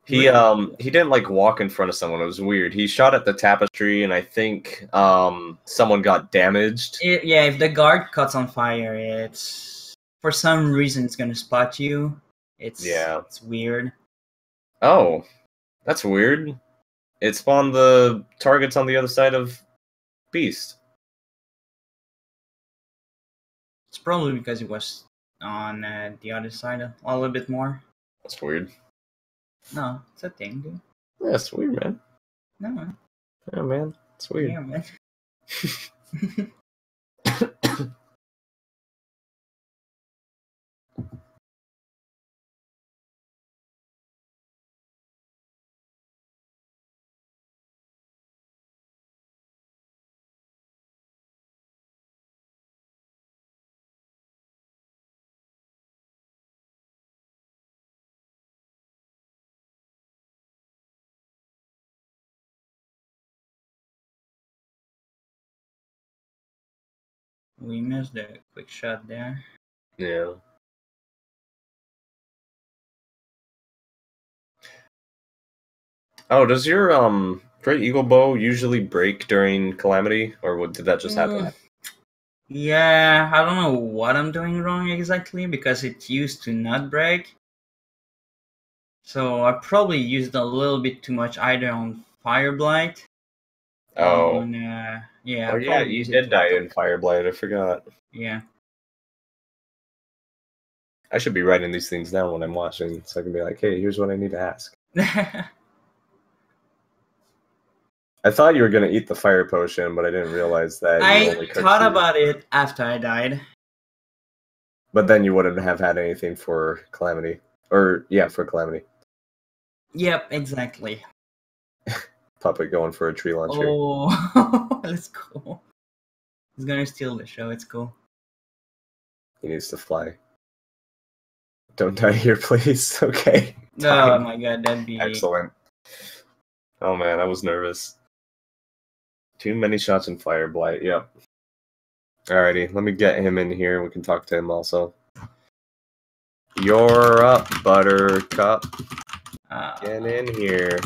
He didn't like walk in front of someone. It was weird. He shot at the tapestry, and I think someone got damaged. Yeah, if the guard cuts on fire, it's for some reason it's gonna spot you. It's weird. Oh, that's weird. It spawned the targets on the other side of Beast. It's probably because it was on the other side a little bit more. That's weird. No, it's a thing, dude. Yeah, it's weird, man. No, man. Yeah, man. It's weird. Yeah, man. We missed the quick shot there. Yeah. Oh, does your Great Eagle Bow usually break during Calamity, or did that just happen? Yeah, I don't know what I'm doing wrong exactly because it used to not break. So I probably used a little bit too much either on Fire Blight Oh. Yeah. Oh yeah, you did die in Fireblight. I forgot. Yeah. I should be writing these things down when I'm watching, so I can be like, "Hey, here's what I need to ask." I thought you were gonna eat the fire potion, but I didn't realize that. I thought about it after I died. But then you wouldn't have had anything for Calamity, or yeah, for Calamity. Yep, exactly. Puppet going for a tree launcher. Oh, let's go. He's gonna steal the show. It's cool. He needs to fly. Don't die here, please. Okay. Oh my god, that'd be excellent. Oh man, I was nervous. Too many shots in Fire Blight. Yep. Alrighty, let me get him in here and we can talk to him also. You're up, Buttercup. Get in here.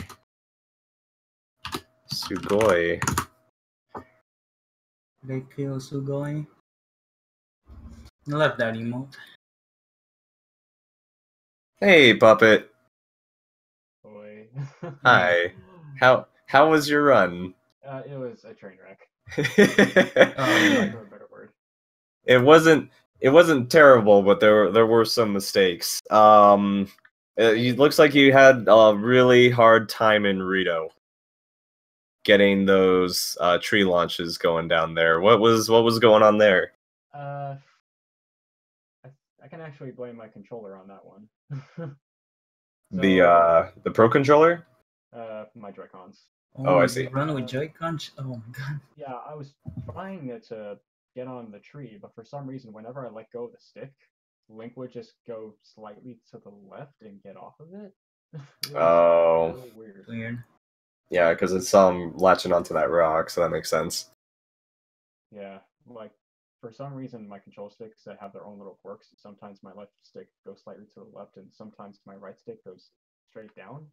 Sugoi. They kill Sugoi. I love that emote. Hey, Puppet. Boy. Hi. How was your run? It was a train wreck. Oh, for a better word. It wasn't terrible, but there were some mistakes. It looks like you had a really hard time in Rito getting those tree launches going down there. What was going on there? I can actually blame my controller on that one. The Pro controller? My Joy-Cons. Oh, I see. Run with Joy-Cons? Oh my god. Yeah, I was trying to get on the tree, but for some reason, whenever I let go of the stick, Link would just go slightly to the left and get off of it. Oh. Really weird. Yeah, because it's latching onto that rock, so that makes sense. Yeah, like for some reason, my control sticks that have their own little quirks. Sometimes my left stick goes slightly to the left, and sometimes my right stick goes straight down.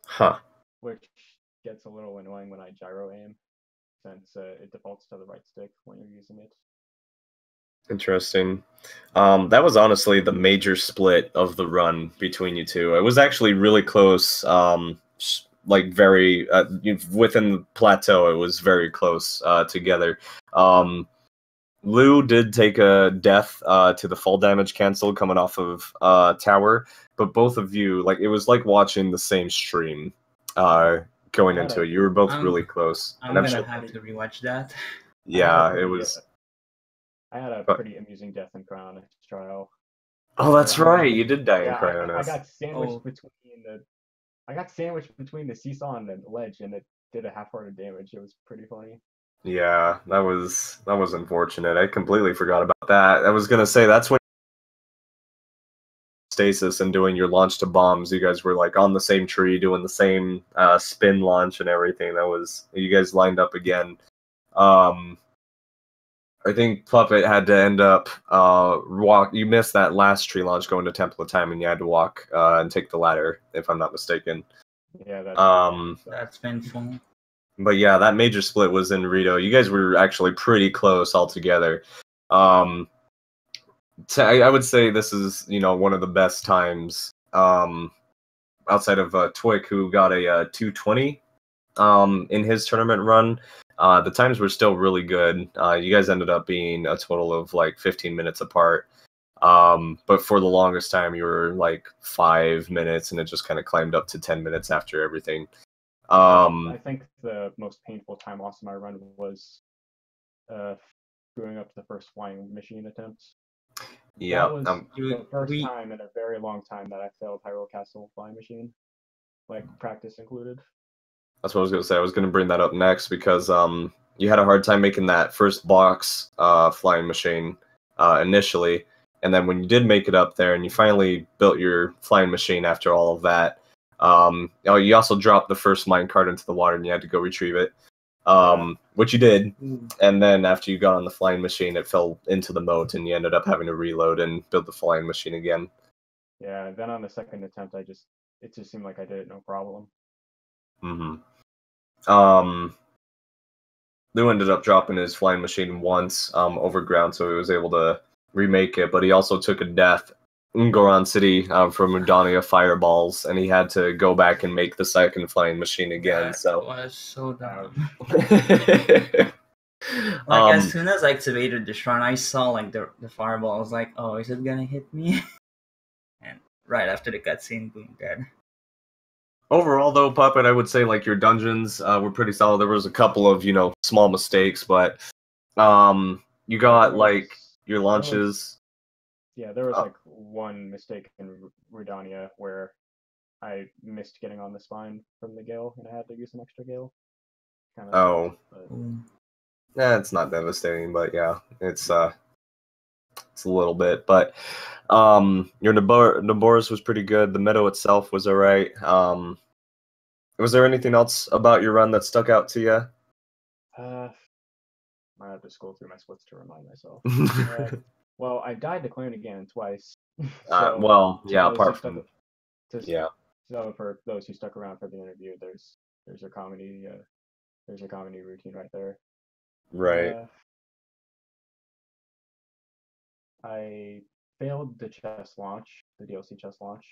Huh. Which gets a little annoying when I gyro aim, since it defaults to the right stick when you're using it. Interesting. That was honestly the major split of the run between you two. It was actually really close. Like very within the plateau, it was very close together. Lou did take a death to the fall damage cancel coming off of tower, but both of you, like, it was like watching the same stream going into it. You were both really close. I'm gonna have to rewatch that. Yeah, it was. I had a pretty amusing death in Cryonics trial. Oh, that's right. You did die in Cryonics. I got sandwiched between the. I got sandwiched between the seesaw and the ledge, and it did a half-hearted damage. It was pretty funny. Yeah, that was unfortunate. I completely forgot about that. I was gonna say that's when stasis and doing your launch to bombs. You guys were like on the same tree doing the same spin launch and everything. That was, you guys lined up again. I think Puppet had to end up walk. You missed that last tree launch going to Temple of Time, and you had to walk and take the ladder, if I'm not mistaken. Yeah, that's painful. But yeah, that major split was in Rito. You guys were actually pretty close altogether. I would say this is, one of the best times outside of Twick, who got a 220 in his tournament run. The times were still really good. You guys ended up being a total of like 15 minutes apart. But for the longest time, you were like 5 minutes, and it just kind of climbed up to 10 minutes after everything. I think the most painful time loss in my run was screwing up the first flying machine attempts. Yeah, that was the first time in a very long time that I failed Hyrule Castle flying machine, like practice included. That's what I was gonna say. I was gonna bring that up next because you had a hard time making that first box flying machine initially, and then when you did make it up there and you finally built your flying machine after all of that, you also dropped the first minecart into the water and you had to go retrieve it, which you did. And then after you got on the flying machine, it fell into the moat and you ended up having to reload and build the flying machine again. Yeah, then on the second attempt, it just seemed like I did it no problem. Lou ended up dropping his flying machine once over ground, so he was able to remake it, but he also took a death Ngoron City from Udania fireballs, and he had to go back and make the second flying machine again. That was so dumb. As soon as I activated the shrine, I saw like the fireball. I was like, "Oh, is it gonna hit me?" And right after the cutscene, boom, dead. Overall, though, Puppet, I would say like your dungeons were pretty solid. There was a couple of small mistakes, but you got like your launches. There was like one mistake in Rudania where I missed getting on the spine from the gale, and I had to use an extra gale. It's not devastating, but yeah, it's a little bit. But your Naboris was pretty good. The meadow itself was alright. Was there anything else about your run that stuck out to you? I have to scroll through my splits to remind myself. Well, I died to Clan again twice. Apart from So for those who stuck around for the interview, there's a comedy routine right there. Right. I failed the chest launch, the DLC chest launch,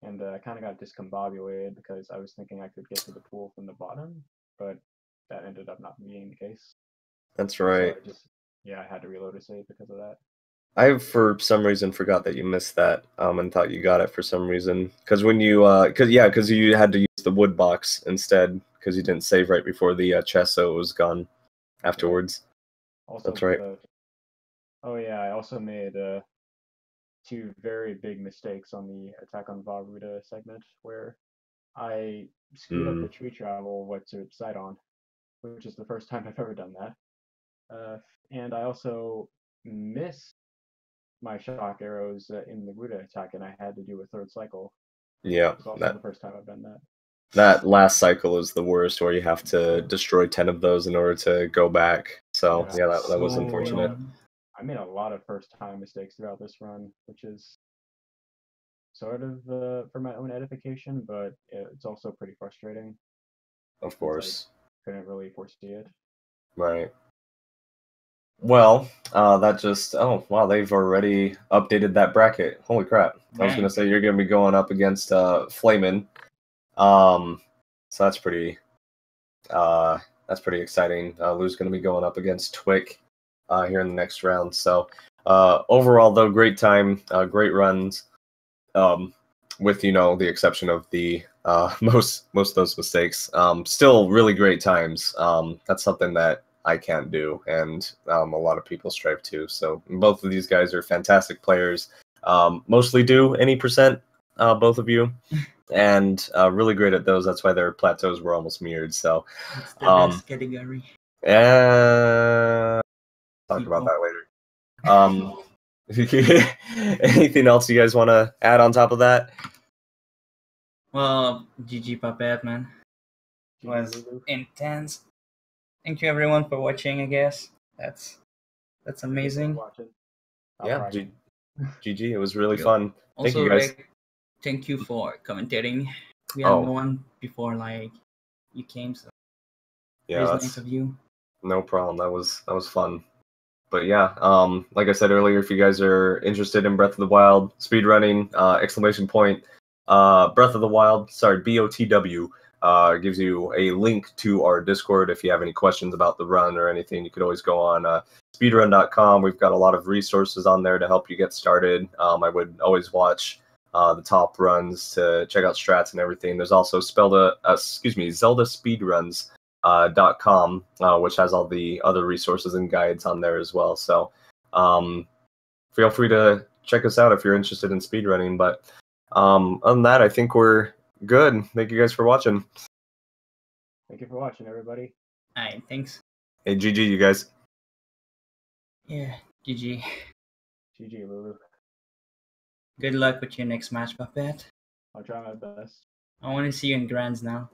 and I kind of got discombobulated because I was thinking I could get to the pool from the bottom, but that ended up not being the case. That's right. So I had to reload a save because of that. I, for some reason, forgot that you missed that, and thought you got it for some reason. Because when you, because you had to use the wood box instead, because you didn't save right before the chest, so it was gone afterwards. Also, that's right. I also made 2 very big mistakes on the Attack on Varuda segment, where I screwed up the tree travel what to side on, which is the first time I've ever done that. And I also missed my shock arrows in the Ruda attack, and I had to do a 3rd cycle. Yeah, it's also the first time I've done that. That last cycle is the worst, where you have to destroy 10 of those in order to go back. So that was unfortunate. I made a lot of first-time mistakes throughout this run, which is sort of for my own edification, but it's also pretty frustrating. Of course. I couldn't really foresee it. Right. Well, that just... Oh, wow, they've already updated that bracket. Holy crap. I was going to say you're going to be going up against Flamin'. So that's pretty exciting. Lou's going to be going up against Twick here in the next round. So overall, though, great time, great runs, with the exception of the most of those mistakes. Still really great times. That's something that I can't do, and a lot of people strive to. So both of these guys are fantastic players. Mostly do any percent, both of you. And really great at those. That's why their plateaus were almost mirrored. So it's the best category. Talk about that later. Anything else you guys want to add on top of that? Well, GG Puppet, man. It was intense. Thank you everyone for watching. I guess that's amazing. Yeah, GG. It was really fun. Thank you guys. Thank you for commentating. We had no one before you came, so yeah, that's nice of you. No problem. That was fun. But yeah, like I said earlier, if you guys are interested in Breath of the Wild speedrunning, ! Breath of the Wild, BOTW, gives you a link to our Discord. If you have any questions about the run or anything, you could always go on speedrun.com. We've got a lot of resources on there to help you get started. I would always watch the top runs to check out strats and everything. There's also Zelda Speedruns. .com, which has all the other resources and guides on there as well. So feel free to check us out if you're interested in speedrunning. But other than that, I think we're good. Thank you guys for watching. Thank you for watching, everybody. All right, thanks. Hey, GG, you guys. Yeah, GG. GG, Lulu. Good luck with your next match, Puppet. I'll try my best. I want to see you in Grands now.